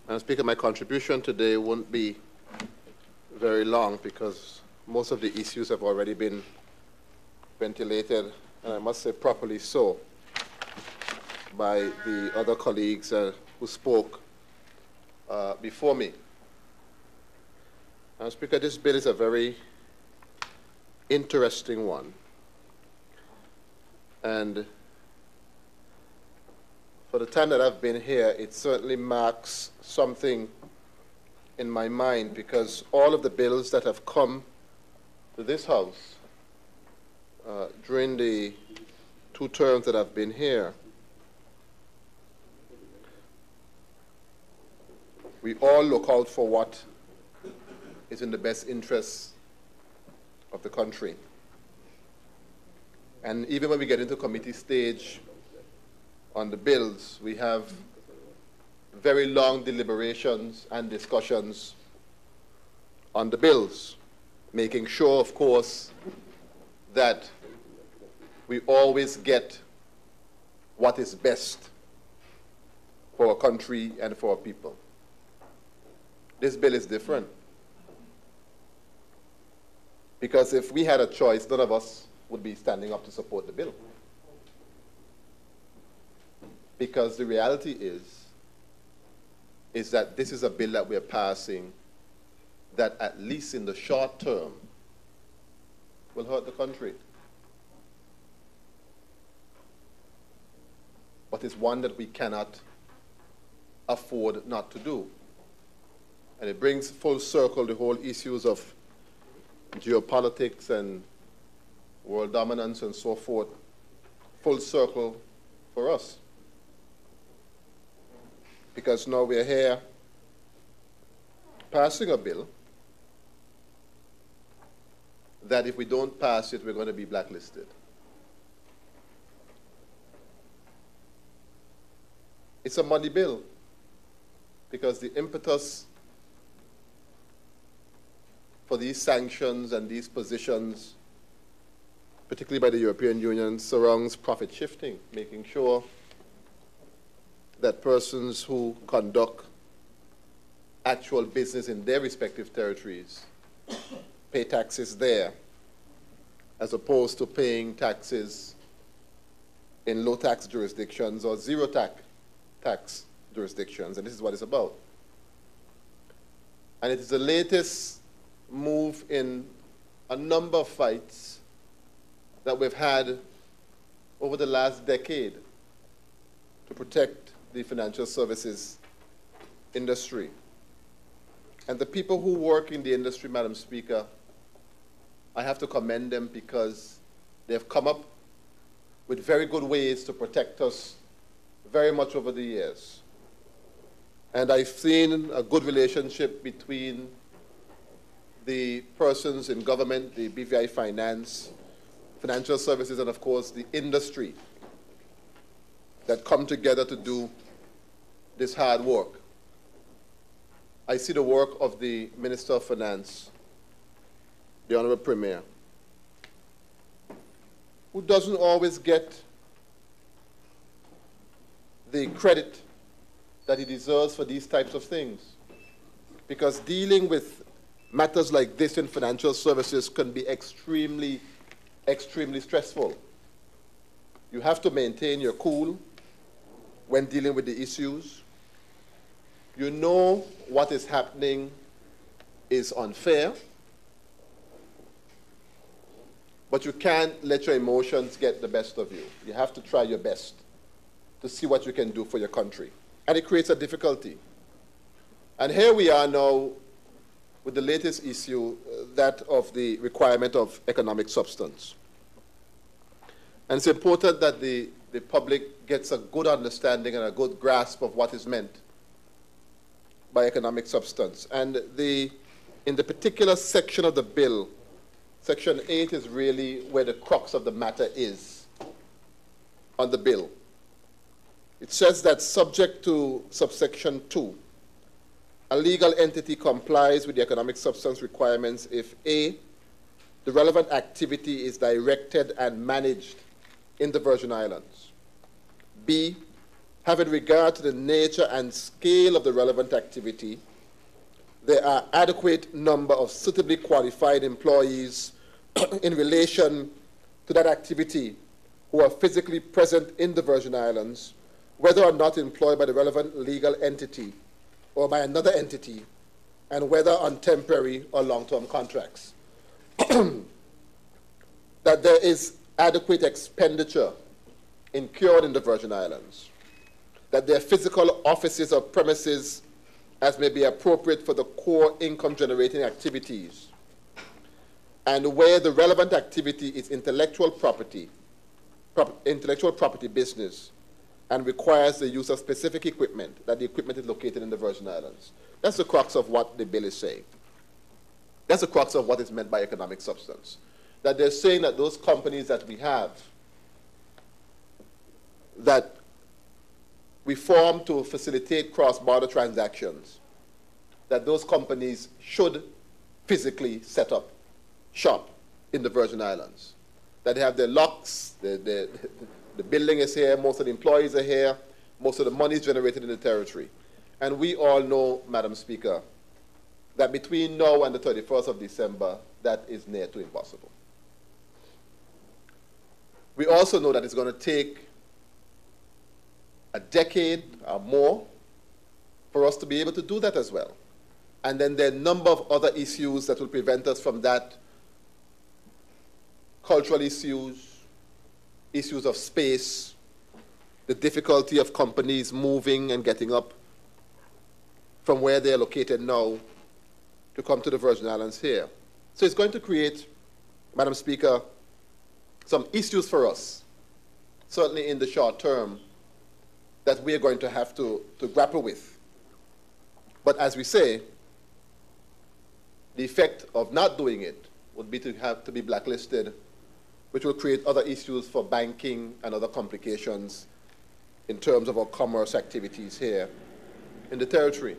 Madam Speaker, my contribution today won't be very long because most of the issues have already been ventilated, and I must say properly so, by the other colleagues who spoke before me. Madam Speaker, this bill is a very interesting one. And for the time that I've been here, it certainly marks something in my mind because all of the bills that have come to this House during the 2 terms that I've been here, we all look out for what is in the best interests of the country. And even when we get into committee stage on the bills, we have very long deliberations and discussions on the bills, making sure, of course, that we always get what is best for our country and for our people. This bill is different. Because if we had a choice, none of us would be standing up to support the bill. Because the reality is that this is a bill that we're passing that at least in the short term will hurt the country. But it's one that we cannot afford not to do. And it brings full circle the whole issues of geopolitics and world dominance and so forth, full circle for us. Because now we're here passing a bill that if we don't pass it, we're going to be blacklisted. It's a money bill because the impetus for these sanctions and these positions, particularly by the European Union, surrounds profit shifting, making sure that persons who conduct actual business in their respective territories pay taxes there, as opposed to paying taxes in low-tax jurisdictions or zero-tax jurisdictions, and this is what it's about. And it is the latest move in a number of fights that we've had over the last decade to protect the financial services industry. And the people who work in the industry, Madam Speaker, I have to commend them because they've come up with very good ways to protect us very much over the years. And I've seen a good relationship between the persons in government, the BVI finance, financial services, and of course the industry that come together to do this hard work. I see the work of the Minister of Finance, the Honorable Premier, who doesn't always get the credit that he deserves for these types of things. Because dealing with matters like this in financial services can be extremely, extremely stressful. You have to maintain your cool when dealing with the issues. You know what is happening is unfair, but you can't let your emotions get the best of you. You have to try your best to see what you can do for your country. And it creates a difficulty. And here we are now with the latest issue, that of the requirement of economic substance. And it's important that the public gets a good understanding and a good grasp of what is meant by economic substance. And in the particular section of the bill, Section 8 is really where the crux of the matter is on the bill. It says that subject to subsection 2, a legal entity complies with the economic substance requirements if A, the relevant activity is directed and managed in the Virgin Islands. B, having regard to the nature and scale of the relevant activity, there are adequate number of suitably qualified employees in relation to that activity who are physically present in the Virgin Islands, whether or not employed by the relevant legal entity or by another entity, and whether on temporary or long-term contracts. That there is adequate expenditure incurred in the Virgin Islands, that their physical offices or premises as may be appropriate for the core income-generating activities, and where the relevant activity is intellectual property business, and requires the use of specific equipment, that the equipment is located in the Virgin Islands. That's the crux of what the bill is saying. That's the crux of what is meant by economic substance. That they're saying that those companies that we have, that we form to facilitate cross-border transactions, that those companies should physically set up shop in the Virgin Islands. That they have their locks, the building is here, most of the employees are here, most of the money is generated in the territory. And we all know, Madam Speaker, that between now and the 31st of December, that is near to impossible. We also know that it's going to take a decade or more for us to be able to do that as well. And then there are a number of other issues that will prevent us from that. Cultural issues, issues of space, the difficulty of companies moving and getting up from where they're located now to come to the Virgin Islands here. So it's going to create, Madam Speaker, some issues for us, certainly in the short term, that we are going to have to grapple with. But as we say, the effect of not doing it would be to have to be blacklisted, which will create other issues for banking and other complications in terms of our commerce activities here in the territory.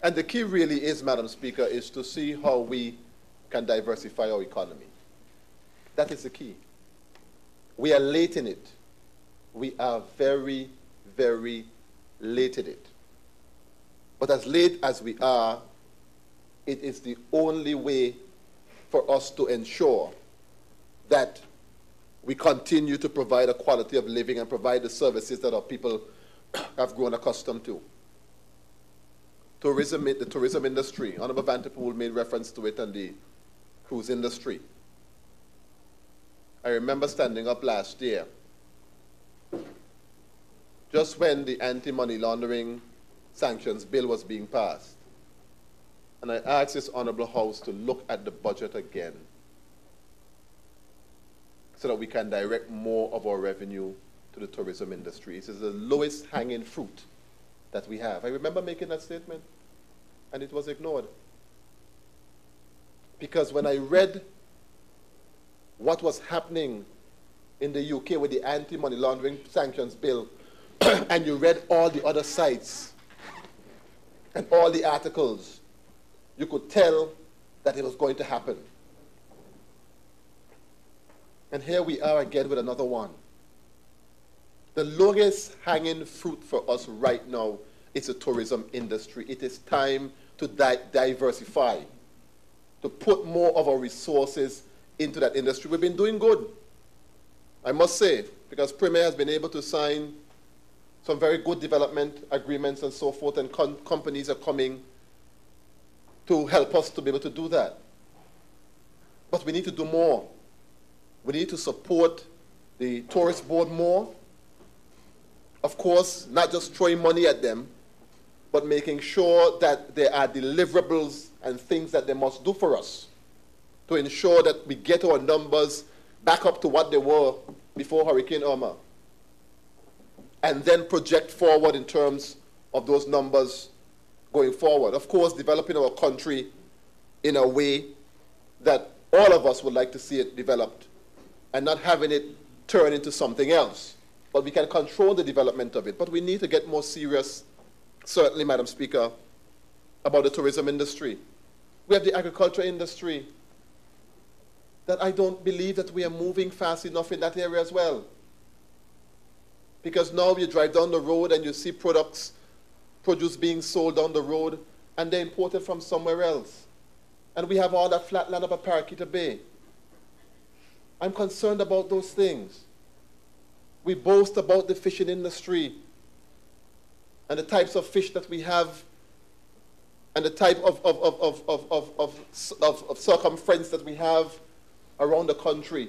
And the key really is, Madam Speaker, is to see how we can diversify our economy. That is the key. We are late in it. We are very, very late in it. But as late as we are, it is the only way for us to ensure that we continue to provide a quality of living and provide the services that our people have grown accustomed to. The tourism industry, Honorable Vanterpool made reference to it, and the cruise industry. I remember standing up last year, just when the anti-money laundering sanctions bill was being passed, and I asked this Honorable House to look at the budget again so that we can direct more of our revenue to the tourism industry. This is the lowest hanging fruit that we have. I remember making that statement, and it was ignored. Because when I read what was happening in the UK with the anti-money laundering sanctions bill, and you read all the other sites and all the articles, you could tell that it was going to happen. And here we are again with another one. The lowest hanging fruit for us right now is the tourism industry. It is time to diversify, to put more of our resources into that industry. We've been doing good, I must say, because Premier has been able to sign some very good development agreements and so forth, and companies are coming to help us to be able to do that. But we need to do more. We need to support the tourist board more. Of course, not just throwing money at them, but making sure that there are deliverables and things that they must do for us to ensure that we get our numbers back up to what they were before Hurricane Irma, and then project forward in terms of those numbers going forward. Of course, developing our country in a way that all of us would like to see it developed, and not having it turn into something else. But we can control the development of it. But we need to get more serious, certainly, Madam Speaker, about the tourism industry. We have the agriculture industry that I don't believe that we are moving fast enough in that area as well. Because now you drive down the road and you see produce being sold down the road, and they're imported from somewhere else. And we have all that flat land up at Parakeeta Bay. I'm concerned about those things. We boast about the fishing industry and the types of fish that we have and the type of circumference that we have around the country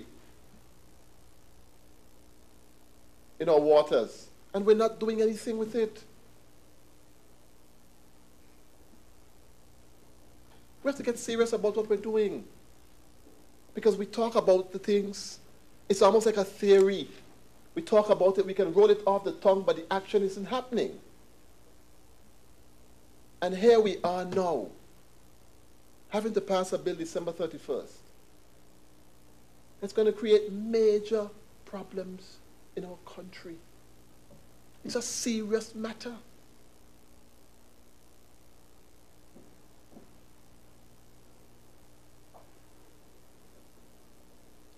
in our waters. And we're not doing anything with it. We have to get serious about what we're doing. Because we talk about the things, it's almost like a theory. We talk about it, we can roll it off the tongue, but the action isn't happening. And here we are now, having to pass a bill December 31st. It's going to create major problems in our country. It's a serious matter.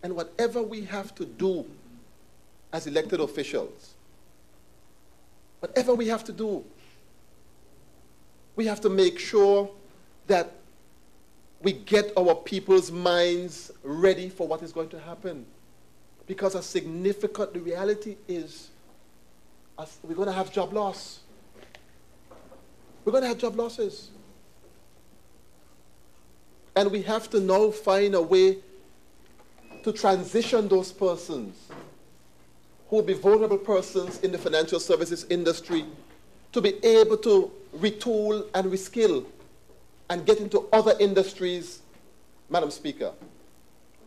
And whatever we have to do as elected officials, whatever we have to do, we have to make sure that we get our people's minds ready for what is going to happen. Because the reality is we're going to have job loss. We're going to have job losses. And we have to now find a way to transition those persons who will be vulnerable persons in the financial services industry to be able to retool and reskill and get into other industries, Madam Speaker.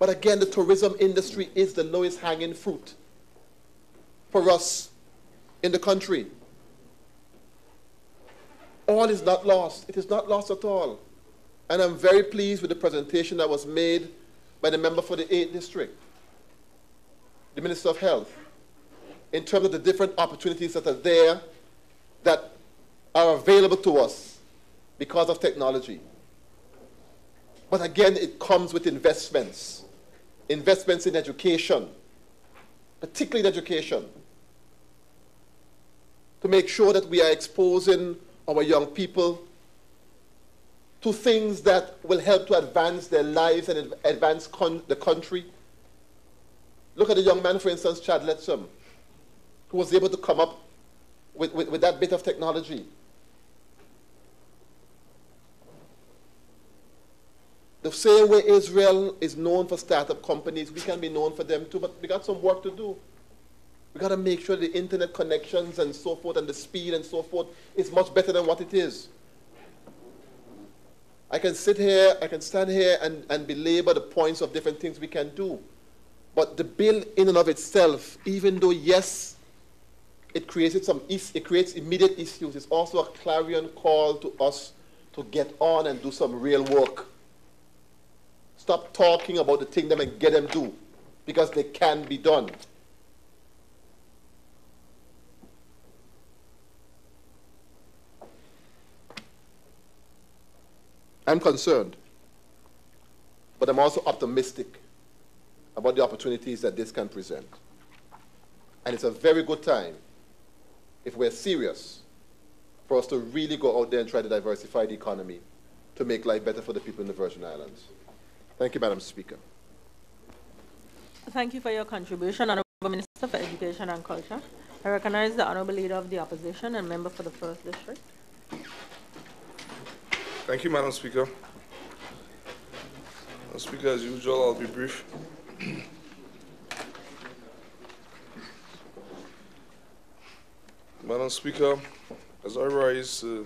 But again, the tourism industry is the lowest hanging fruit for us in the country. All is not lost. It is not lost at all. And I'm very pleased with the presentation that was made by the member for the 8th District, the Minister of Health, in terms of the different opportunities that are there that are available to us because of technology. But again, it comes with investments. Investments in education, particularly in education, to make sure that we are exposing our young people to things that will help to advance their lives and advance the country. Look at the young man, for instance, Chad Letcham, who was able to come up with that bit of technology. The same way Israel is known for startup companies, we can be known for them too, but we got some work to do. We got to make sure the internet connections and so forth and the speed and so forth is much better than what it is. I can sit here, I can stand here and belabor the points of different things we can do. But the bill in and of itself, even though, yes, it creates immediate issues, it's also a clarion call to us to get on and do some real work. Stop talking about the thing them and get them do, because they can be done. I'm concerned, but I'm also optimistic about the opportunities that this can present. And it's a very good time, if we're serious, for us to really go out there and try to diversify the economy to make life better for the people in the Virgin Islands. Thank you, Madam Speaker. Thank you for your contribution, Honorable Minister for Education and Culture. I recognize the Honorable Leader of the Opposition and Member for the 1st District. Thank you, Madam Speaker. Madam Speaker, as usual, I'll be brief. Madam Speaker, as I rise to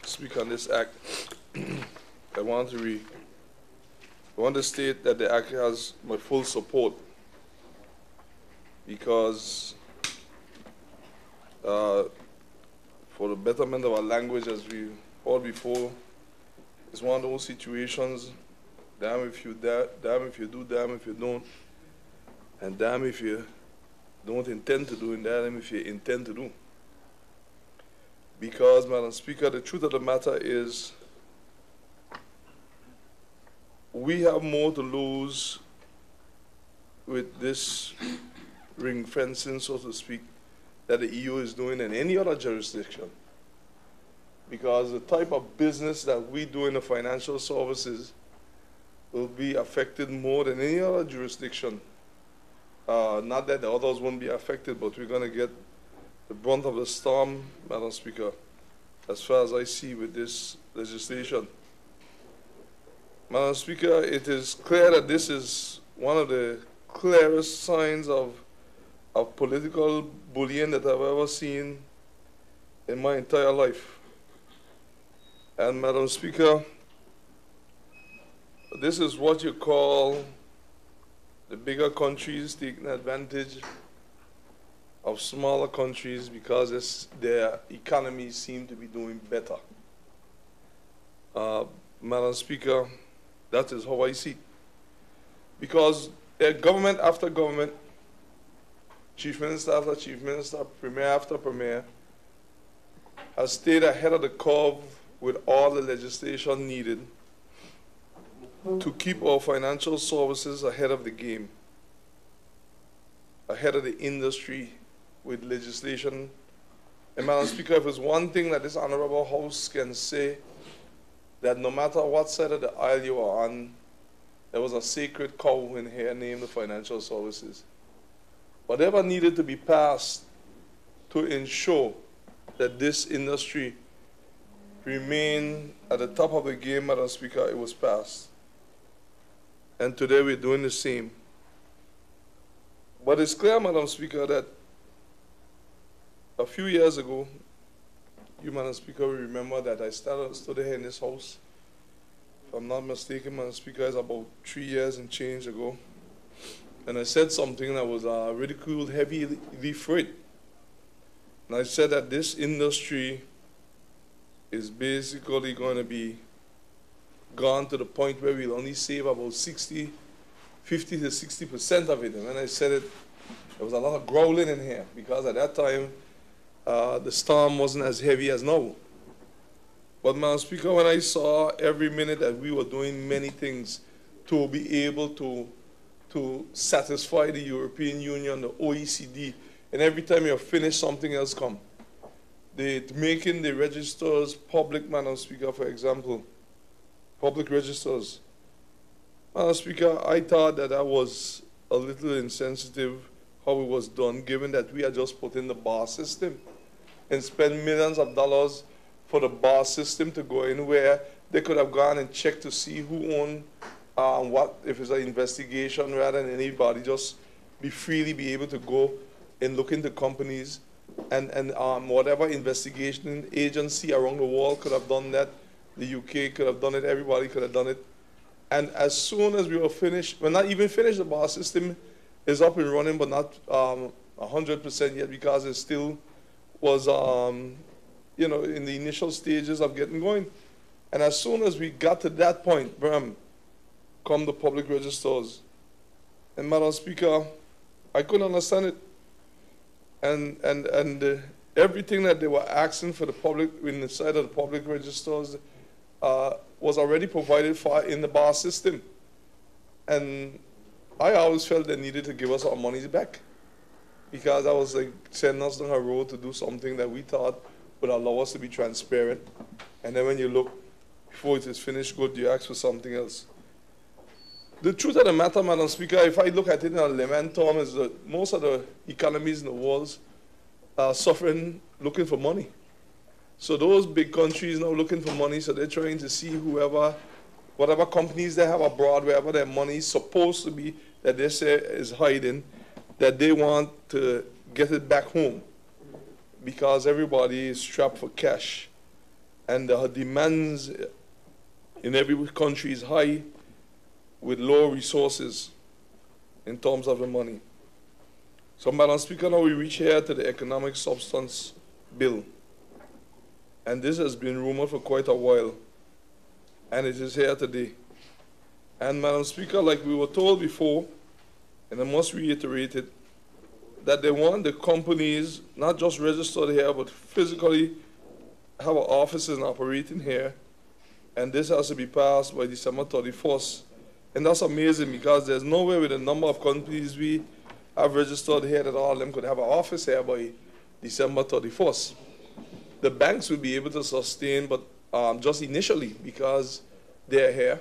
speak on this act, I want to state that the act has my full support because for the betterment of our language, as we heard before, it's one of those situations, damn if you do, damn if you don't, and damn if you don't intend to do, and damn if you intend to do. Because, Madam Speaker, the truth of the matter is we have more to lose with this ring fencing, so to speak, that the EU is doing in any other jurisdiction. Because the type of business that we do in the financial services will be affected more than any other jurisdiction. Not that the others won't be affected, but we're going to get the brunt of the storm, Madam Speaker, as far as I see with this legislation. Madam Speaker, it is clear that this is one of the clearest signs of political bullying that I've ever seen in my entire life. And Madam Speaker, this is what you call the bigger countries taking advantage of smaller countries because their economies seem to be doing better. Madam Speaker, that is how I see it. Because government after government, chief minister after chief minister, premier after premier, has stayed ahead of the curve with all the legislation needed to keep our financial services ahead of the game, ahead of the industry with legislation. And Madam Speaker, if there's one thing that this Honorable House can say, that no matter what side of the aisle you are on, there was a sacred cow in here named the financial services. Whatever needed to be passed to ensure that this industry remain at the top of the game, Madam Speaker, it was passed. And today we're doing the same. But it's clear, Madam Speaker, that a few years ago, you, Madam Speaker, will remember that I stood here in this house. If I'm not mistaken, Madam Speaker, it's about 3 years and change ago. And I said something that was ridiculed heavily for it. And I said that this industry is basically going to be gone to the point where we'll only save about 50 to 60% of it. And when I said it, there was a lot of growling in here because at that time, the storm wasn't as heavy as now. But, Madam Speaker, when I saw every minute that we were doing many things to be able to satisfy the European Union, the OECD, and every time you finish, something else comes. Making the registers public, Madam Speaker, for example, public registers. Madam Speaker, I thought that was a little insensitive how it was done, given that we had just put in the bar system and spent millions of dollars for the bar system to go in where they could have gone and checked to see who owned what, if it's an investigation, rather than anybody just freely be able to go and look into companies and whatever investigation agency around the world could have done that. The UK could have done it, everybody could have done it. And as soon as we were finished, we're not even finished, the bar system is up and running, but not 100% yet because it still was, you know, in the initial stages of getting going. And as soon as we got to that point, come the public registers. And Madam Speaker, I couldn't understand it. And everything that they were asking for the public, in the side of the public registers, was already provided for in the bar system. And I always felt they needed to give us our monies back because I was like sending us on a road to do something that we thought would allow us to be transparent. And then when you look, before it is finished good, you ask for something else. The truth of the matter, Madam Speaker, if I look at it in a layman term, is that most of the economies in the world are suffering, looking for money. So those big countries now looking for money, so they're trying to see whatever companies they have abroad, wherever their money is supposed to be, that they say is hiding, that they want to get it back home, because everybody is strapped for cash. And the demands in every country is high, with low resources in terms of the money. So, Madam Speaker, now we reach here to the Economic Substance Bill. And this has been rumored for quite a while, and it is here today. And, Madam Speaker, like we were told before, and I must reiterate it, that they want the companies not just registered here, but physically have an offices and operating here, and this has to be passed by December 31st. And that's amazing, because there's no way with the number of companies we have registered here that all of them could have an office here by December 31st. The banks will be able to sustain, but just initially, because they're here.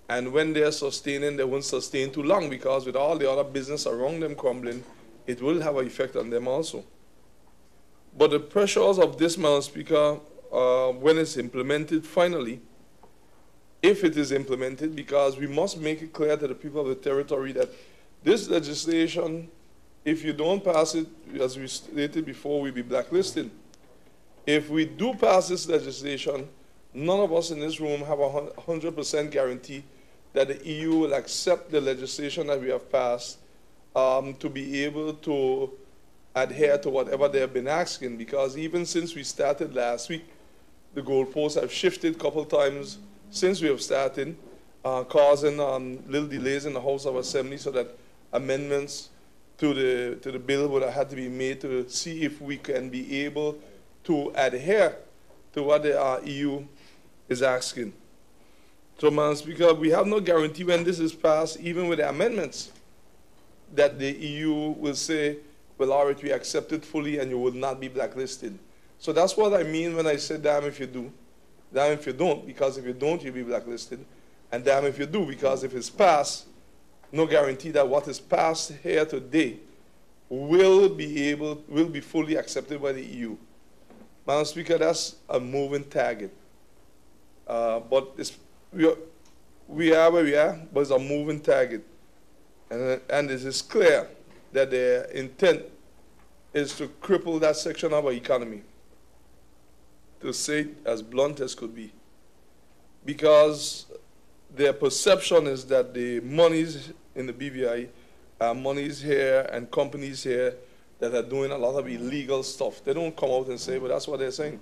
And when they're sustaining, they won't sustain too long, because with all the other business around them crumbling, it will have an effect on them also. But the pressures of this, Madam Speaker, when it's implemented finally, if it is implemented, because we must make it clear to the people of the territory that this legislation, if you don't pass it, as we stated before, we'll be blacklisted. If we do pass this legislation, none of us in this room have a 100% guarantee that the EU will accept the legislation that we have passed to be able to adhere to whatever they have been asking, because even since we started last week, the goalposts have shifted a couple times since we have started, causing little delays in the House of Assembly, so that amendments to the bill would have had to be made to see if we can be able to adhere to what the EU is asking. So, Madam Speaker, we have no guarantee when this is passed, even with the amendments, that the EU will say, well, all right, we accept it fully and you will not be blacklisted. So that's what I mean when I say damn if you do, damn if you don't, because if you don't, you'll be blacklisted, and damn if you do, because if it's passed, no guarantee that what is passed here today will be fully accepted by the EU. Madam Speaker, that's a moving target. But we are where we are, but it's a moving target. And it is clear that their intent is to cripple that section of our economy, to say it as blunt as could be. Because their perception is that the monies in the BVI are monies here and companies here that are doing a lot of illegal stuff. They don't come out and say, but that's what they're saying.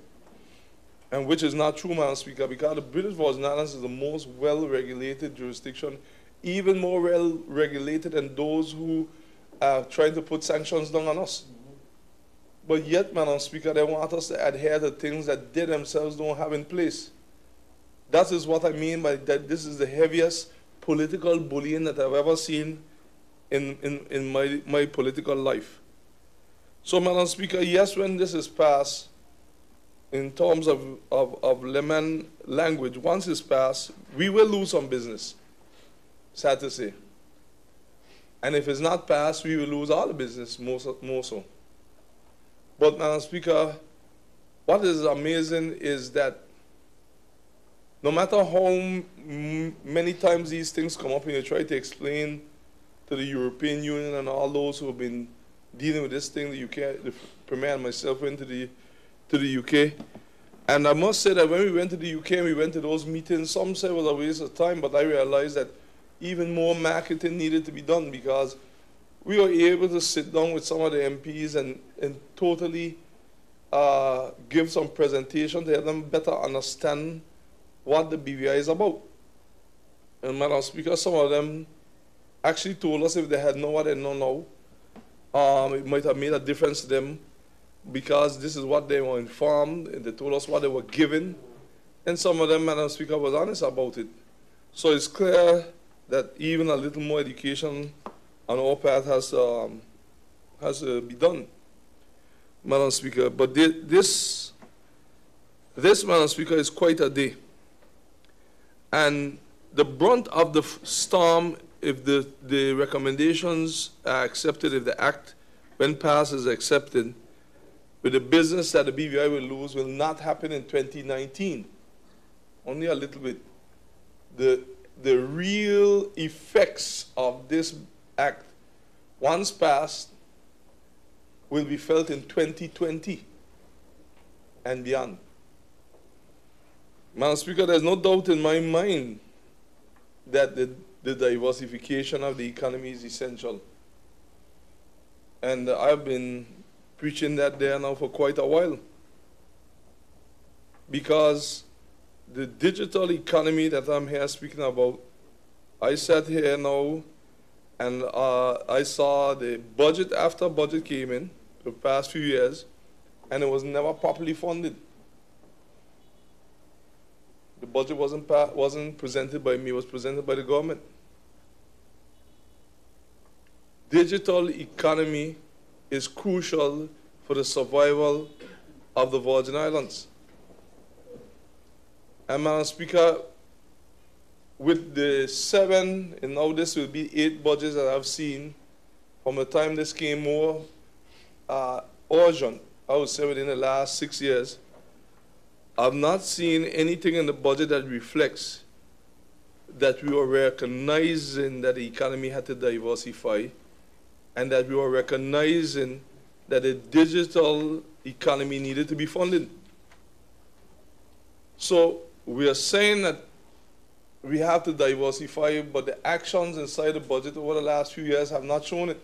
And which is not true, Madam Speaker, because the British Virgin Islands is the most well-regulated jurisdiction, even more well-regulated than those who are trying to put sanctions down on us. But yet, Madam Speaker, they want us to adhere to things that they themselves don't have in place. That is what I mean by that this is the heaviest political bullying that I've ever seen in my political life. So, Madam Speaker, yes, when this is passed, in terms of layman language, once it's passed, we will lose some business, sad to say. And if it's not passed, we will lose all the business, more so. But, Madam Speaker, what is amazing is that no matter how many times these things come up and you try to explain to the European Union and all those who have been dealing with this thing, the UK, the Premier and myself went to the UK. And I must say that when we went to the UK and we went to those meetings, some said it was a waste of time, but I realized that even more marketing needed to be done, because we were able to sit down with some of the MPs and totally give some presentation to help them better understand what the BVI is about. And Madam Speaker, some of them actually told us if they had known what they know now, it might have made a difference to them, because this is what they were informed, and they told us what they were given. And some of them, Madam Speaker, was honest about it. So it's clear that even a little more education on our part has to be done, Madam Speaker. But this this, Madam Speaker, is quite a day. And the brunt of the storm, if the recommendations are accepted, if the act, when passed, is accepted, with the business that the BVI will lose will not happen in 2019. Only a little bit. The real effects of this act, once passed, will be felt in 2020 and beyond. Madam Speaker, there's no doubt in my mind that the diversification of the economy is essential. And I've been preaching that there now for quite a while. Because the digital economy that I'm here speaking about, I sat here now and I saw the budget after budget came in the past few years, and it was never properly funded. The budget wasn't presented by me, it was presented by the government. Digital economy is crucial for the survival of the Virgin Islands. And Madam Speaker, with the 7, and now this will be 8 budgets that I've seen, from the time this came more urgent, I would say within the last 6 years, I've not seen anything in the budget that reflects that we were recognizing that the economy had to diversify and that we were recognizing that the digital economy needed to be funded. So we are saying that we have to diversify, but the actions inside the budget over the last few years have not shown it.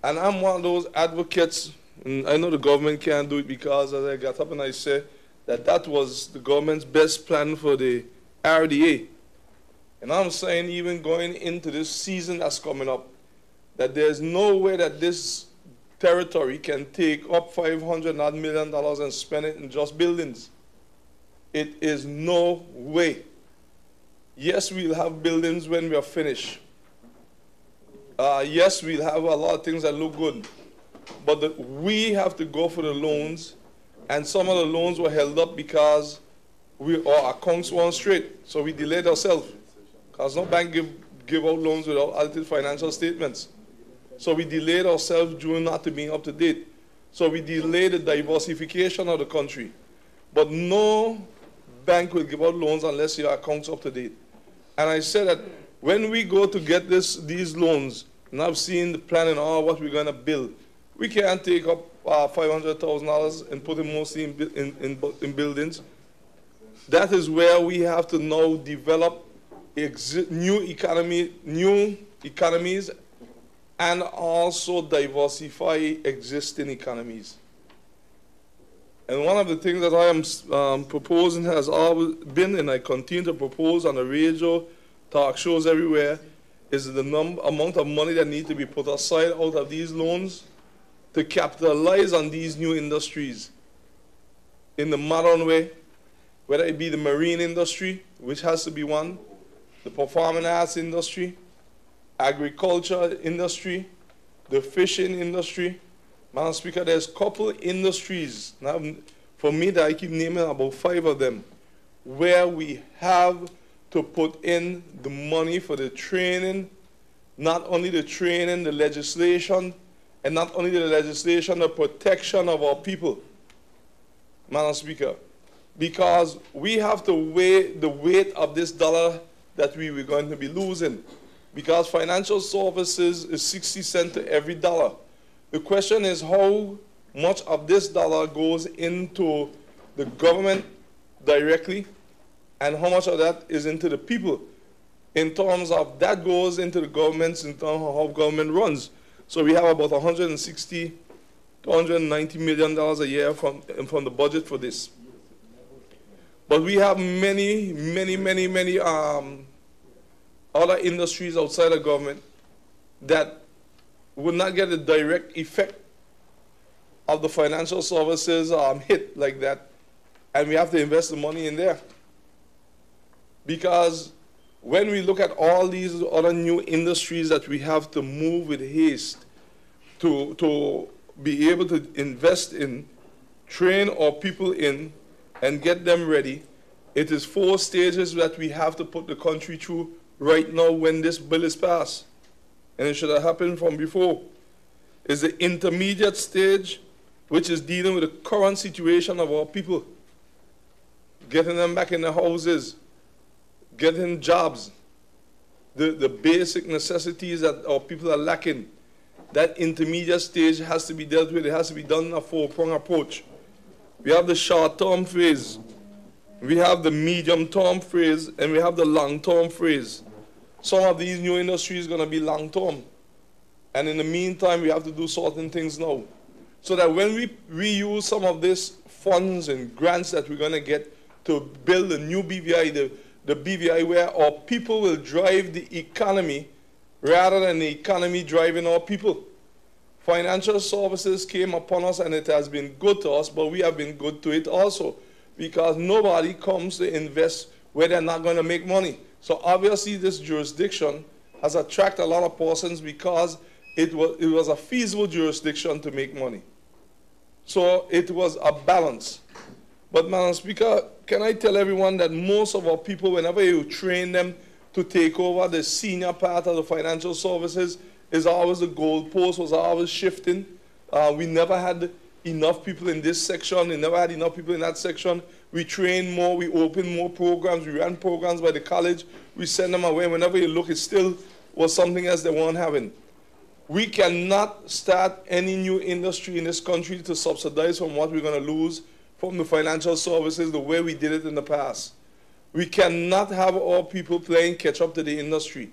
And I'm one of those advocates, and I know the government can't do it because, as I got up and I said, that was the government's best plan for the RDA. And I'm saying, even going into this season that's coming up, that there's no way that this territory can take up $500 million and spend it in just buildings. It is no way. Yes, we'll have buildings when we are finished. Yes, we'll have a lot of things that look good. But we have to go for the loans, and some of the loans were held up because our accounts weren't straight. So we delayed ourselves. Because no bank give out loans without audited financial statements. So we delayed ourselves due not to being up to date. So we delayed the diversification of the country. But no bank will give out loans unless your account's up to date. And I said that when we go to get these loans, and I've seen the plan and all what we're going to build, we can't take up $500,000 and put it mostly in buildings. That is where we have to now develop new economies and also diversify existing economies. And one of the things that I am proposing has always been, and I continue to propose on the radio, talk shows everywhere, is the amount of money that needs to be put aside out of these loans to capitalize on these new industries in the modern way, whether it be the marine industry, which has to be one, the performing arts industry, agriculture industry, the fishing industry. Madam Speaker, there's a couple industries, now, for me, that I keep naming about 5 of them, where we have to put in the money for the training, not only the training, the legislation, and not only the legislation, the protection of our people, Madam Speaker, because we have to weigh the weight of this dollar that we were going to be losing, because financial services is 60 cents to every dollar. The question is how much of this dollar goes into the government directly and how much of that is into the people in terms of that goes into the governments in terms of how government runs. So we have about $160 to $190 million a year from the budget for this. But we have many other industries outside of government that would not get a direct effect of the financial services hit like that, and we have to invest the money in there. Because when we look at all these other new industries that we have to move with haste to be able to invest in, train our people in, and get them ready. It is 4 stages that we have to put the country through right now when this bill is passed. And it should have happened from before. Is the intermediate stage, which is dealing with the current situation of our people. Getting them back in their houses, getting jobs, the basic necessities that our people are lacking. That intermediate stage has to be dealt with. It has to be done in a 4-pronged approach. We have the short-term phase, we have the medium-term phase, and we have the long-term phase. Some of these new industries are going to be long-term. And in the meantime, we have to do certain things now. So that when we reuse some of these funds and grants that we're going to get to build a new BVI, the BVI where our people will drive the economy rather than the economy driving our people. Financial services came upon us and it has been good to us, but we have been good to it also, because nobody comes to invest where they're not going to make money. So obviously this jurisdiction has attracted a lot of persons because it was a feasible jurisdiction to make money. So it was a balance. But Madam Speaker, can I tell everyone that most of our people, whenever you train them to take over the senior part of the financial services, is always the goalpost was always shifting. We never had enough people in this section. We never had enough people in that section. We trained more. We opened more programs. We ran programs by the college. We sent them away. Whenever you look, it still was something else they weren't having. We cannot start any new industry in this country to subsidize from what we're going to lose from the financial services the way we did it in the past. We cannot have our people playing catch up to the industry.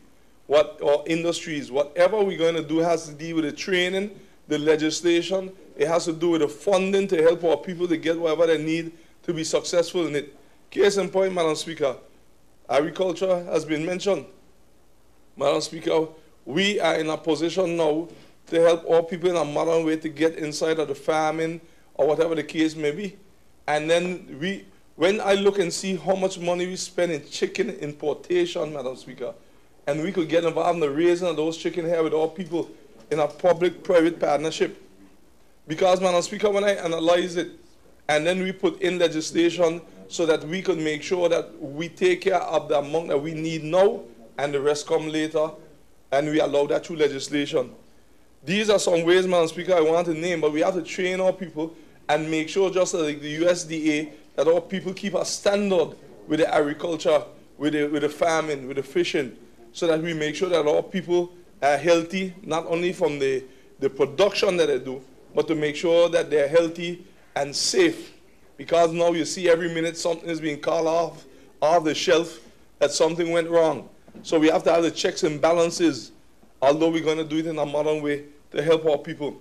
Or industries. Whatever we're going to do has to do with the training, the legislation. It has to do with the funding to help our people to get whatever they need to be successful in it. Case in point, Madam Speaker, agriculture has been mentioned. Madam Speaker, we are in a position now to help our people in a modern way to get inside of the farming or whatever the case may be. And then when I look and see how much money we spend in chicken importation, Madam Speaker, and we could get involved in the raising of those chicken here with our people in a public-private partnership. Because, Madam Speaker, when I analyze it, and then we put in legislation so that we could make sure that we take care of the amount that we need now, and the rest come later, and we allow that through legislation. These are some ways, Madam Speaker, I want to name, but we have to train our people and make sure, just like the USDA, that our people keep a standard with the agriculture, with the farming, with the fishing, so that we make sure that our people are healthy, not only from the production that they do, but to make sure that they're healthy and safe. Because now you see every minute something is being called off the shelf, that something went wrong. So we have to have the checks and balances, although we're going to do it in a modern way to help our people.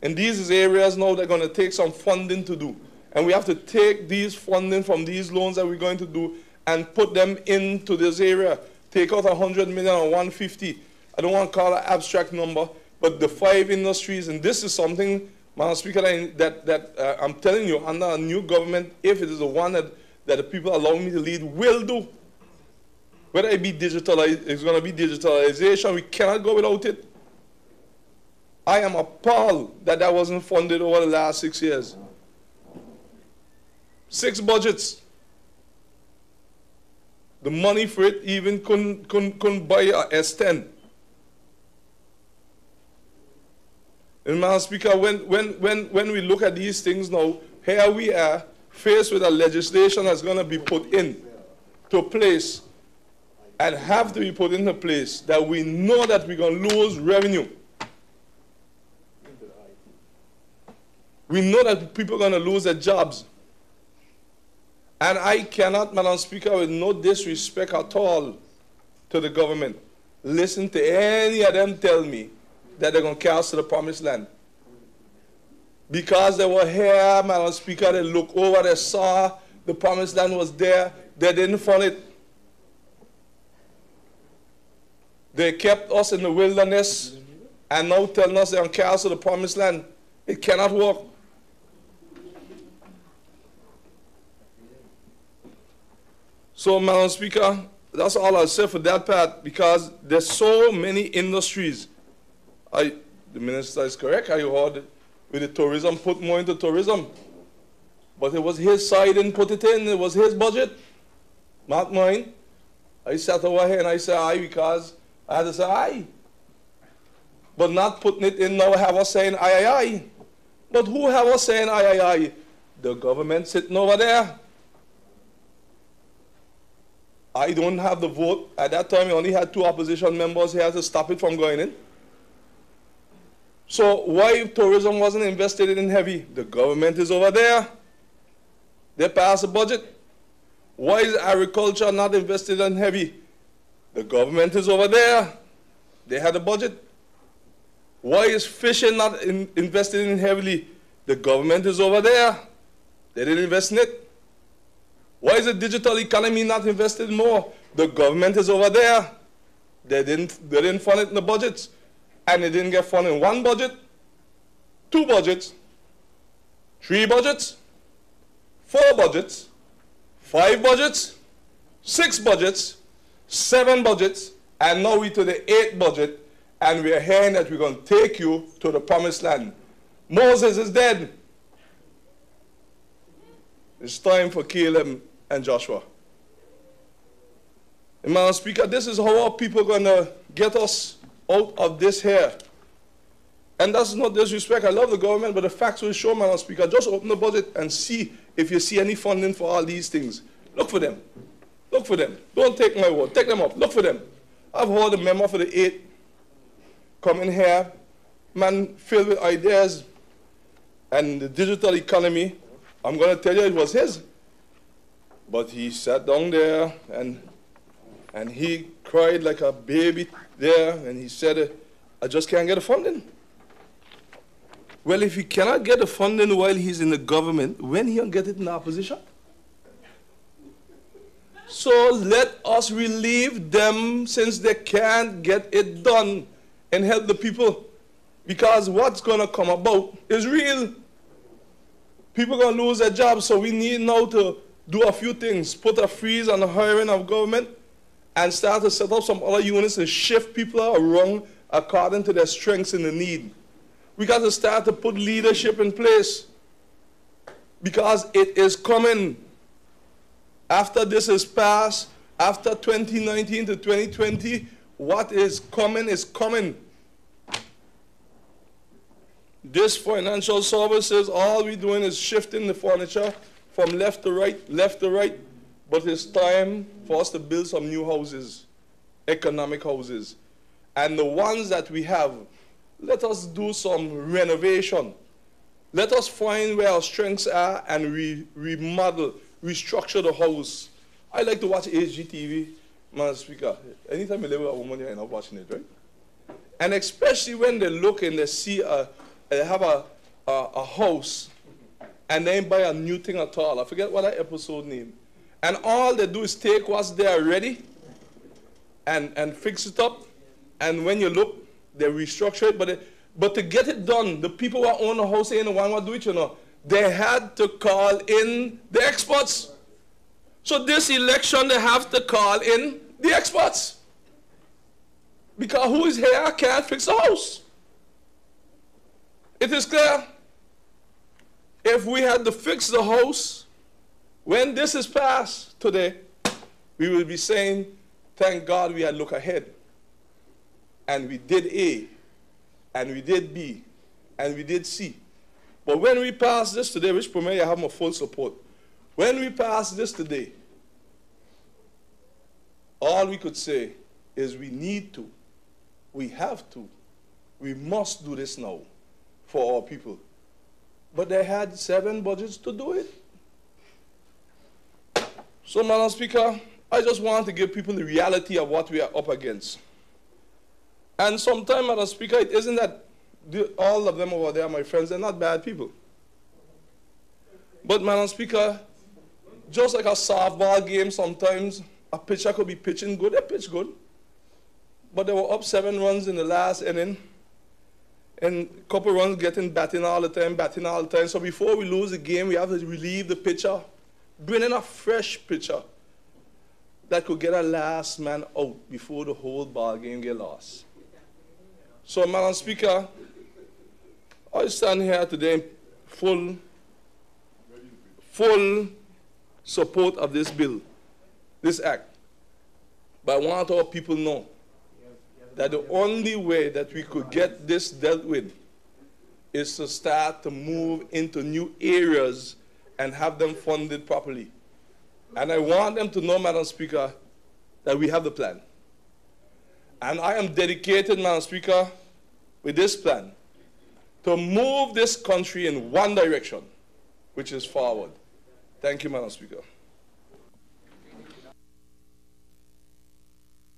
And these is areas now that are going to take some funding to do. And we have to take these funding from these loans that we're going to do and put them into this area. Take out 100 million or 150. I don't want to call it an abstract number, but the 5 industries, and this is something, Madam Speaker, that I'm telling you, under a new government, if it is the one that the people allow me to lead, will do. Whether it be digitalized, it's going to be digitalization. We cannot go without it. I am appalled that that wasn't funded over the last 6 years. 6 budgets. The money for it even couldn't buy a S10. And Madam Speaker, when we look at these things now, here we are faced with a legislation that's going to be put into place and have to be put into place that we know that we're going to lose revenue. We know that people are going to lose their jobs. And I cannot, Madam Speaker, with no disrespect at all to the government, listen to any of them tell me that they're going to carry us to the promised land. Because they were here, Madam Speaker, they looked over, they saw the promised land was there, they didn't fund it. They kept us in the wilderness and now telling us they're going to carry us to the promised land. It cannot work. So, Madam Speaker, that's all I'll say for that part, because there's so many industries. The Minister is correct. I heard with the tourism, put more into tourism. But it was his side and put it in. It was his budget, not mine. I sat over here and I said aye because I had to say aye. But not putting it in now have us saying aye, aye, aye. But who have us saying aye, aye, aye? The government sitting over there. I don't have the vote. At that time, we only had 2 opposition members here to stop it from going in. So why tourism wasn't invested in heavy? The government is over there. They passed a budget. Why is agriculture not invested in heavy? The government is over there. They had a budget. Why is fishing not invested in heavily? The government is over there. They didn't invest in it. Why is the digital economy not invested more? The government is over there. They didn't fund it in the budgets. And they didn't get funded in 1 budget, 2 budgets, 3 budgets, 4 budgets, 5 budgets, 6 budgets, 7 budgets, and now we're to the 8th budget, and we're hearing that we're going to take you to the promised land. Moses is dead. It's time for Caleb and Joshua. And Madam Speaker, this is how our people are going to get us out of this here. And that's not disrespect. I love the government, but the facts will show, Madam Speaker. Just open the budget and see if you see any funding for all these things. Look for them. Look for them. Don't take my word. Take them up. Look for them. I've heard a member for the 8th come in here, man filled with ideas and the digital economy. I'm going to tell you it was his. But he sat down there and he cried like a baby there, and he said, I just can't get the funding. Well, if he cannot get the funding while he's in the government, when he'll get it in the opposition? So let us relieve them since they can't get it done and help the people. Because what's going to come about is real. People are going to lose their jobs, so we need now to do a few things. Put a freeze on the hiring of government and start to set up some other units and shift people around according to their strengths and the need. We got to start to put leadership in place because it is coming. After this is passed, after 2019 to 2020, what is coming is coming. This financial services, all we're doing is shifting the furniture from left to right, but it's time for us to build some new houses, economic houses. And the ones that we have, let us do some renovation. Let us find where our strengths are and remodel, restructure the house. I like to watch HGTV, Madam Speaker. Anytime you live with a woman, you're not watching it, right? And especially when they look and they see they have a house and they buy a new thing at all. I forget what that episode name. And all they do is take what's there already and fix it up. And when you look, they restructure it. But to get it done, the people who own the house ain't the one who do it, you know. They had to call in the experts. So this election, they have to call in the experts. Because who is here can't fix the house. It is clear. If we had to fix the house, when this is passed today, we will be saying, thank God we had looked ahead. And we did A, and we did B, and we did C. But when we pass this today, which for me I have my full support, when we pass this today, all we could say is we need to, we have to, we must do this now for our people. But they had 7 budgets to do it. So, Madam Speaker, I just want to give people the reality of what we are up against. And sometimes, Madam Speaker, it isn't that all of them over there, my friends, they're not bad people. But, Madam Speaker, just like a softball game, sometimes a pitcher could be pitching good, they pitch good. But they were up 7 runs in the last inning, and a couple runs batting all the time. So before we lose the game, we have to relieve the pitcher, bring in a fresh pitcher that could get a last man out before the whole ball game get lost. So, Madam Speaker, I stand here today full full support of this bill, this act. But I want our people to know that the only way that we could get this dealt with is to start to move into new areas and have them funded properly. And I want them to know, Madam Speaker, that we have the plan. And I am dedicated, Madam Speaker, with this plan to move this country in one direction, which is forward. Thank you, Madam Speaker.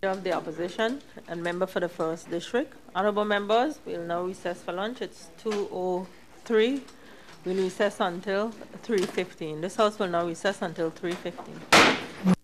Of the opposition and member for the 1st District. Honorable members, we'll now recess for lunch. It's 2:03. We'll recess until 3:15. This House will now recess until 3:15.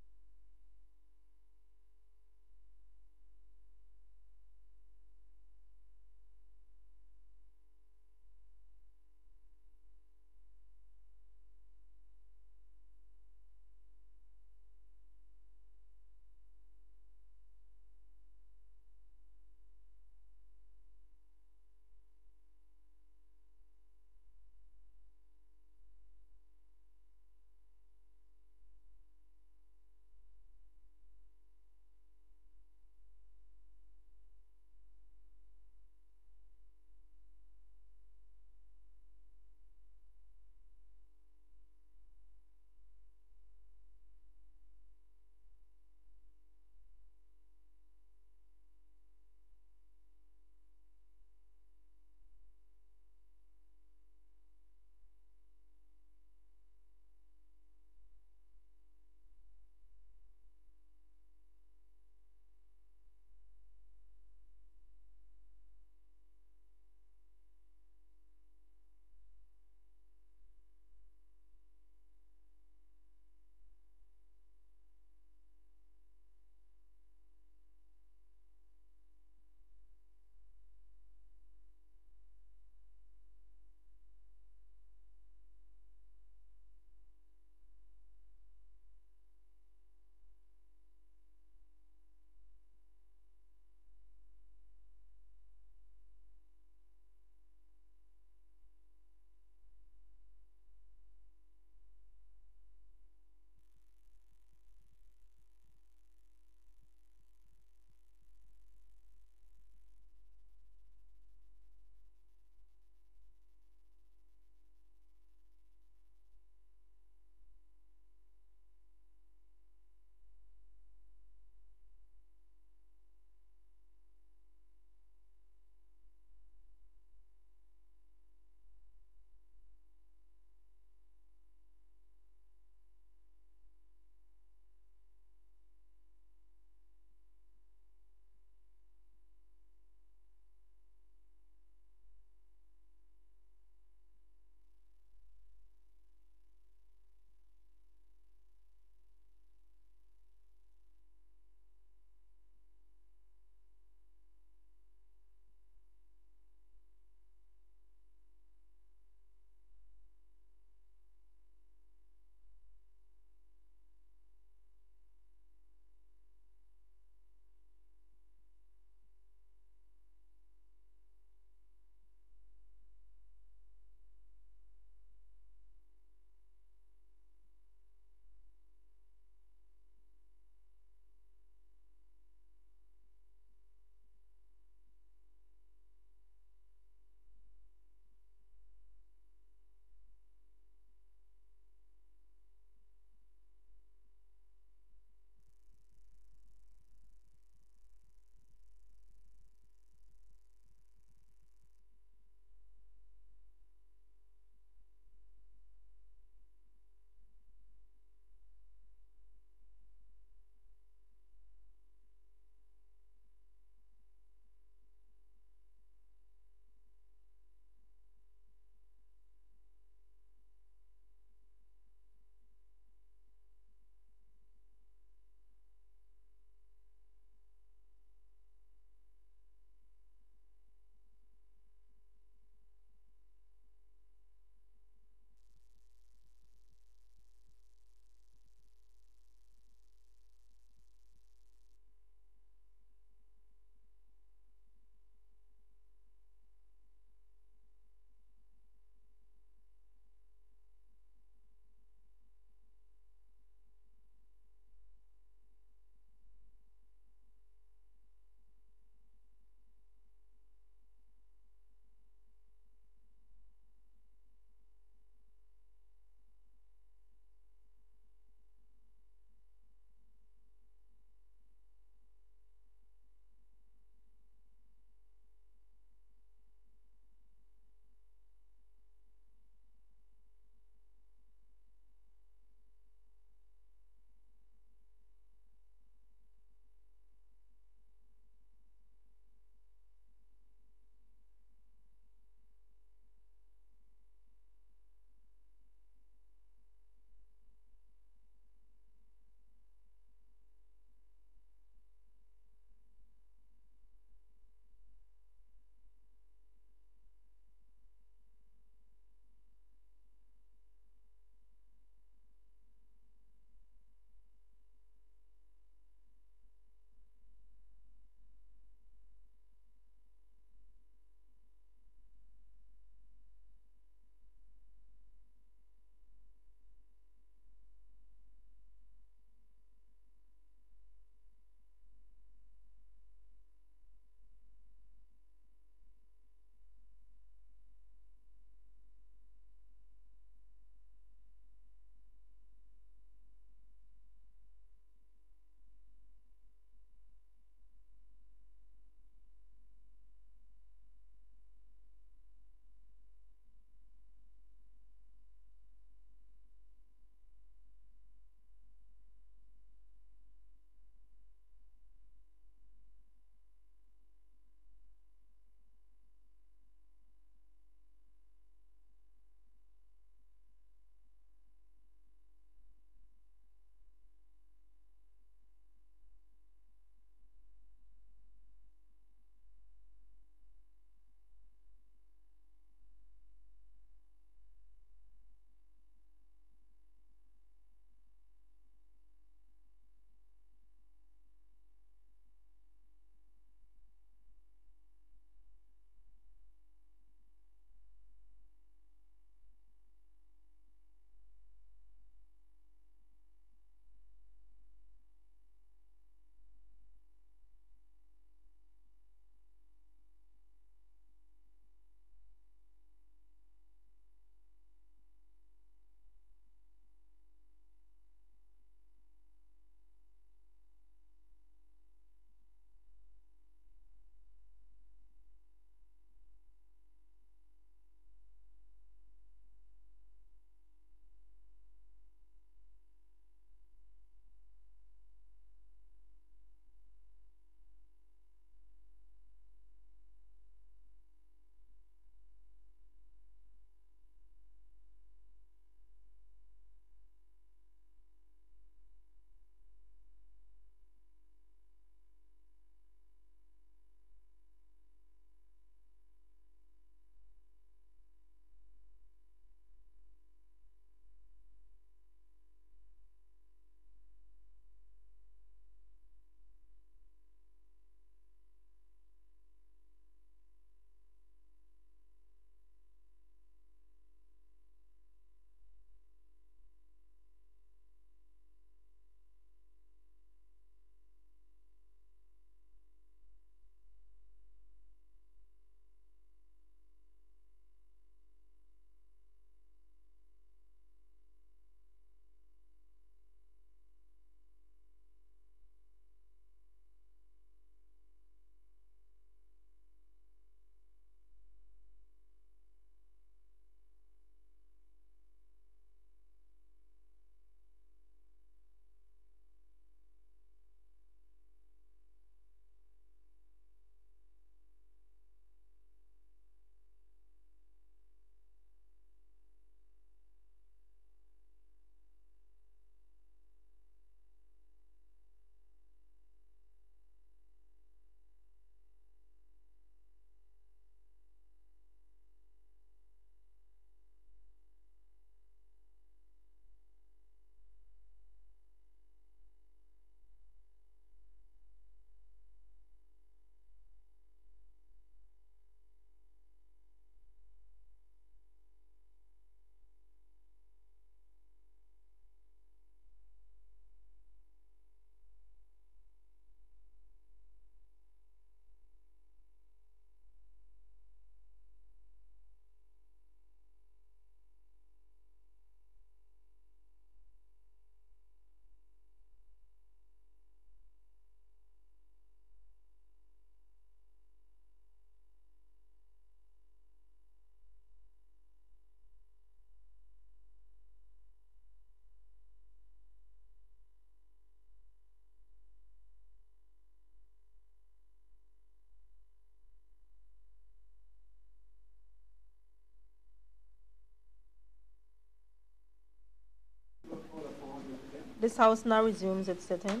This House now resumes its sitting.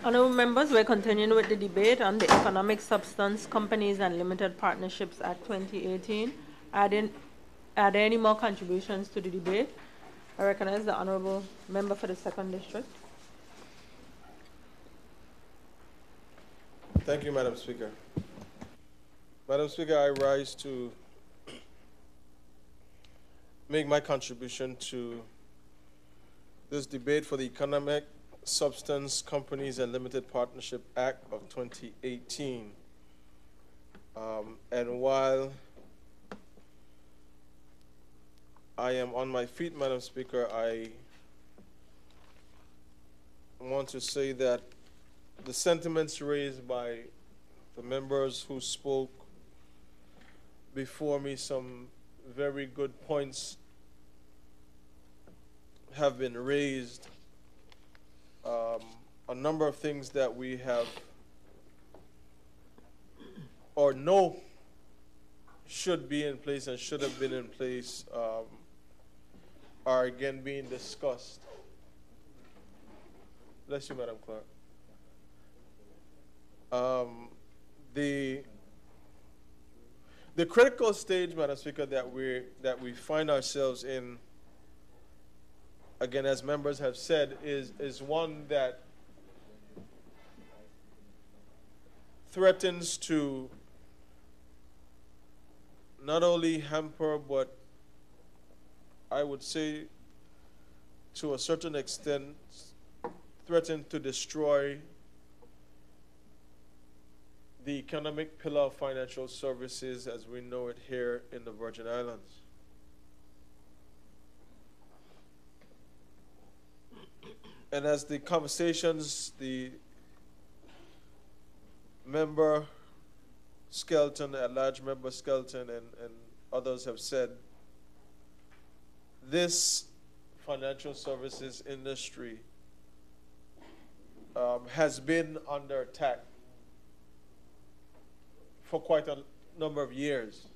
Honourable members, we're continuing with the debate on the Economic Substance Companies and Limited Partnerships Act 2018. Are there any more contributions to the debate? I recognize the Honourable Member for the 2nd District. Thank you, Madam Speaker. Madam Speaker, I rise to make my contribution to this debate for the Economic Substance Companies and Limited Partnership Act of 2018. And while I am on my feet, Madam Speaker, I want to say that the sentiments raised by the members who spoke before me, some very good points have been raised. A number of things that we have or know should be in place and should have been in place are again being discussed. Bless you, Madam Clerk. The critical stage, Madam Speaker, that we find ourselves in, again, as members have said, is one that threatens to not only hamper, but I would say to a certain extent threaten to destroy the economic pillar of financial services as we know it here in the Virgin Islands. And as the conversations, the member Skelton, at-large member Skelton, and others have said, this financial services industry has been under attack for quite a number of years.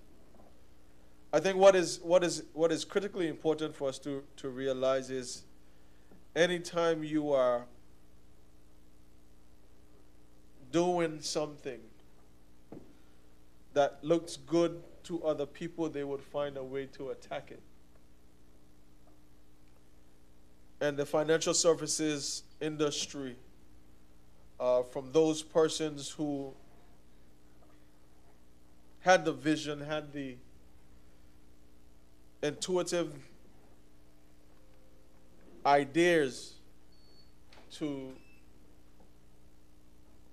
I think what is critically important for us to realize is anytime you are doing something that looks good to other people, they would find a way to attack it. And the financial services industry, from those persons who had the vision, had the intuitive ideas to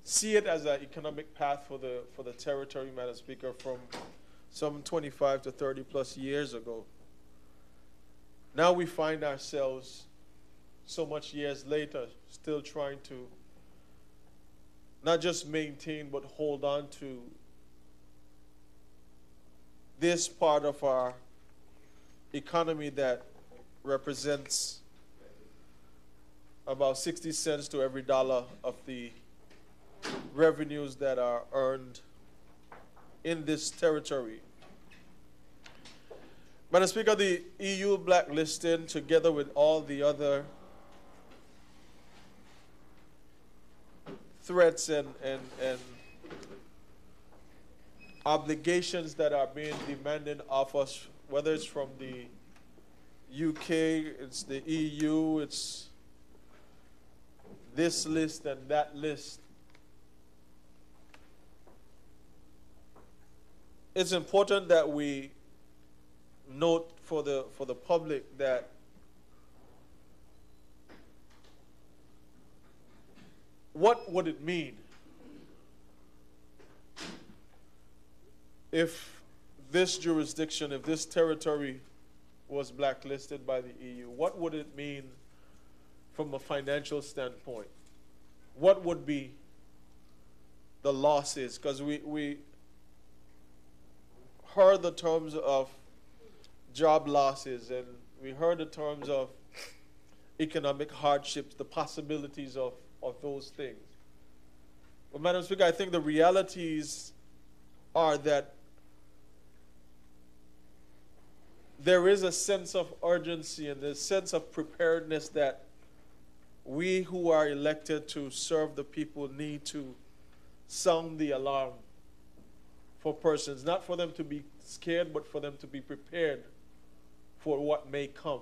see it as an economic path for the territory, Madam Speaker, from some 25 to 30 plus years ago. Now we find ourselves so much years later still trying to not just maintain but hold on to this part of our economy that represents about 60 cents to every dollar of the revenues that are earned in this territory. Madam Speaker, the EU blacklisting, together with all the other threats and obligations that are being demanded of us, whether it's from the UK, it's the EU, it's this list and that list. It's important that we note for the public that what would it mean if this jurisdiction, if this territory was blacklisted by the EU? What would it mean from a financial standpoint? What would be the losses? Because we heard the terms of job losses, and we heard the terms of economic hardships, the possibilities of those things. But Madam Speaker, I think the realities are that there is a sense of urgency and a sense of preparedness that we who are elected to serve the people need to sound the alarm for persons, not for them to be scared, but for them to be prepared for what may come.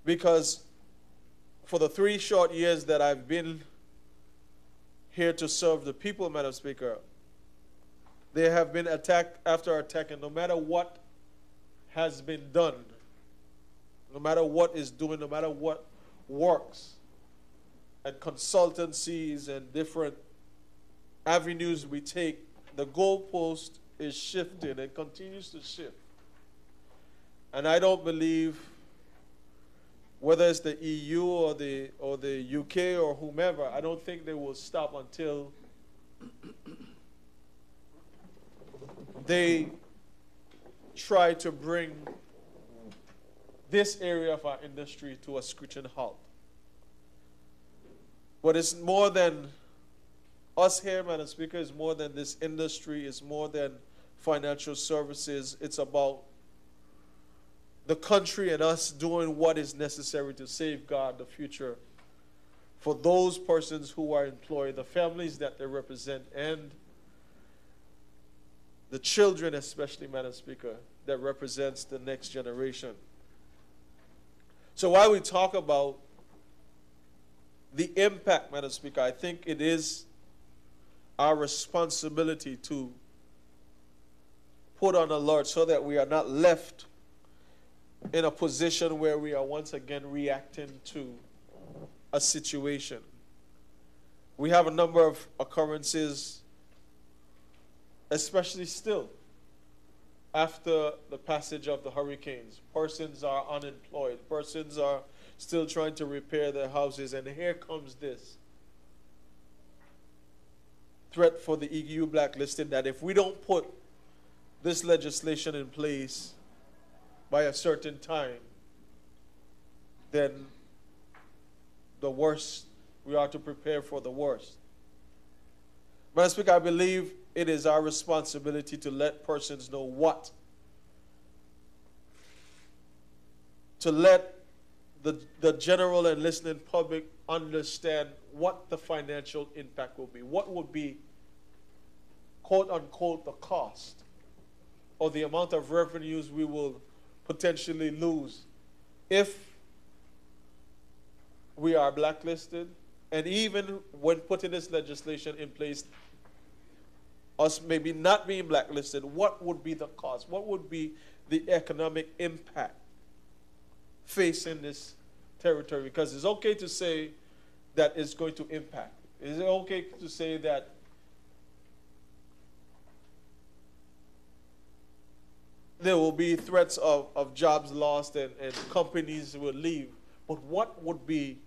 Because for the 3 short years that I've been here to serve the people, Madam Speaker, there have been attack after attack, and no matter what has been done, no matter what is doing, no matter what works, and consultancies and different avenues we take, the goalpost is shifting and continues to shift. And I don't believe, whether it's the EU or the UK or whomever, I don't think they will stop until they try to bring this area of our industry to a screeching halt. But it's more than us here, Madam Speaker. It's more than this industry. It's more than financial services. It's about the country and us doing what is necessary to safeguard the future for those persons who are employed, the families that they represent, and the children especially, Madam Speaker, that represents the next generation. So while we talk about the impact, Madam Speaker, I think it is our responsibility to put on alert so that we are not left in a position where we are once again reacting to a situation. We have a number of occurrences, especially still after the passage of the hurricanes. Persons are unemployed. Persons are still trying to repair their houses. And here comes this threat for the EU blacklisting, that if we don't put this legislation in place by a certain time, then the worst, we are to prepare for the worst. Madam Speaker, I believe it is our responsibility to let persons know what, to let the general and listening public understand what the financial impact will be. What would be, quote unquote, the cost or the amount of revenues we will potentially lose if we are blacklisted, and even when putting this legislation in place, us maybe not being blacklisted, what would be the cost? What would be the economic impact facing this territory? Because it's okay to say that it's going to impact. Is it okay to say that there will be threats of jobs lost and companies will leave? But what would be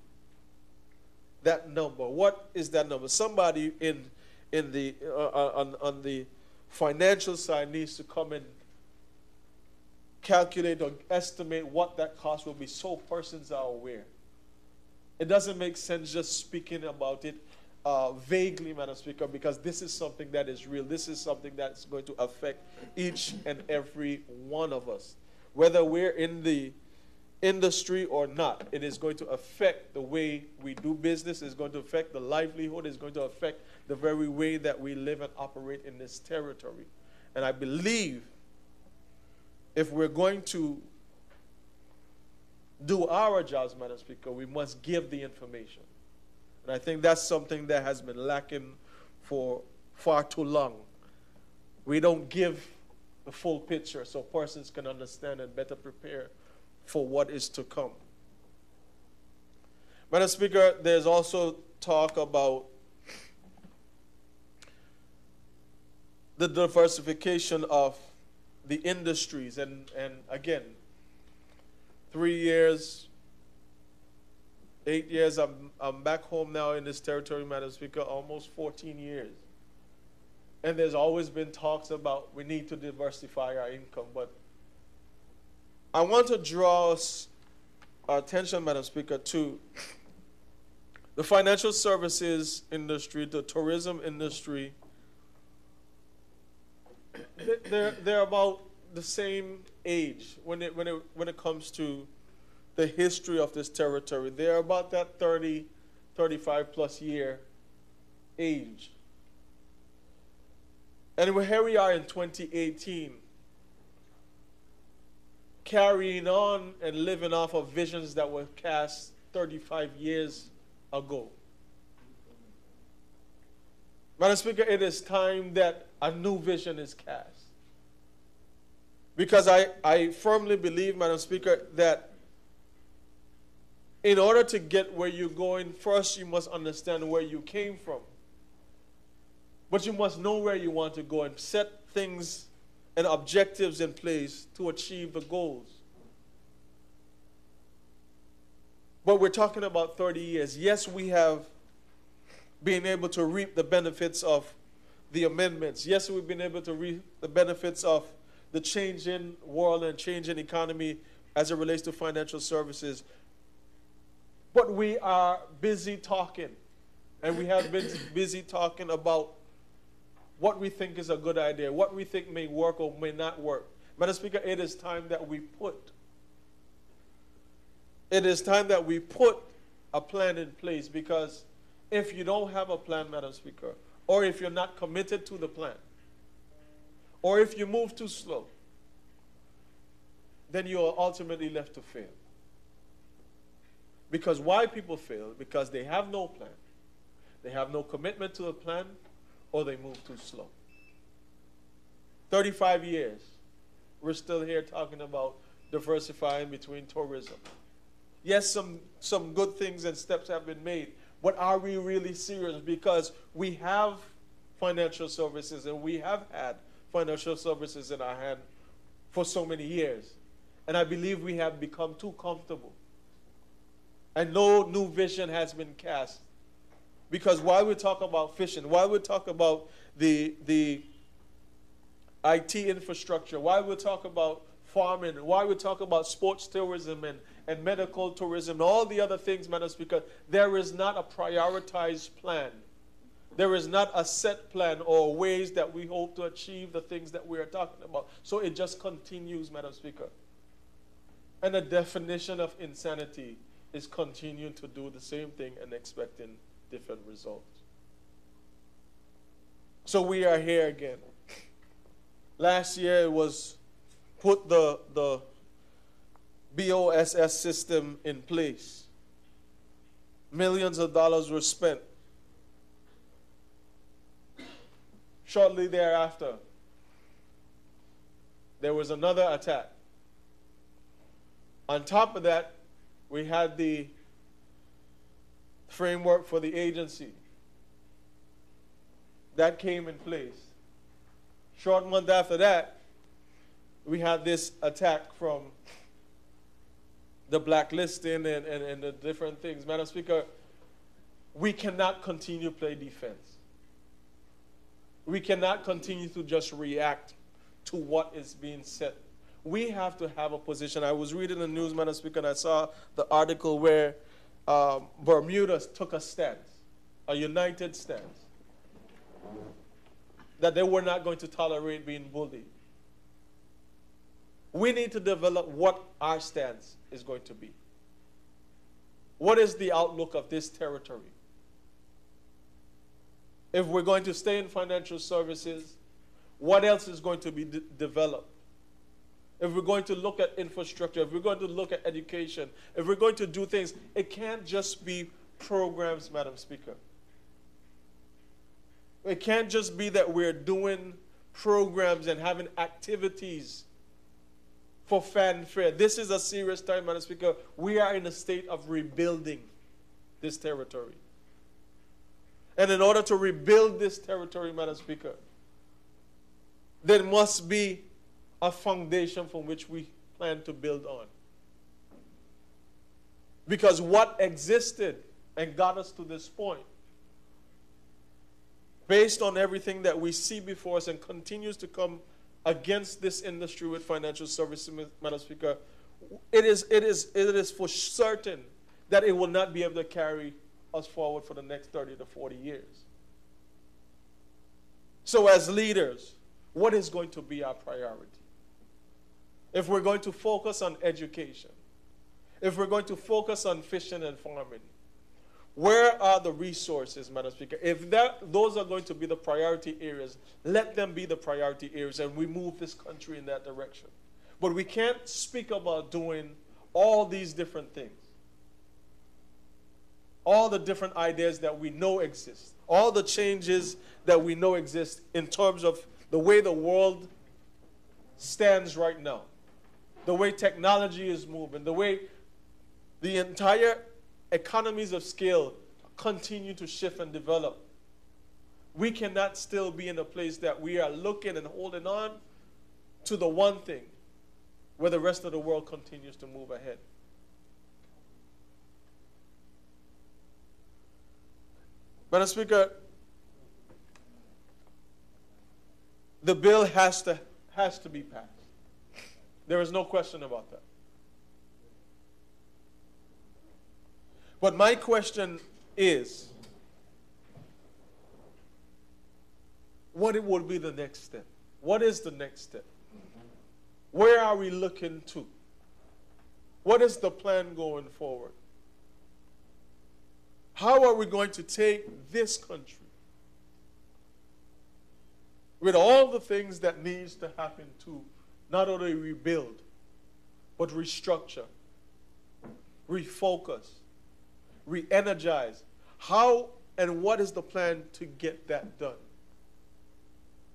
that number? What is that number? Somebody on the financial side needs to come and calculate or estimate what that cost will be so persons are aware. It doesn't make sense just speaking about it vaguely, Madam Speaker, because this is something that is real. This is something that's going to affect each and every one of us. Whether we're in the industry or not, it is going to affect the way we do business. It's going to affect the livelihood. It's going to affect the very way that we live and operate in this territory. And I believe if we're going to do our jobs, Madam Speaker, we must give the information. And I think that's something that has been lacking for far too long. We don't give the full picture so persons can understand and better prepare for what is to come. Madam Speaker, there's also talk about the diversification of the industries. And again, 3 years, 8 years, I'm back home now in this territory, Madam Speaker, almost 14 years. And there's always been talks about we need to diversify our income. But I want to draw our attention, Madam Speaker, to the financial services industry, the tourism industry. They're about the same age when it comes to the history of this territory. They're about that 30, 35 plus year age. And here we are in 2018, carrying on and living off of visions that were cast 35 years ago. Madam Speaker, it is time that a new vision is cast. Because I firmly believe, Madam Speaker, that in order to get where you're going, first you must understand where you came from. But you must know where you want to go and set things and objectives in place to achieve the goals. But we're talking about 30 years. Yes, we have been able to reap the benefits of the amendments. Yes, we've been able to reap the benefits of the changing world and changing economy as it relates to financial services. But we are busy talking, and we have been busy talking about what we think is a good idea, what we think may work or may not work. Madam Speaker, it is time that we put a plan in place, because if you don't have a plan, Madam Speaker, or if you're not committed to the plan, or if you move too slow, then you are ultimately left to fail. Because why people fail? Because they have no plan. They have no commitment to a plan, or they move too slow. 35 years, we're still here talking about diversifying between tourism. Yes, some good things and steps have been made, but are we really serious? Because we have financial services, and we have had financial services in our hand for so many years. And I believe we have become too comfortable. And no new vision has been cast. Because while we talk about fishing, while we talk about the IT infrastructure, while we talk about farming, while we talk about sports tourism and medical tourism, all the other things, Madam Speaker, there is not a prioritized plan. There is not a set plan or ways that we hope to achieve the things that we are talking about. So it just continues, Madam Speaker. And the definition of insanity is continuing to do the same thing and expecting different results. So we are here again. Last year it was put the BOSS system in place. Millions of dollars were spent. Shortly thereafter, there was another attack. On top of that, we had the framework for the agency. That came in place. Short month after that, we had this attack from the blacklisting and the different things. Madam Speaker, we cannot continue to play defense. We cannot continue to just react to what is being said. We have to have a position. I was reading the news, Madam Speaker, and I saw the article where Bermuda took a stance, a united stance, that they were not going to tolerate being bullied. We need to develop what our stance is going to be. What is the outlook of this territory? If we're going to stay in financial services, what else is going to be developed? If we're going to look at infrastructure, if we're going to look at education, if we're going to do things, it can't just be programs, Madam Speaker. It can't just be that we're doing programs and having activities for fanfare. This is a serious time, Madam Speaker. We are in a state of rebuilding this territory. And in order to rebuild this territory, Madam Speaker, there must be a foundation from which we plan to build on. Because what existed and got us to this point, based on everything that we see before us and continues to come against this industry with financial services, Madam Speaker, it is for certain that it will not be able to carry us forward for the next 30 to 40 years. So as leaders, what is going to be our priority? if we're going to focus on education, if we're going to focus on fishing and farming, where are the resources, Madam Speaker? If those are going to be the priority areas, let them be the priority areas, and we move this country in that direction. But we can't speak about doing all these different things, all the different ideas that we know exist, all the changes that we know exist in terms of the way the world stands right now, the way technology is moving, the way the entire economies of scale continue to shift and develop. We cannot still be in a place that we are looking and holding on to the one thing where the rest of the world continues to move ahead. Madam Speaker, the bill has to be passed. There is no question about that. But my question is, what would be the next step? What is the next step? Where are we looking to? What is the plan going forward? How are we going to take this country with all the things that needs to happen to not only rebuild, but restructure, refocus, re-energize? How and what is the plan to get that done?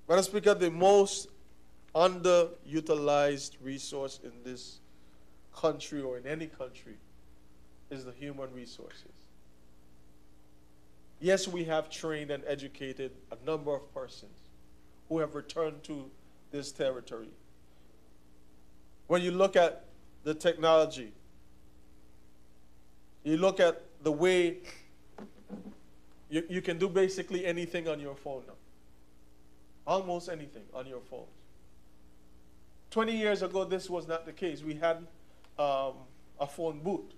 Madam Speaker, the most underutilized resource in this country or in any country is the human resources. Yes, we have trained and educated a number of persons who have returned to this territory. When you look at the technology, you look at the way you can do basically anything on your phone now. Almost anything on your phone. 20 years ago, this was not the case. We had a phone booth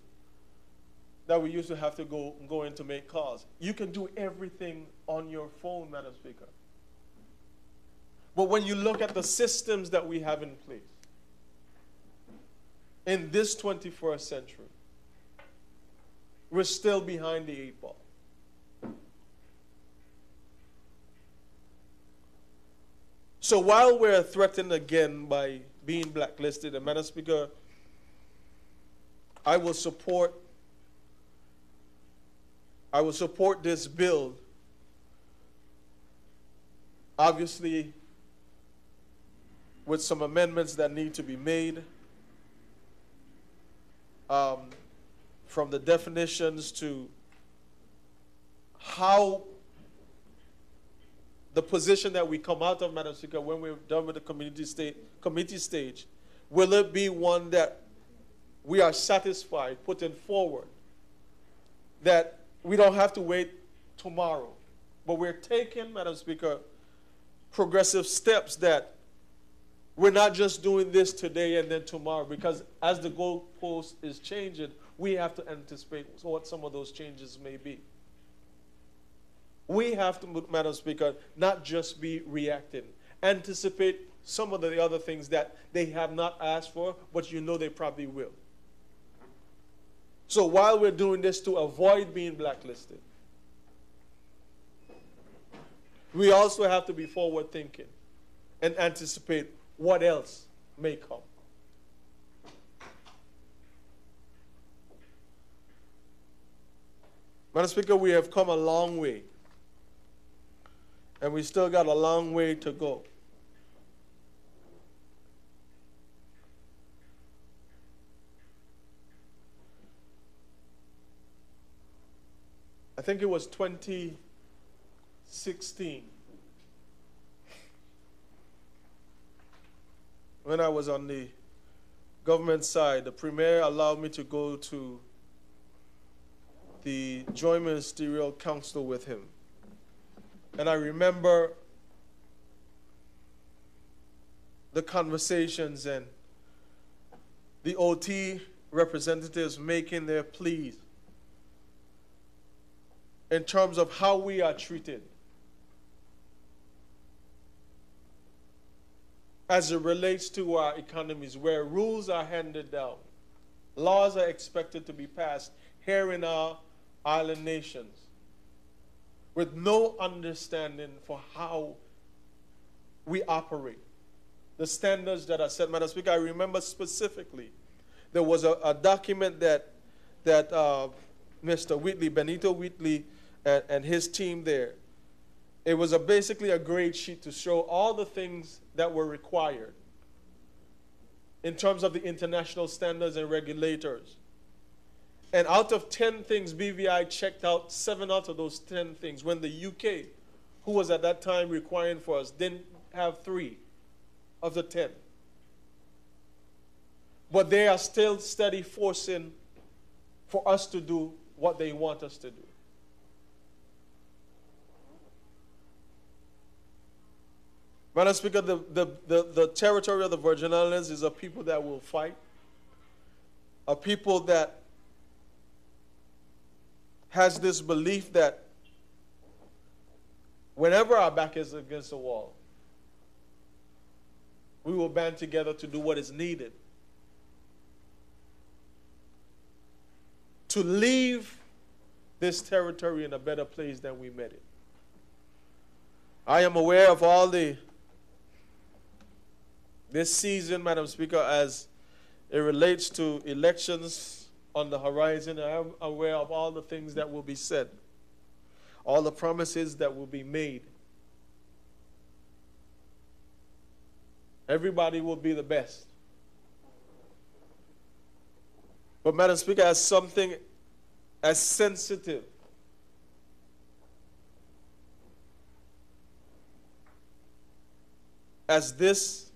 that we used to have to go in to make calls. You can do everything on your phone, Madam Speaker. But when you look at the systems that we have in place in this 21st century, we're still behind the 8 ball. So while we're threatened again by being blacklisted, and Madam Speaker, I will support this bill, obviously with some amendments that need to be made, from the definitions to how the position that we come out of, Madam Speaker, when we're done with the committee stage, will it be one that we are satisfied putting forward, that we don't have to wait tomorrow, but we're taking, Madam Speaker, progressive steps, that we're not just doing this today and then tomorrow, because as the goalpost is changing, we have to anticipate what some of those changes may be. We have to, Madam Speaker, not just be reacting. Anticipate some of the other things that they have not asked for, but you know they probably will. So while we're doing this to avoid being blacklisted, we also have to be forward thinking and anticipate what else may come. Madam Speaker, we have come a long way, and we still got a long way to go. I think it was 2016 when I was on the government side. The Premier allowed me to go to the Joint Ministerial Council with him. And I remember the conversations and the OT representatives making their pleas in terms of how we are treated. as it relates to our economies, where rules are handed down, laws are expected to be passed here in our island nations, with no understanding for how we operate, the standards that are set. Madam Speaker, I remember specifically there was a document that Mr. Whitley, Benito Whitley, and his team there, it was basically a grade sheet to show all the things that were required in terms of the international standards and regulators. And out of 10 things, BVI checked out 7 out of those 10 things, when the UK, who was at that time requiring for us, didn't have 3 of the 10. But they are still steady forcing for us to do what they want us to do. Madam Speaker, the territory of the Virgin Islands is a people that will fight, a people that has this belief that whenever our back is against the wall, we will band together to do what is needed to leave this territory in a better place than we met it. I am aware of all this season, Madam Speaker, as it relates to elections on the horizon. I am aware of all the things that will be said, all the promises that will be made. Everybody will be the best. But Madam Speaker, as something as sensitive as this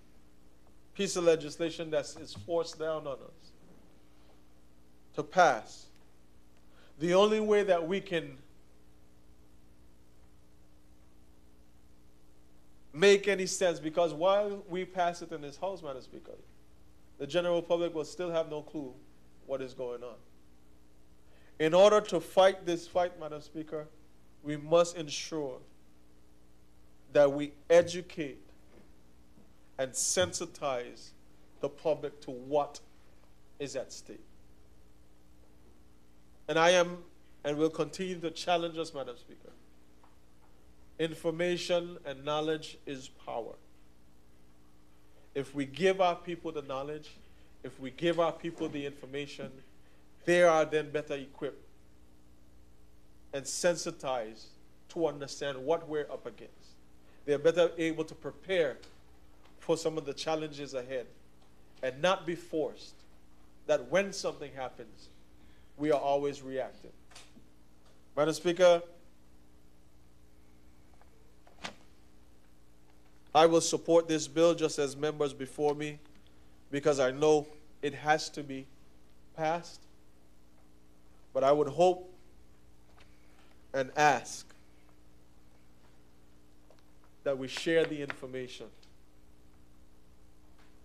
piece of legislation that is forced down on us to pass, the only way that we can make any sense, because while we pass it in this House, Madam Speaker, the general public will still have no clue what is going on. In order to fight this fight, Madam Speaker, we must ensure that we educate and sensitize the public to what is at stake. And I am and will continue to challenge us, Madam Speaker. Information and knowledge is power. If we give our people the knowledge, if we give our people the information, they are then better equipped and sensitized to understand what we're up against. They're better able to prepare for some of the challenges ahead and not be forced that when something happens, we are always reacting. Madam Speaker, I will support this bill just as members before me, because I know it has to be passed. But I would hope and ask that we share the information,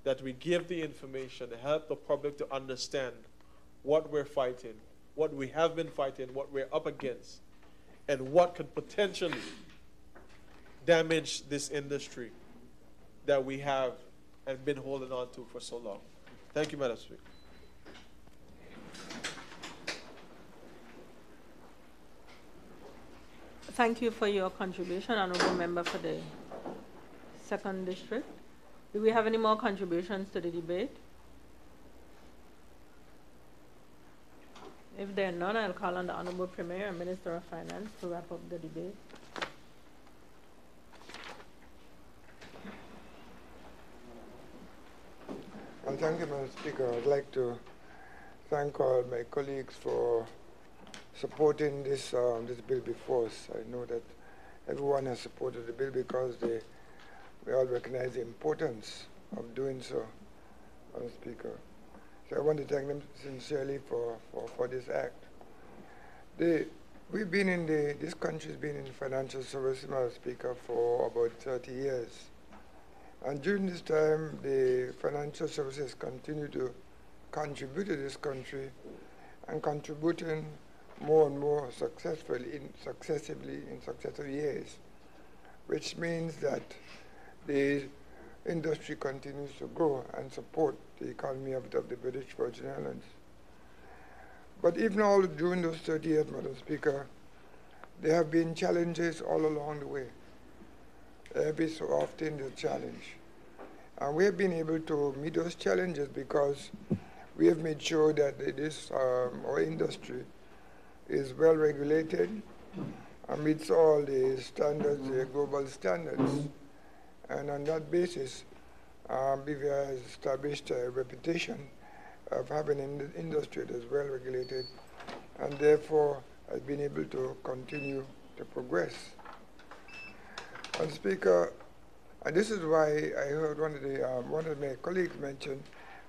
that we give the information to help the public to understand what we're fighting, what we have been fighting, what we're up against, and what could potentially damage this industry that we have and been holding on to for so long. Thank you, Madam Speaker. Thank you for your contribution, Honorable Member for the 2nd District. Do we have any more contributions to the debate? If there are none, I'll call on the Honorable Premier and Minister of Finance to wrap up the debate. Well, thank you, Madam Speaker. I'd like to thank all my colleagues for supporting this bill before us. I know that everyone has supported the bill because we all recognize the importance of doing so, Madam Speaker. So I want to thank them sincerely for this act. We've been in this country's been in financial services, Madam Speaker, for about 30 years. And during this time, the financial services continue to contribute to this country and contributing more and more successively in successive years, which means that the industry continues to grow and support the economy of the British Virgin Islands. But even all during those 30 years, Madam Speaker, there have been challenges all along the way. Every so often there's a challenge. And we have been able to meet those challenges because we have made sure that our industry is well regulated and meets all the standards, the global standards. And on that basis, BVI has established a reputation of having an industry that is well regulated and therefore has been able to continue to progress. And Speaker, and this is why I heard one of my colleagues mention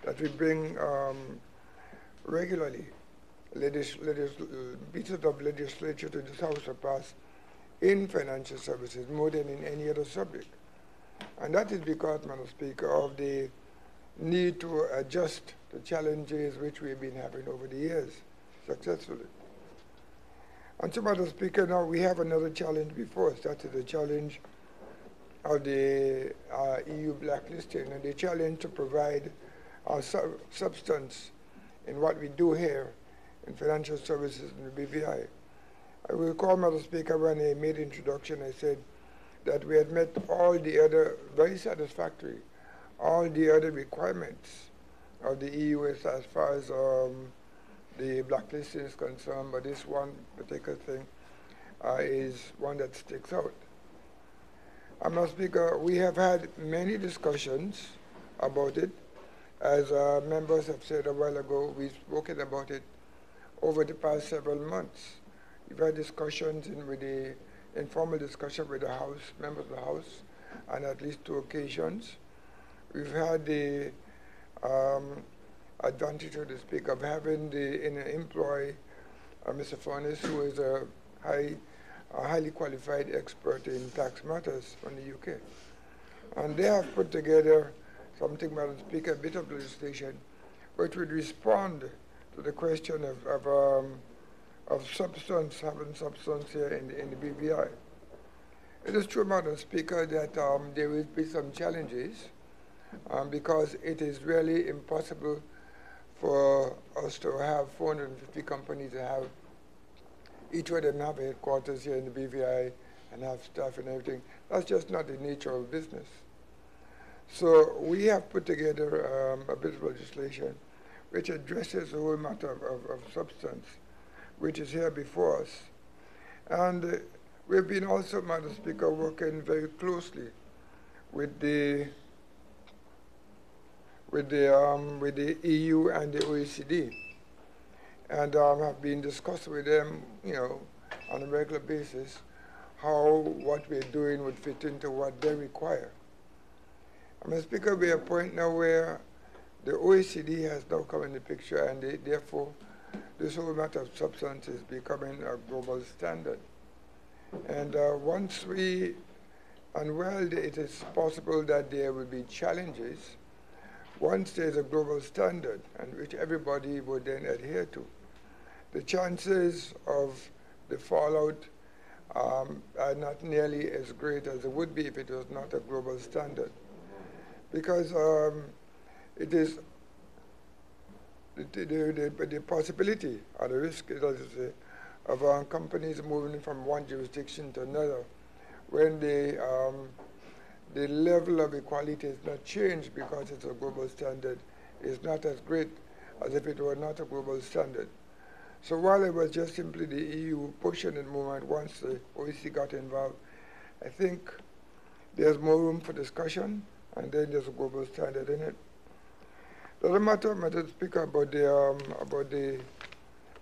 that we bring regularly pieces of legislation to this House to pass in financial services more than in any other subject. And that is because, Madam Speaker, of the need to adjust the challenges which we've been having over the years successfully. And so, Madam Speaker, now we have another challenge before us. That is the challenge of the EU blacklisting and the challenge to provide substance in what we do here in financial services in the BVI. I will recall, Madam Speaker, when I made the introduction, I said that we had met all the other, very satisfactory, all the other requirements of the EU as far as the blacklisting is concerned, but this one particular thing is one that sticks out. Madam Speaker, we have had many discussions about it. As members have said a while ago, we've spoken about it over the past several months. We've had discussions with the informal discussion with the House, members of the House, on at least 2 occasions. We've had the advantage, so to speak, of having the employee, Mr. Furness, who is a highly qualified expert in tax matters from the UK. And they have put together something, Madam Speaker, a bit of legislation, which would respond to the question of substance, having substance here in the BVI. It is true, Madam Speaker, that there will be some challenges because it is really impossible for us to have 450 companies to have, each of them have headquarters here in the BVI and have staff and everything. That's just not the nature of business. So we have put together a bit of legislation which addresses the whole matter of substance, which is here before us. And we've been also, Madam Speaker, working very closely with the EU and the OECD, and have been discussing with them, on a regular basis, how what we're doing would fit into what they require. Madam Speaker, we're at a point now where the OECD has now come in the picture, and therefore this whole matter of substance is becoming a global standard. And once it is possible that there will be challenges, once there's a global standard and which everybody would then adhere to, the chances of the fallout are not nearly as great as it would be if it was not a global standard. Because it is the possibility or the risk, as I say, of companies moving from one jurisdiction to another when the level of equality is not changed because it's a global standard is not as great as if it were not a global standard. So while it was just simply the EU pushing the movement once the OECD got involved, I think there's more room for discussion, and then there's a global standard in it. The other matter, Madam Speaker, about the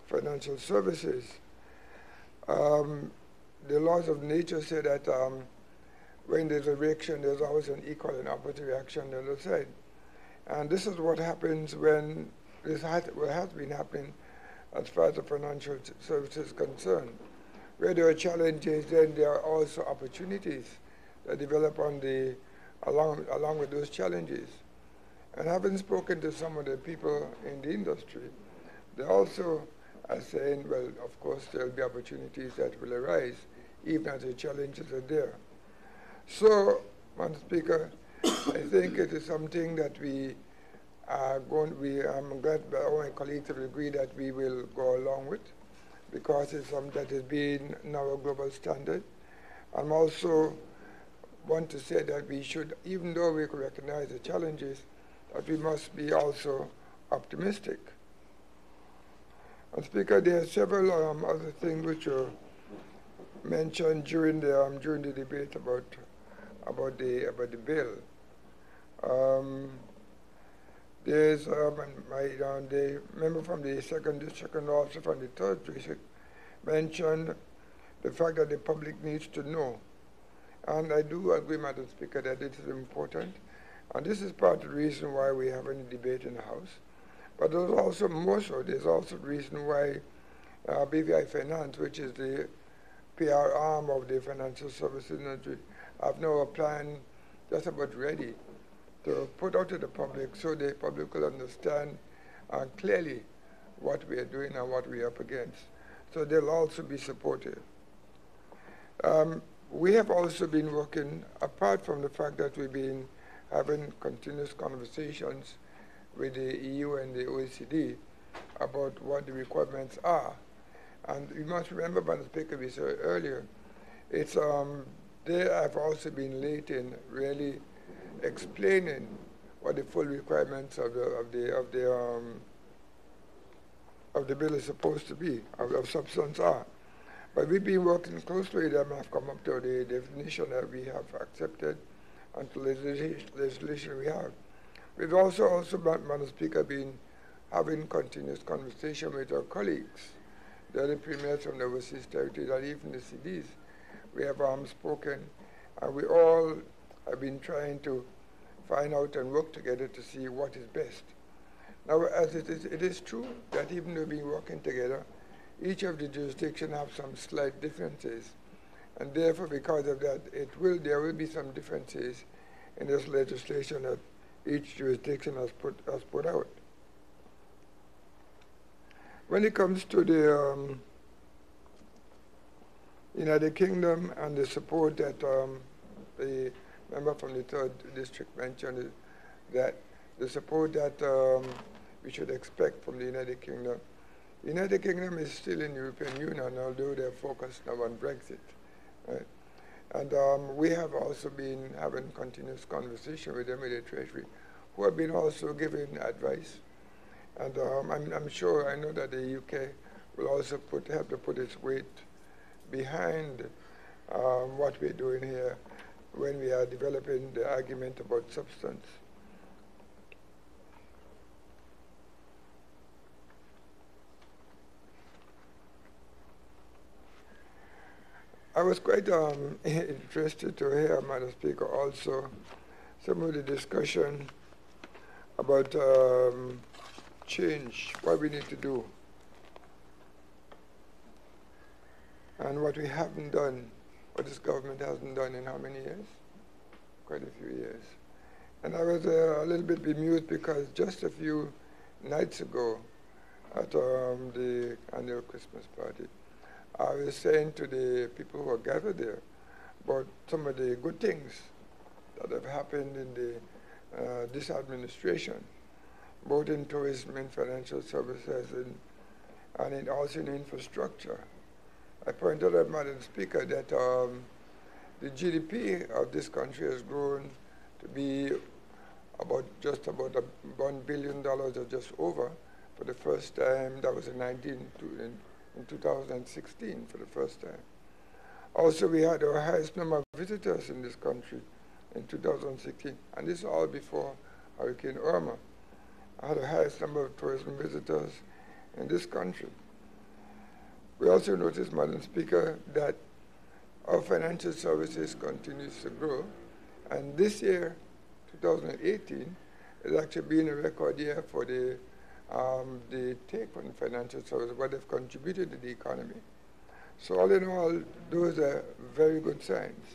financial services, the laws of nature say that when there's a reaction, there's always an equal and opposite reaction on the other side. And this is what happens when what has been happening as far as the financial services is concerned. Where there are challenges, then there are also opportunities that develop along with those challenges. And having spoken to some of the people in the industry, they also are saying, well, of course, there'll be opportunities that will arise, even as the challenges are there. So, Madam Speaker, I think it is something that we are I'm glad that all my colleagues have agreed that we will go along with, because it's something that has been now a global standard. I'm also want to say that we should, even though we recognize the challenges, that we must be also optimistic. And Speaker, there are several other things which were mentioned during the debate about the bill. There's the member from the 2nd District and also from the 3rd District mentioned the fact that the public needs to know. And I do agree, Madam Speaker, that it is important. And this is part of the reason why we have any debate in the House. But there's also more so, there's also the reason why BVI Finance, which is the PR arm of the financial services industry, have now a plan just about ready to put out to the public so the public will understand clearly what we are doing and what we are up against. So they'll also be supportive. We have also been working, apart from the fact that we've been having continuous conversations with the EU and the OECD about what the requirements are. And you must remember, Madam Speaker, we said earlier, it's they have also been late in really explaining what the full requirements of the bill is supposed to be, of substance are. But we've been working closely with them and have come up to the definition that we have accepted and to legislation we have. We've also, Madam Speaker, been having continuous conversation with our colleagues, the other premiers from the overseas territories and even the CDs. We have spoken, and we all have been trying to find out and work together to see what is best. Now, as it is true that even though we've been working together, each of the jurisdictions have some slight differences, and therefore, because of that, there will be some differences in this legislation that each jurisdiction has put out. When it comes to the United Kingdom and the support that the member from the 3rd District mentioned, that the support that we should expect from the United Kingdom. The United Kingdom is still in the European Union, although they're focused now on Brexit. Right? And we have also been having continuous conversation with them, with the Treasury, who have been also giving advice. And I'm sure, I know that the UK will also have to put its weight behind what we're doing here when we are developing the argument about substance. I was quite interested to hear, Madam Speaker, also some of the discussion about change, what we need to do, and what we haven't done, what this government hasn't done in how many years? Quite a few years. And I was a little bit bemused because just a few nights ago at the annual Christmas party, I was saying to the people who were gathered there about some of the good things that have happened in this administration, both in tourism and financial services and also in infrastructure. I pointed out, Madam Speaker, that the GDP of this country has grown to be just about $1 billion or just over for the first time. That was in 2016 for the first time. Also, we had our highest number of visitors in this country in 2016, and this is all before Hurricane Irma. I had the highest number of tourism visitors in this country. We also noticed, Madam Speaker, that our financial services continues to grow, and this year, 2018, has actually been a record year for the take on financial services, what they've contributed to the economy. So all in all, those are very good signs.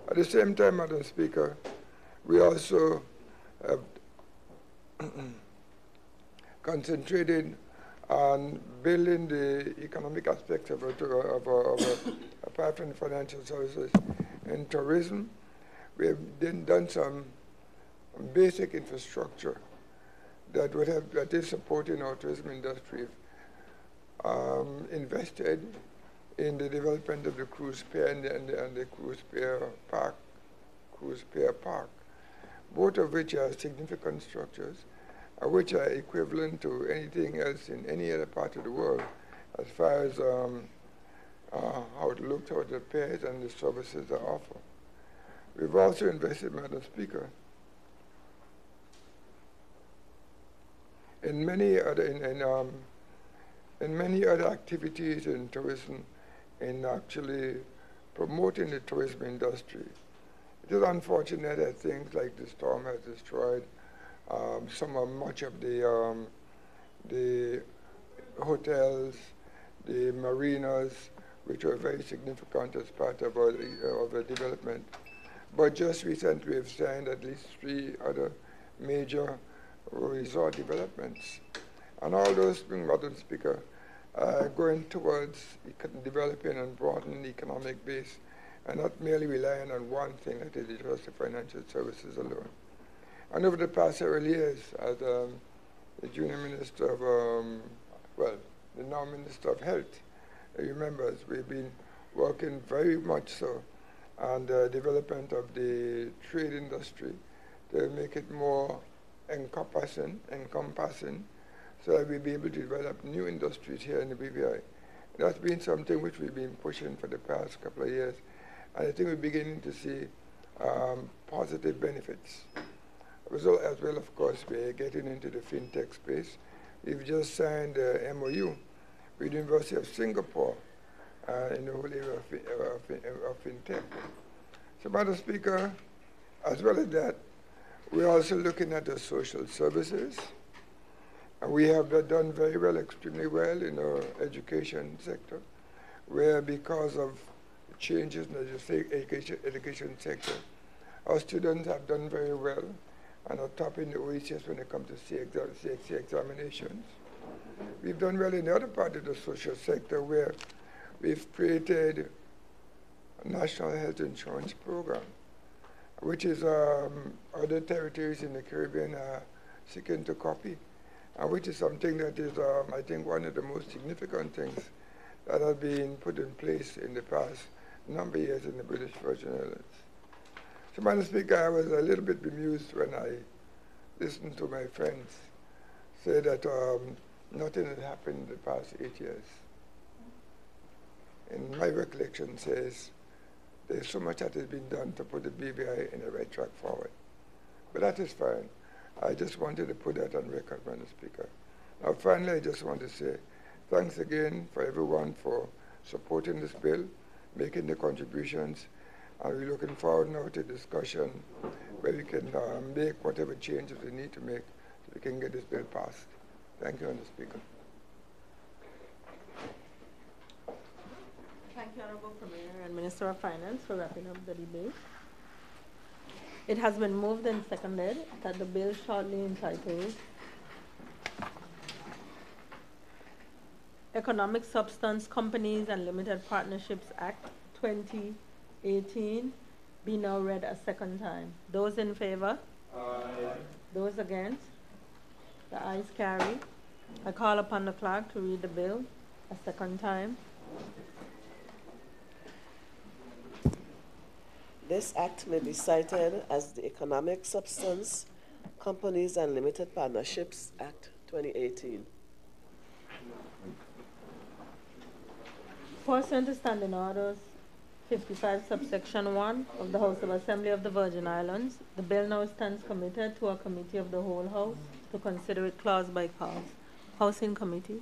At the same time, Madam Speaker, we also have concentrated on building the economic aspects of apart from financial services and tourism. We have done some basic infrastructure that would have, that is supporting our tourism industry, invested in the development of the cruise pier and the cruise pier park, both of which are significant structures, which are equivalent to anything else in any other part of the world as far as how it looks, how it appears, and the services they offer. We've also invested, Madam Speaker, in many other activities in tourism, in actually promoting the tourism industry. It is unfortunate that things like the storm has destroyed much of the hotels, the marinas, which are very significant as part of our development. But just recently we've signed at least 3 other major resort developments. And all those, Madam Speaker, going towards developing and broadening the economic base and not merely relying on one thing, that is just the financial services alone. And over the past several years, as the junior minister of, the now Minister of Health, remembers, we've been working very much so on the development of the trade industry to make it more encompassing, so that we'll be able to develop new industries here in the BVI. That's been something which we've been pushing for the past couple of years, and I think we're beginning to see positive benefits. As well, of course, we're getting into the fintech space. We've just signed an MOU with the University of Singapore in the whole area of fintech. So, Madam Speaker, as well as that, we're also looking at the social services. And we have done very well, extremely well in our education sector, where because of changes in the education sector, our students have done very well and are topping the OECS when it comes to CXC examinations. We've done well in the other part of the social sector, where we've created a national health insurance program, which is other territories in the Caribbean are seeking to copy, and which is something that is, I think, one of the most significant things that has been put in place in the past number of years in the British Virgin Islands. So, Madam Speaker, I was a little bit bemused when I listened to my friends say that nothing had happened in the past 8 years. And my recollection says there's so much that has been done to put the BVI in the right track forward. But that is fine. I just wanted to put that on record, Madam Speaker. Now, finally, I just want to say thanks again for everyone for supporting this bill, making the contributions, and we're looking forward now to discussion where we can make whatever changes we need to make so we can get this bill passed. Thank you, Madam Speaker. Thank you, Honorable Premier and Minister of Finance, for wrapping up the debate. It has been moved and seconded that the bill shortly entitled Economic Substance Companies and Limited Partnerships Act 2018 be now read a second time. Those in favor? Aye. Those against? The ayes carry. I call upon the clerk to read the bill a second time. This act may be cited as the Economic Substance Companies and Limited Partnerships Act 2018. Pursuant to Standing Orders 55 subsection 1 of the House of Assembly of the Virgin Islands, the bill now stands committed to a committee of the whole House to consider it clause by clause. Housing Committee.